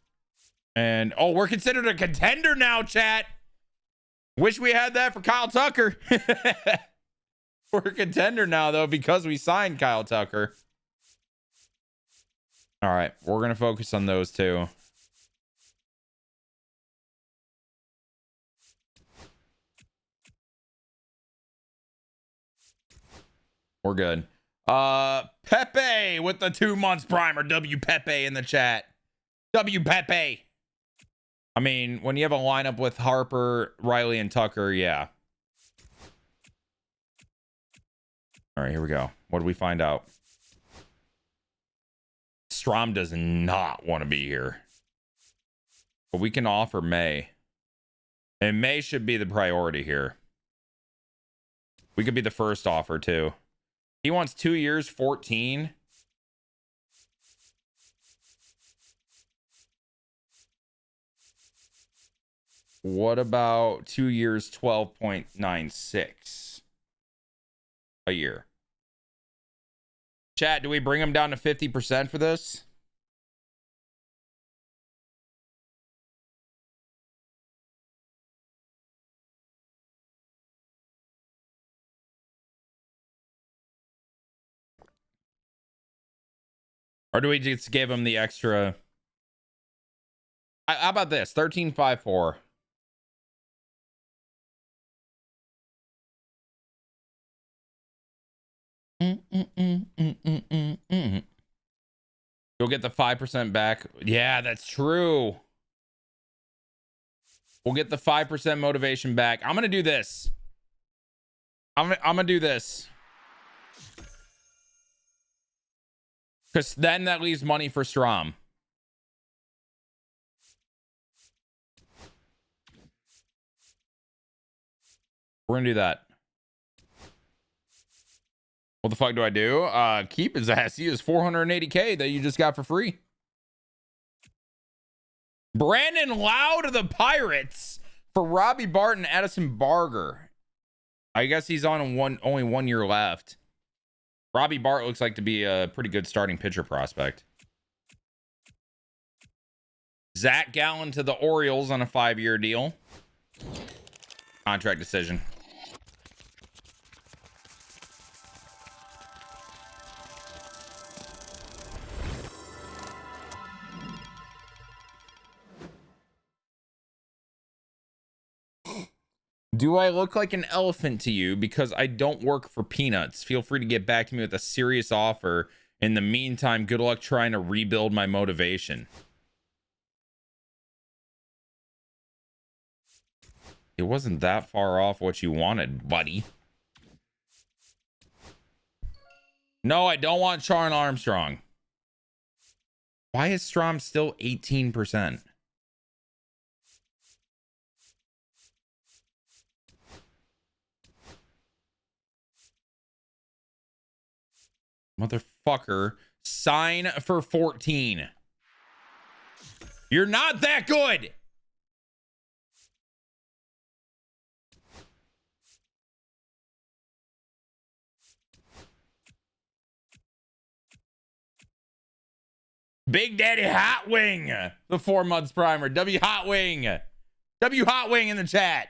And oh, we're considered a contender now, chat. Wish we had that for Kyle Tucker. We're a contender now, though, because we signed Kyle Tucker. All right, we're going to focus on those two. We're good. Pepe with the 2 months primer. W Pepe in the chat. W Pepe. I mean, when you have a lineup with Harper, Riley, and Tucker, yeah. All right, here we go. What do we find out? Strom does not want to be here. But we can offer May. And May should be the priority here. We could be the first offer, too. He wants 2 years, 14. What about 2 years, 12.96 a year? Chat, do we bring him down to 50% for this? Or do we just give him the extra? How about this? 13.54. You'll get the 5% back. Yeah, that's true. We'll get the 5% motivation back. I'm gonna do this. I'm gonna do this. Because then that leaves money for Strom. We're gonna do that. What the fuck do I do? Keep his ass. He is 480K that you just got for free. Brandon Loud of the Pirates for Robbie Barton, Addison Barger. I guess he's on only 1 year left. Robbie Bart looks like to be a pretty good starting pitcher prospect. Zach Gallen to the Orioles on a 5-year deal. Contract decision. Do I look like an elephant to you because I don't work for peanuts? Feel free to get back to me with a serious offer. In the meantime, good luck trying to rebuild my motivation. It wasn't that far off what you wanted, buddy. No, I don't want Sharon Armstrong. Why is Strom still 18%? Motherfucker, sign for 14. You're not that good. Big Daddy Hot Wing, the 4 months primer. W Hot Wing. W Hot Wing in the chat.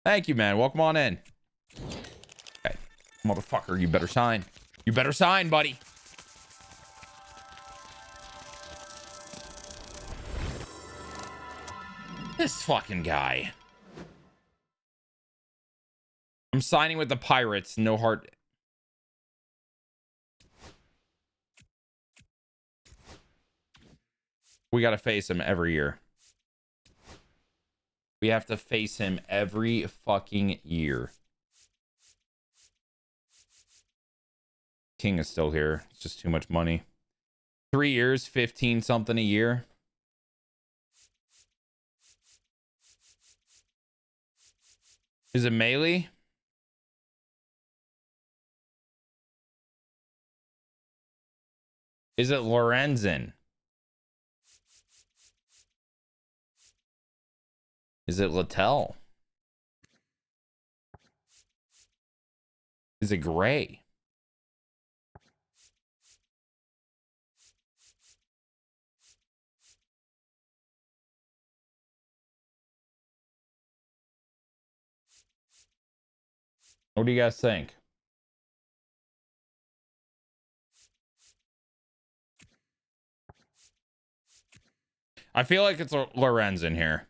Thank you, man. Welcome on in. Okay. Motherfucker, you better sign. You better sign, buddy. This fucking guy. I'm signing with the Pirates. No heart. We got to face him every year. We have to face him every fucking year. King is still here. It's just too much money. 3 years, 15 something a year. Is it Melee? Is it Lorenzen? Is it Littell? Is it Gray? What do you guys think? I feel like it's Lorenzen here.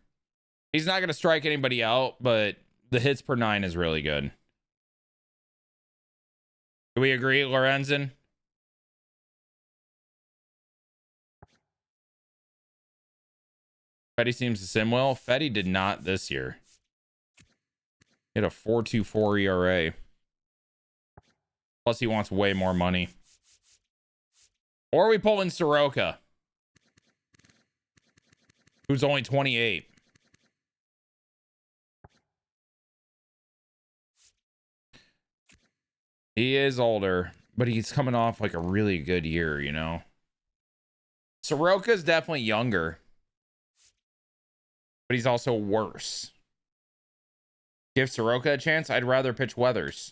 He's not going to strike anybody out, but the hits per 9 is really good. Do we agree, Lorenzen? Fetty seems to sim well. Fetty did not this year. He had a 4.24 ERA. Plus, he wants way more money. Or we pull in Soroka, who's only 28. He is older, but he's coming off like a really good year, you know? Soroka's definitely younger, but he's also worse. Give Soroka a chance. I'd rather pitch Weathers.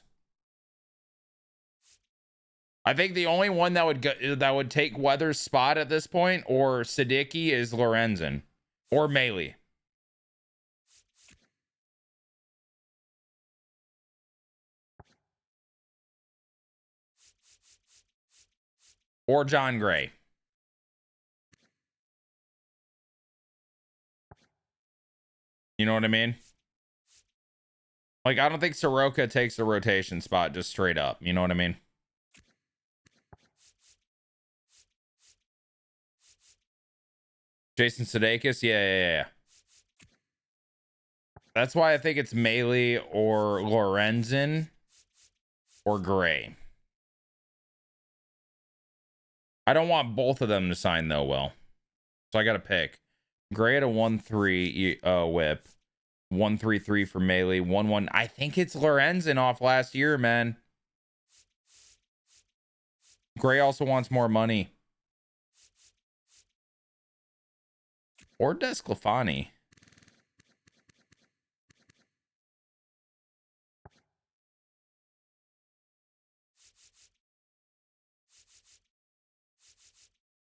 I think the only one that would take Weathers' spot at this point, or Siddiqui, is Lorenzen or Melee. Or John Gray. You know what I mean? Like, I don't think Soroka takes the rotation spot just straight up. You know what I mean? Jason Sudeikis? Yeah. That's why I think it's Melee or Lorenzen or Gray. I don't want both of them to sign, though, well. So I got to pick. Gray at a 1.3 whip. 1.33 for Melee. 1.1. I think it's Lorenzen off last year, man. Gray also wants more money. Or Desclafani.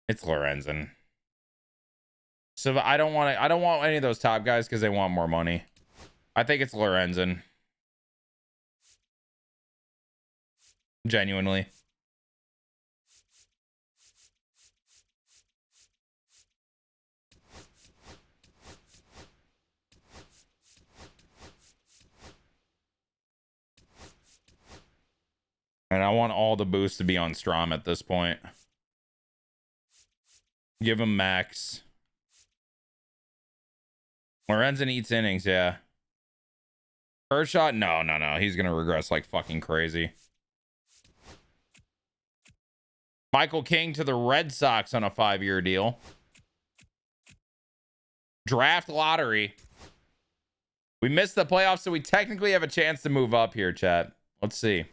It's Lorenzen. So I don't want any of those top guys because they want more money. I think it's Lorenzen. Genuinely. And I want all the boosts to be on Strom at this point. Give him max. Lorenzen eats innings, yeah. Kershaw? No. He's going to regress like fucking crazy. Michael King to the Red Sox on a 5-year deal. Draft lottery. We missed the playoffs, so we technically have a chance to move up here, chat. Let's see.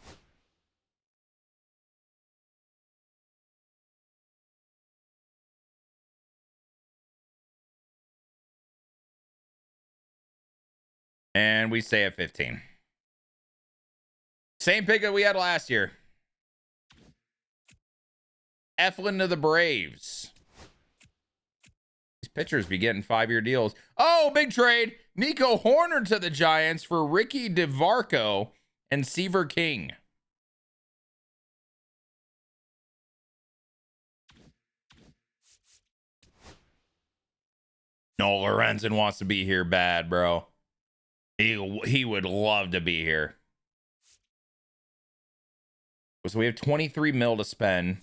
And we stay at 15. Same pick that we had last year. Eflin to the Braves. These pitchers be getting 5-year deals. Oh, big trade. Nico Horner to the Giants for Ricky DeVarco and Seaver King. No, Lorenzen wants to be here bad, bro. He would love to be here. So we have 23 mil to spend.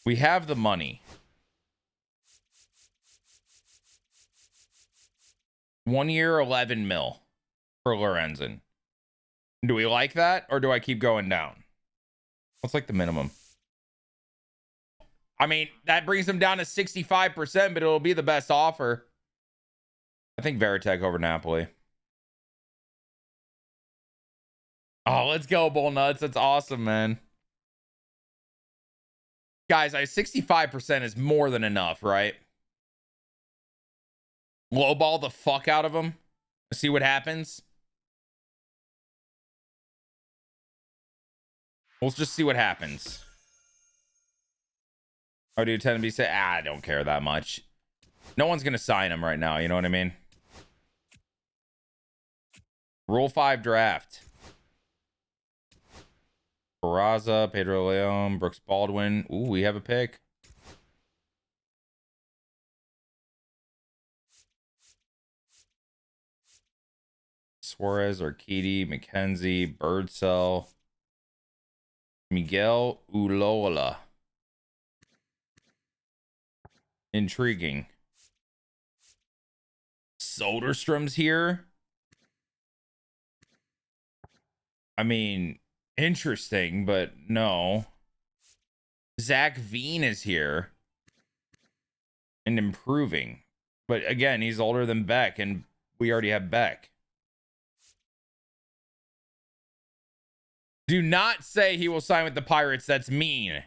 We have the money. 1 year, 11 mil for Lorenzen. Do we like that, or do I keep going down? What's like the minimum? I mean, that brings him down to 65%, but it'll be the best offer. I think Veritek over Napoli. Oh, let's go, Bull Nuts. That's awesome, man. Guys, 65% is more than enough, right? Lowball the fuck out of him. See what happens. We'll just see what happens. Oh, do you tend to be say, I don't care that much. No one's gonna sign him right now, you know what I mean? Rule 5 draft. Peraza, Pedro Leon, Brooks Baldwin. Ooh, we have a pick. Suarez, Urquidy, McKenzie, Birdsell, Miguel Ulola. Intriguing. Soderstrom's here. I mean, interesting, but no. Zach Veen is here and improving. But again, he's older than Beck, and we already have Beck. Do not say he will sign with the Pirates. That's mean.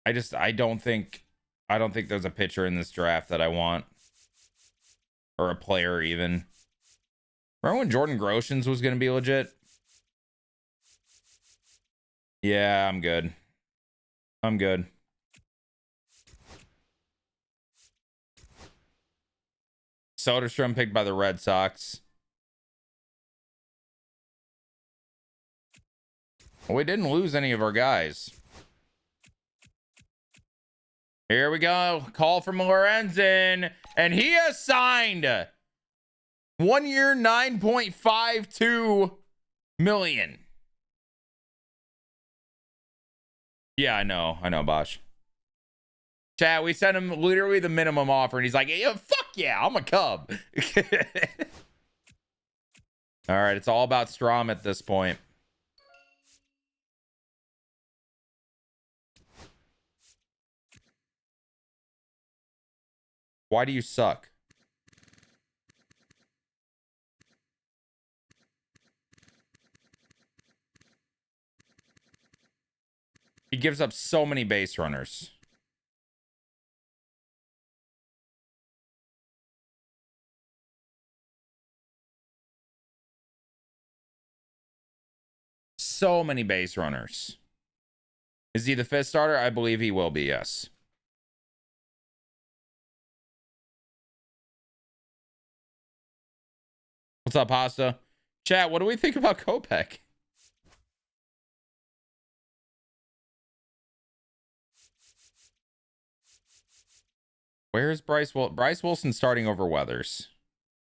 I don't think there's a pitcher in this draft that I want. Or a player even. Remember when Jordan Groshans was going to be legit? Yeah, I'm good. I'm good. Soderstrom picked by the Red Sox. Well, we didn't lose any of our guys. Here we go. Call from Lorenzen. And he has signed 1 year, 9.52 million. Yeah, I know, Bosch. Chat, we sent him literally the minimum offer, and he's like, yeah, fuck yeah, I'm a Cub. All right, it's all about Strom at this point. Why do you suck? He gives up so many base runners. So many base runners. Is he the fifth starter? I believe he will be, yes. What's up, Pasta? Chat, what do we think about Kopech? Where's Bryce Wilson? Bryce Wilson starting over Weathers.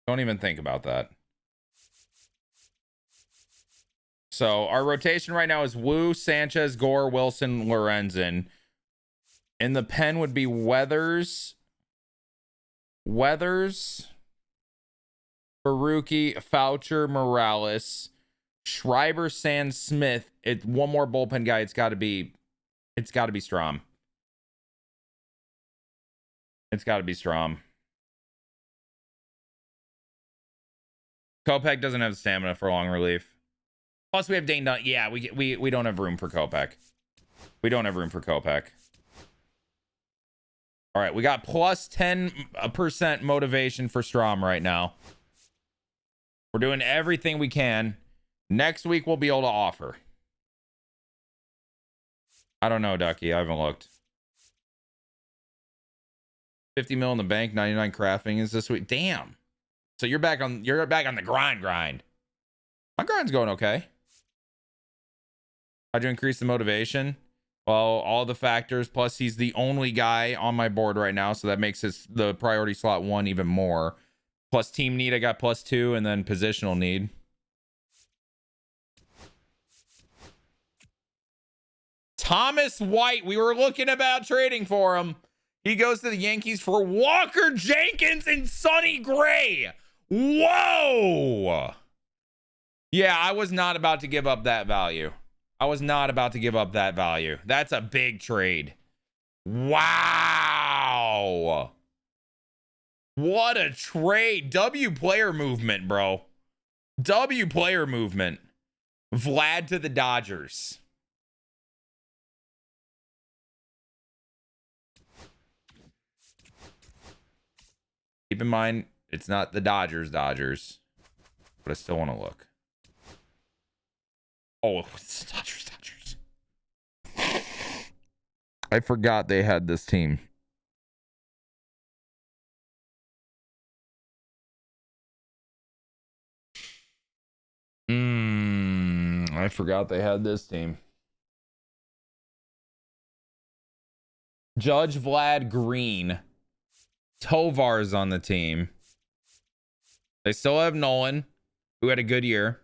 Don't even think about that. So our rotation right now is Wu, Sanchez, Gore, Wilson, Lorenzen. In the pen would be Weathers, Baruki, Foucher, Morales, Schreiber, Sands, Smith. One more bullpen guy. It's got to be Strom. It's got to be Strom. Kopech doesn't have stamina for long relief. Plus, we have Dane Dunn. Yeah, we don't have room for Kopech. We don't have room for Kopech. All right, we got plus 10% motivation for Strom right now. We're doing everything we can. Next week, we'll be able to offer. I don't know, Ducky. I haven't looked. 50 mil in the bank, 99 crafting is this week. Damn. So you're back on the grind. My grind's going okay. How'd you increase the motivation? Well, all the factors, plus he's the only guy on my board right now, so that makes the priority slot 1 even more. Plus team need, I got +2, and then positional need. Thomas White, we were looking about trading for him. He goes to the Yankees for Walker Jenkins and Sonny Gray. Whoa! Yeah, I was not about to give up that value. That's a big trade. Wow. What a trade. W player movement, bro. W player movement. Vlad to the Dodgers. Keep in mind, it's not the Dodgers, but I still want to look. Oh, it's the Dodgers. I forgot they had this team. I forgot they had this team. Judge, Vlad, Green. Tovar's on the team. They still have Nolan, who had a good year.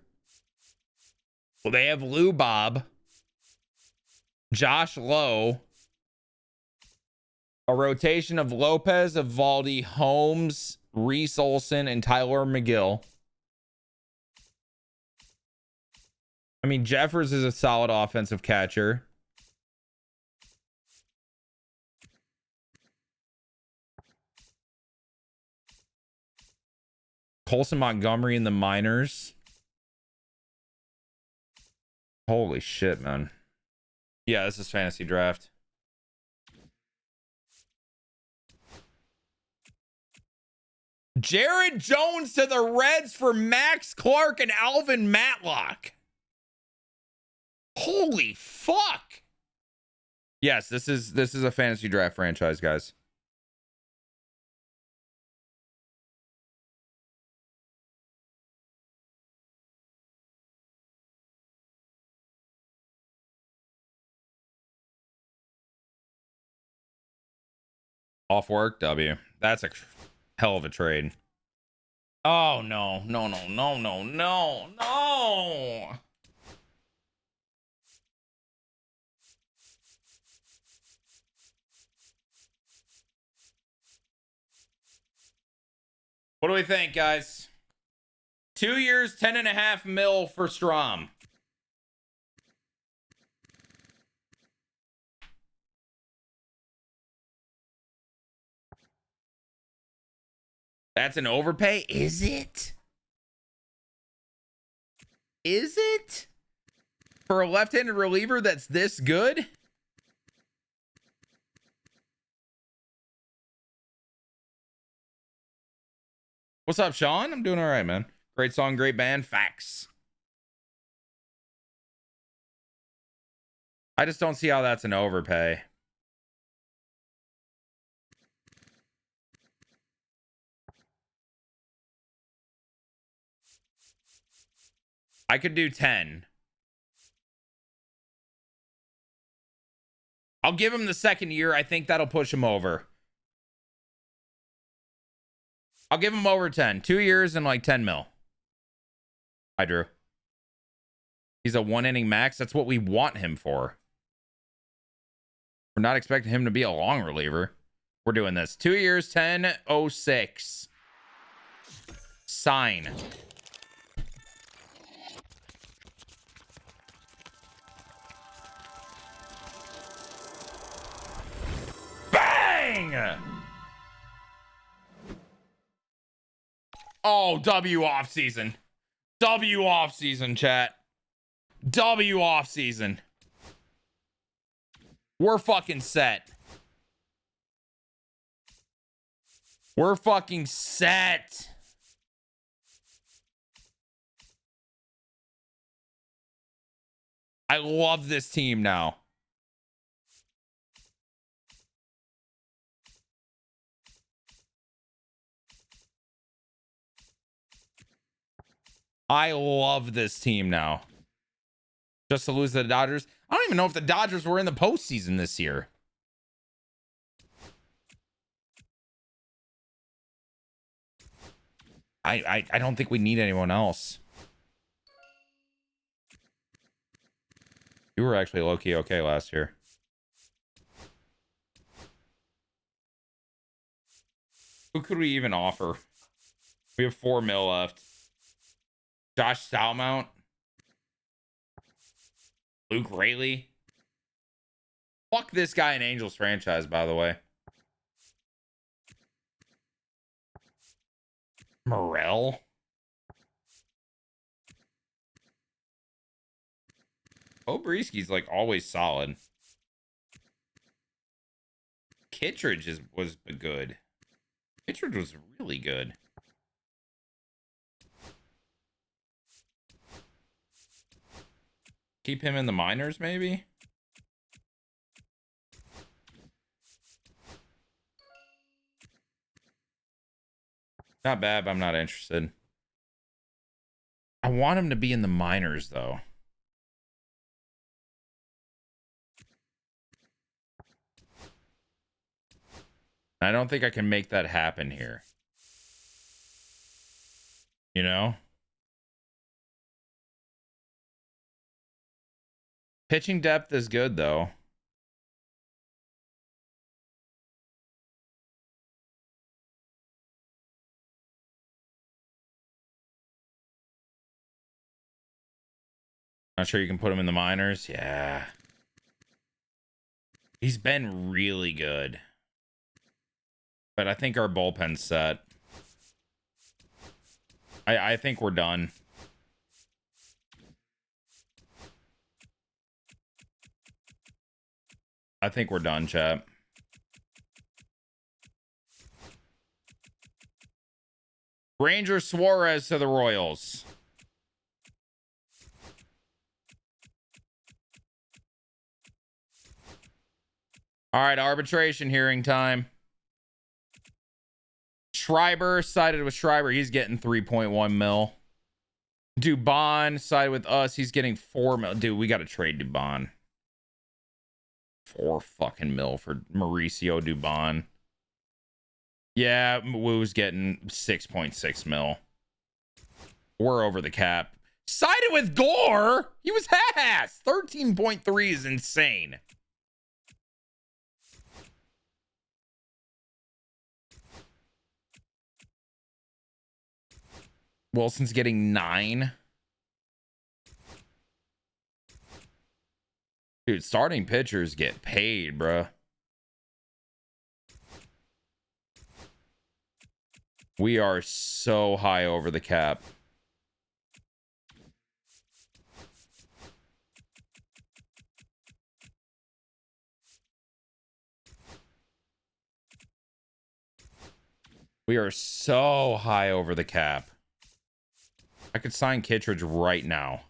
Well, they have Lou Bob, Josh Lowe, a rotation of Lopez, Evaldi, Holmes, Reese Olson, and Tyler McGill. I mean, Jeffers is a solid offensive catcher. Colson Montgomery in the minors. Holy shit, man. Yeah, this is fantasy draft. Jared Jones to the Reds for Max Clark and Alvin Matlock. Holy fuck. Yes, this is a fantasy draft franchise, guys. Off work, W. That's a hell of a trade. Oh, no. No. What do we think, guys? 2 years, 10.5 mil for Strom. That's an overpay? Is it? Is it? For a left-handed reliever that's this good? What's up, Sean? I'm doing all right, man. Great song, great band. Facts. I just don't see how that's an overpay. I could do 10. I'll give him the second year. I think that'll push him over. I'll give him over 10. 2 years and like 10 mil. Hi, Drew. He's a 1-inning max. That's what we want him for. We're not expecting him to be a long reliever. We're doing this. 2 years, 10.06. Sign. Bang! Oh, W off season. W off season, chat. W off season. We're fucking set. We're fucking set. I love this team now. I love this team now. Just to lose to the Dodgers. I don't even know if the Dodgers were in the postseason this year. I don't think we need anyone else. You were actually low-key okay last year. Who could we even offer? We have $4 million left. Josh Stallmount. Luke Rayleigh. Fuck this guy in Angels franchise, by the way. Morel. Obriski's like always solid. Kittredge was good. Kittredge was really good. Keep him in the minors, maybe? Not bad, but I'm not interested. I want him to be in the minors, though. I don't think I can make that happen here. You know? Pitching depth is good, though. Not sure you can put him in the minors. Yeah. He's been really good. But I think our bullpen's set. I think we're done. I think we're done, chat. Ranger Suarez to the Royals. All right, arbitration hearing time. Schreiber sided with Schreiber. He's getting 3.1 mil. Dubon sided with us. He's getting 4 mil. Dude, we got to trade Dubon. 4 fucking mil for Mauricio Dubon. Yeah, Woo's getting 6.6 mil. We're over the cap. Sided with Gore. He was ass. 13.3 is insane. Wilson's getting 9. Dude, starting pitchers get paid, bruh. We are so high over the cap. We are so high over the cap. I could sign Kittredge right now.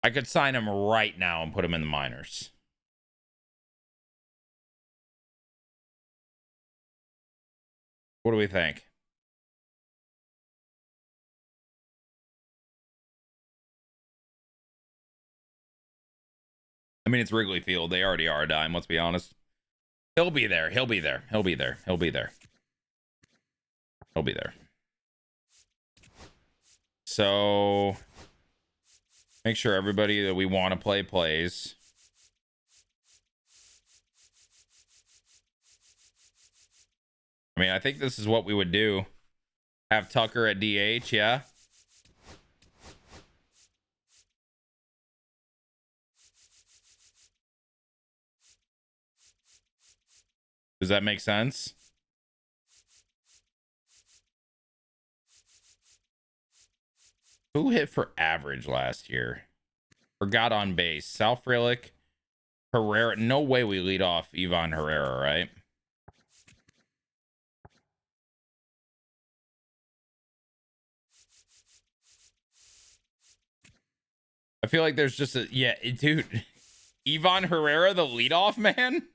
I could sign him right now and put him in the minors. What do we think? I mean, it's Wrigley Field. They already are a dime, let's be honest. He'll be there. He'll be there. He'll be there. He'll be there. He'll be there. So make sure everybody that we want to play plays. I mean, I think this is what we would do. Have Tucker at DH, yeah. Does that make sense? Who hit for average last year? Or got on base? Sal Frelick, Herrera. No way we lead off Ivan Herrera, right? I feel like there's just a... Yeah, dude. Ivan Herrera, the leadoff man?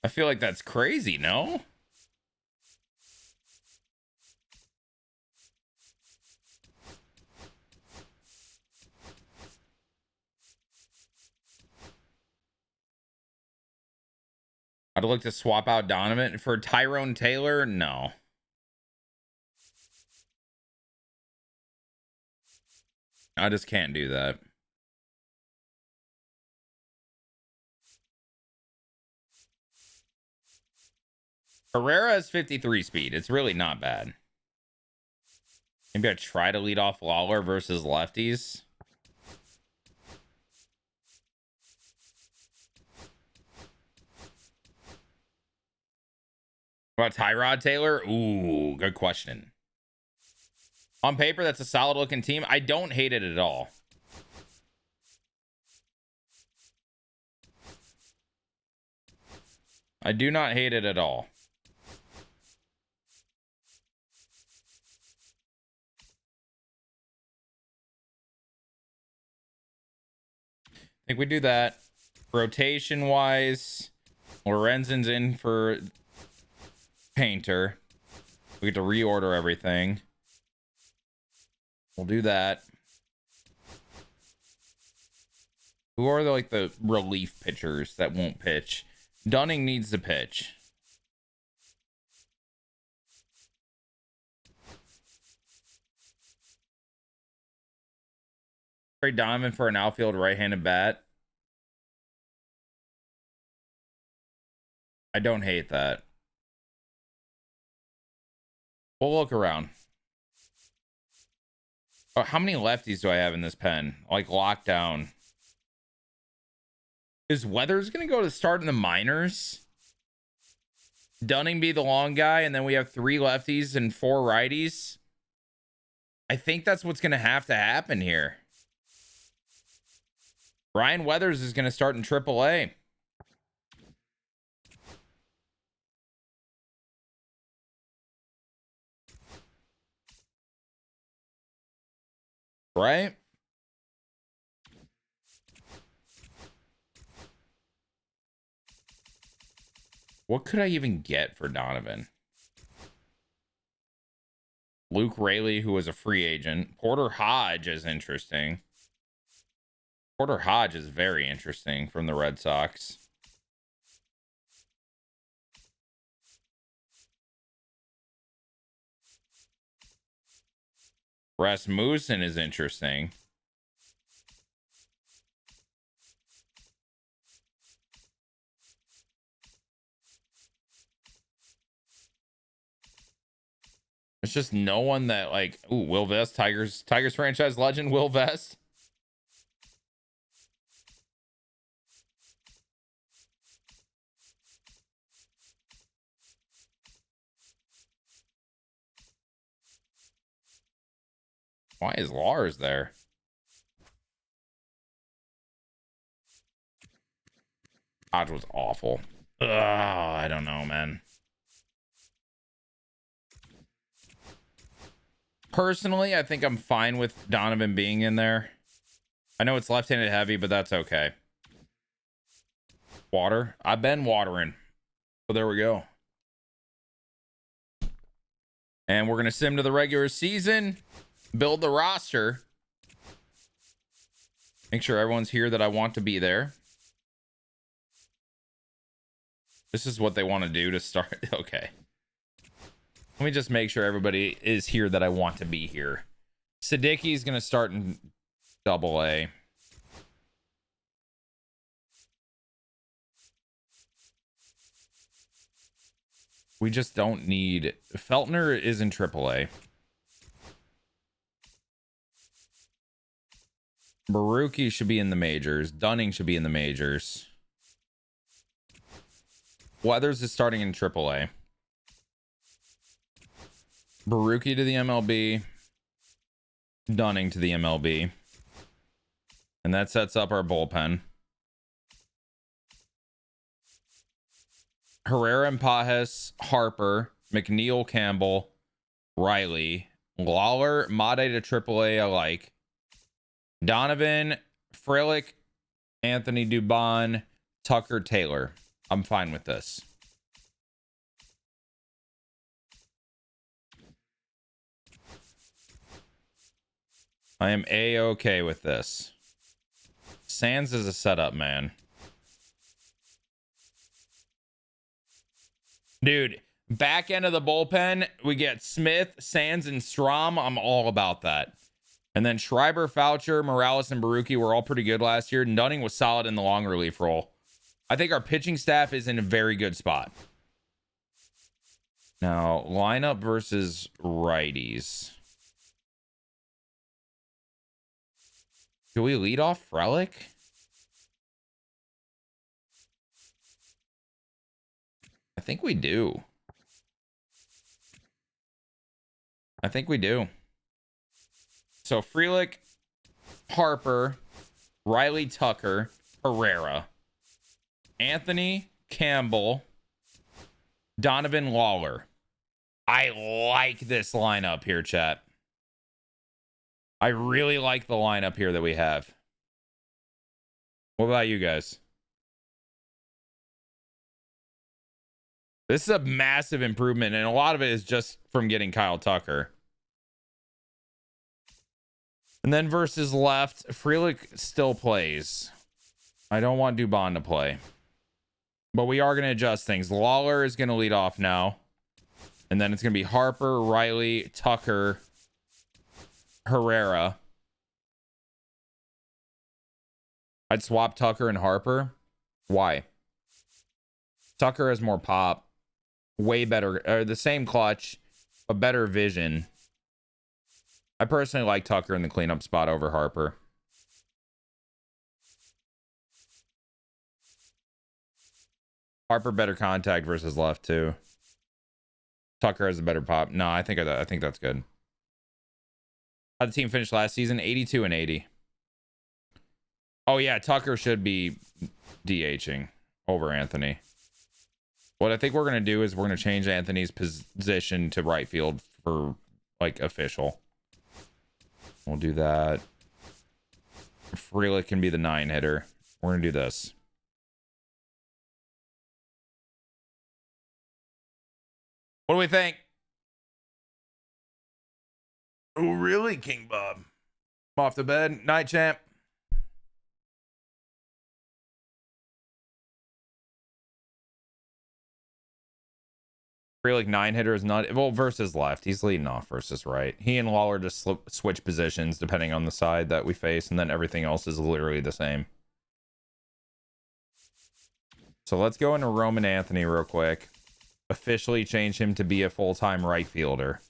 I feel like that's crazy, no? I'd look to swap out Donovan for Tyrone Taylor. No. I just can't do that. Herrera has 53 speed. It's really not bad. Maybe I try to lead off Lawler versus lefties. What about Tyrod Taylor? Ooh, good question. On paper, that's a solid looking team. I don't hate it at all. I do not hate it at all. I think we do that. Rotation wise, Lorenzen's in for Painter. We get to reorder everything. We'll do that. Who are the relief pitchers that won't pitch? Dunning needs to pitch. Trade Donovan for an outfield right-handed bat. I don't hate that. We'll look around. Oh, how many lefties do I have in this pen? Like lockdown. Is Weathers going to go to start in the minors? Dunning be the long guy, and then we have 3 lefties and 4 righties? I think that's what's going to happen here. Ryan Weathers is going to start in AAA. Right? What could I even get for Donovan? Luke Raley, who was a free agent. Porter Hodge is interesting. Porter Hodge is very interesting from the Red Sox. Rasmussen is interesting. It's just no one that ooh, Will Vest, Tigers franchise legend, Will Vest. Why is Lars there? Hodge was awful. Ugh, I don't know, man. Personally, I think I'm fine with Donovan being in there. I know it's left-handed heavy, but that's okay. Water. I've been watering. So there we go. And we're going to sim to the regular season. Build the roster. Make sure everyone's here that I want to be there. This is what they want to do to start. Okay. Let me just make sure everybody is here that I want to be here. Sadicki's going to start in AA. We just don't need... Feltner is in AAA. Baruki should be in the majors. Dunning should be in the majors. Weathers is starting in AAA. Baruki to the MLB. Dunning to the MLB. And that sets up our bullpen. Herrera and Pajes, Harper, McNeil, Campbell, Riley, Lawler, Made to AAA alike. Donovan, Frelick, Anthony Dubon, Tucker, Taylor. I'm fine with this. I am A-okay with this. Sands is a setup, man. Dude, back end of the bullpen, we get Smith, Sands, and Strom. I'm all about that. And then Schreiber, Foucher, Morales, and Baruki were all pretty good last year. Dunning was solid in the long relief role. I think our pitching staff is in a very good spot. Now, lineup versus righties. Do we lead off Frelick? I think we do. I think we do. So Frelick, Harper, Riley, Tucker, Herrera, Anthony, Campbell, Donovan, Lawler. I like this lineup here, chat. I really like the lineup here that we have. What about you guys? This is a massive improvement, and a lot of it is just from getting Kyle Tucker. And then versus left, Frelick still plays. I don't want Dubon to play. But we are going to adjust things. Lawler is going to lead off now. And then it's going to be Harper, Riley, Tucker, Herrera. I'd swap Tucker and Harper. Why? Tucker has more pop. Way better. Or the same clutch. A better vision. I personally like Tucker in the cleanup spot over Harper. Harper better contact versus left too. Tucker has a better pop. No, I think that's good. How the team finished last season? 82 and 80. Oh yeah, Tucker should be DHing over Anthony. What I think we're gonna do is we're gonna change Anthony's position to right field for like official. We'll do that. Frelick can be the 9 hitter. We're gonna do this. What do we think? Oh, really, King Bob? I'm off the bed. Night, champ. Frelick 9 hitter is not well versus left. He's leading off versus right. He and Lawler just switch positions depending on the side that we face, and then everything else is literally the same. So let's go into Roman Anthony real quick. Officially change him to be a full-time right fielder.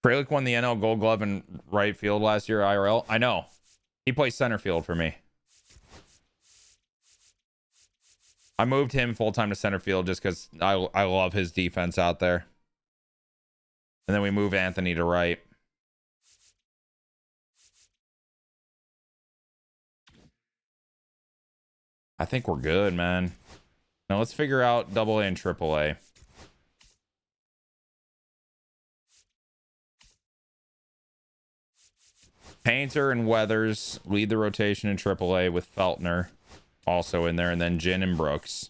Frelick won the NL Gold Glove in right field last year, IRL. I know. He plays center field for me. I moved him full-time to center field just because I love his defense out there. And then we move Anthony to right. I think we're good, man. Now let's figure out AA and AAA. Painter and Weathers lead the rotation in AAA with Feltner also in there, and then Jin and Brooks.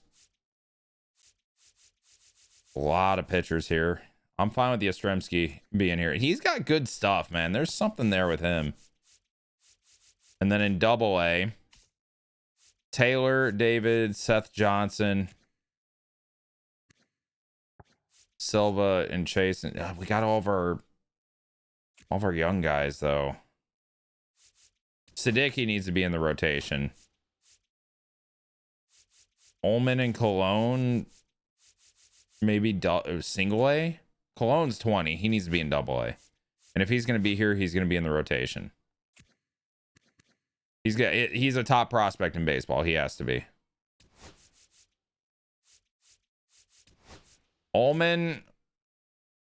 A lot of pitchers here. I'm fine with Yastrzemski being here. He's got good stuff, man. There's something there with him. And then in AA, Taylor, David, Seth Johnson, Silva, and Chase. We got all of our young guys though. Sadicki needs to be in the rotation. Ullman and Cologne, maybe single A. Cologne's 20. He needs to be in AA. And if he's going to be here, he's going to be in the rotation. He's a top prospect in baseball. He has to be. Ullman,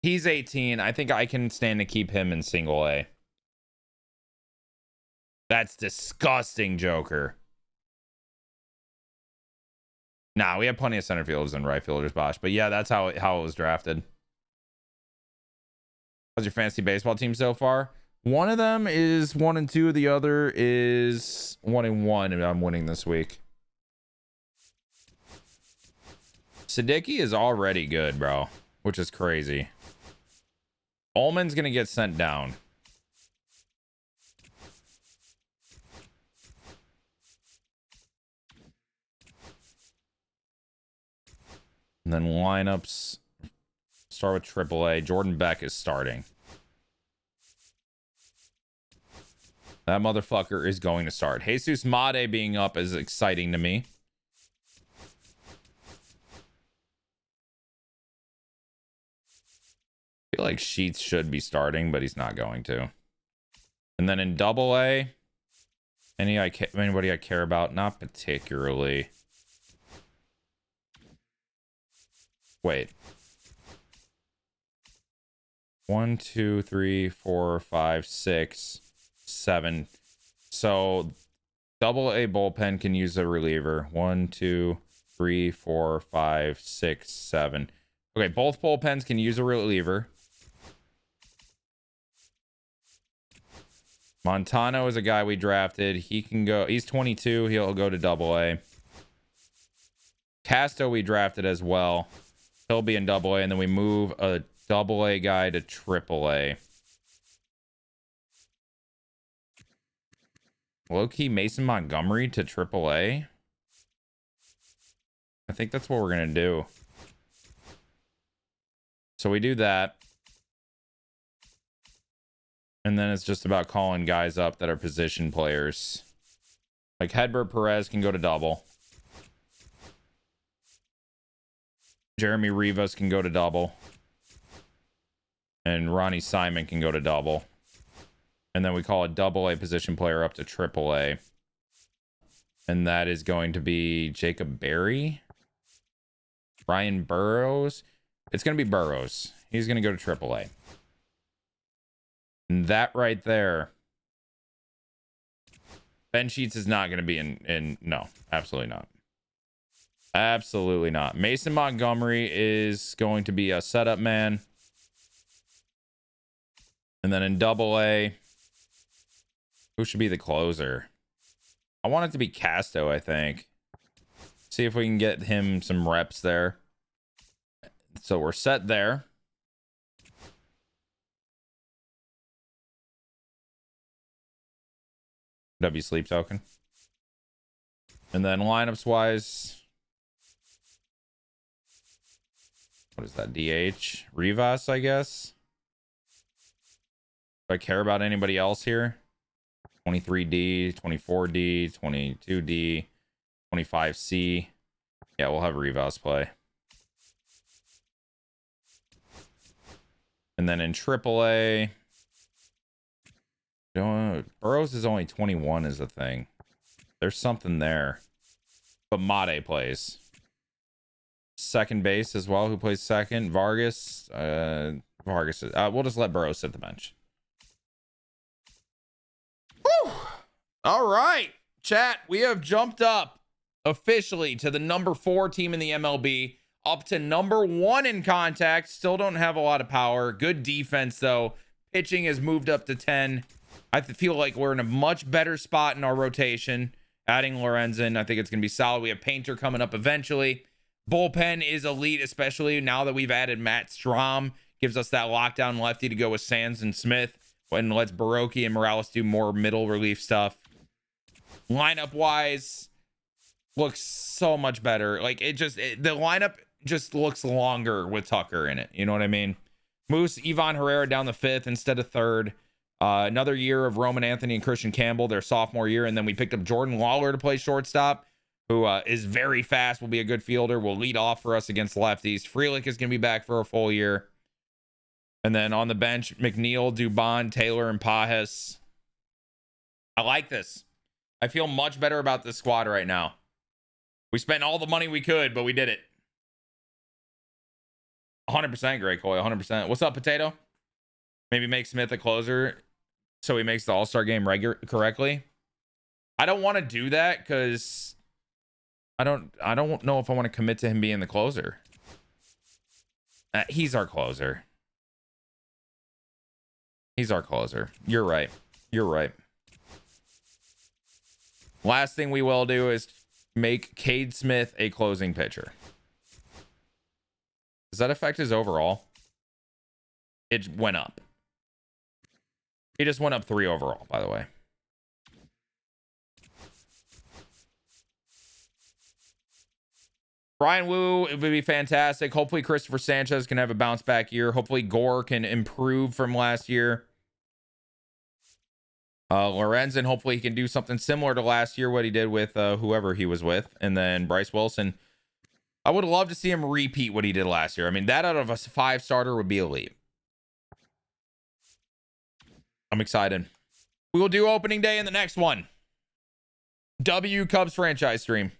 he's 18. I think I can stand to keep him in single A. That's disgusting, Joker. Nah, we have plenty of center fielders and right fielders, Bosch. But yeah, that's how it was drafted. How's your fantasy baseball team so far? One of them is 1-2. The other is 1-1, and I'm winning this week. Sadicki is already good, bro, which is crazy. Ullman's gonna get sent down. And then lineups start with AAA. Jordan Beck is starting. That motherfucker is going to start. Jesus Made being up is exciting to me. I feel like Sheets should be starting, but he's not going to. And then in AA, anybody I care about? Not particularly. Wait. 1, 2, 3, 4, 5, 6, 7. So AA bullpen can use a reliever. 1, 2, 3, 4, 5, 6, 7. Okay, both bullpens can use a reliever. Montano is a guy we drafted. He can go. He's 22. He'll go to AA. Casto we drafted as well. He'll be in AA, and then we move a AA guy to AAA. Low-key Mason Montgomery to AAA. I think that's what we're gonna do. So we do that. And then it's just about calling guys up that are position players. Like Hedbert Perez can go to double. Jeremy Rivas can go to double. And Ronnie Simon can go to double. And then we call a AA position player up to AAA. And that is going to be Jacob Berry. Ryan Burrows. It's going to be Burrows. He's going to go to AAA. And that right there. Ben Sheets is not going to be in. No, absolutely not. Absolutely not. Mason Montgomery is going to be a setup man. And then in AA, who should be the closer? I want it to be Casto, I think. See if we can get him some reps there. So we're set there. W sleep token. And then lineups wise, what is that? DH Rivas, I guess. Do I care about anybody else here? 23D, 24D, 22D, 25C. Yeah, we'll have Rivas play. And then in AAA, Burrows is only 21 is the thing. There's something there. But Made plays. Second base as well. Who plays second? Vargas. Vargas. We'll just let Burrows sit the bench. Whew. All right, chat. We have jumped up officially to the number 4 team in the MLB. Up to number 1 in contact. Still don't have a lot of power. Good defense, though. Pitching has moved up to 10. I feel like we're in a much better spot in our rotation. Adding Lorenzen, I think it's going to be solid. We have Painter coming up eventually. Bullpen is elite, especially now that we've added Matt Strom. Gives us that lockdown lefty to go with Sands and Smith. And lets Baroki and Morales do more middle relief stuff. Lineup-wise, looks so much better. Like, the lineup just looks longer with Tucker in it. You know what I mean? Moose, Ivan Herrera down the 5th instead of 3rd. Another year of Roman Anthony and Christian Campbell, their sophomore year. And then we picked up Jordan Lawler to play shortstop, who is very fast, will be a good fielder, will lead off for us against lefties. Frelick is going to be back for a full year. And then on the bench, McNeil, Dubon, Taylor, and Pajes. I like this. I feel much better about this squad right now. We spent all the money we could, but we did it. 100% Grey Coy, 100%. What's up, Potato? Maybe make Smith a closer so he makes the All-Star game correctly. I don't want to do that because I don't know if I want to commit to him being the closer. He's our closer. He's our closer. You're right. You're right. Last thing we will do is make Cade Smith a closing pitcher. Does that affect his overall? It went up. He just went up 3 overall, by the way. Brian Wu, it would be fantastic. Hopefully Christopher Sanchez can have a bounce back year. Hopefully Gore can improve from last year. Lorenzen, hopefully he can do something similar to last year, what he did with whoever he was with. And then Bryce Wilson, I would love to see him repeat what he did last year. I mean, that out of a 5-starter would be elite. I'm excited. We will do opening day in the next one. W Cubs franchise stream.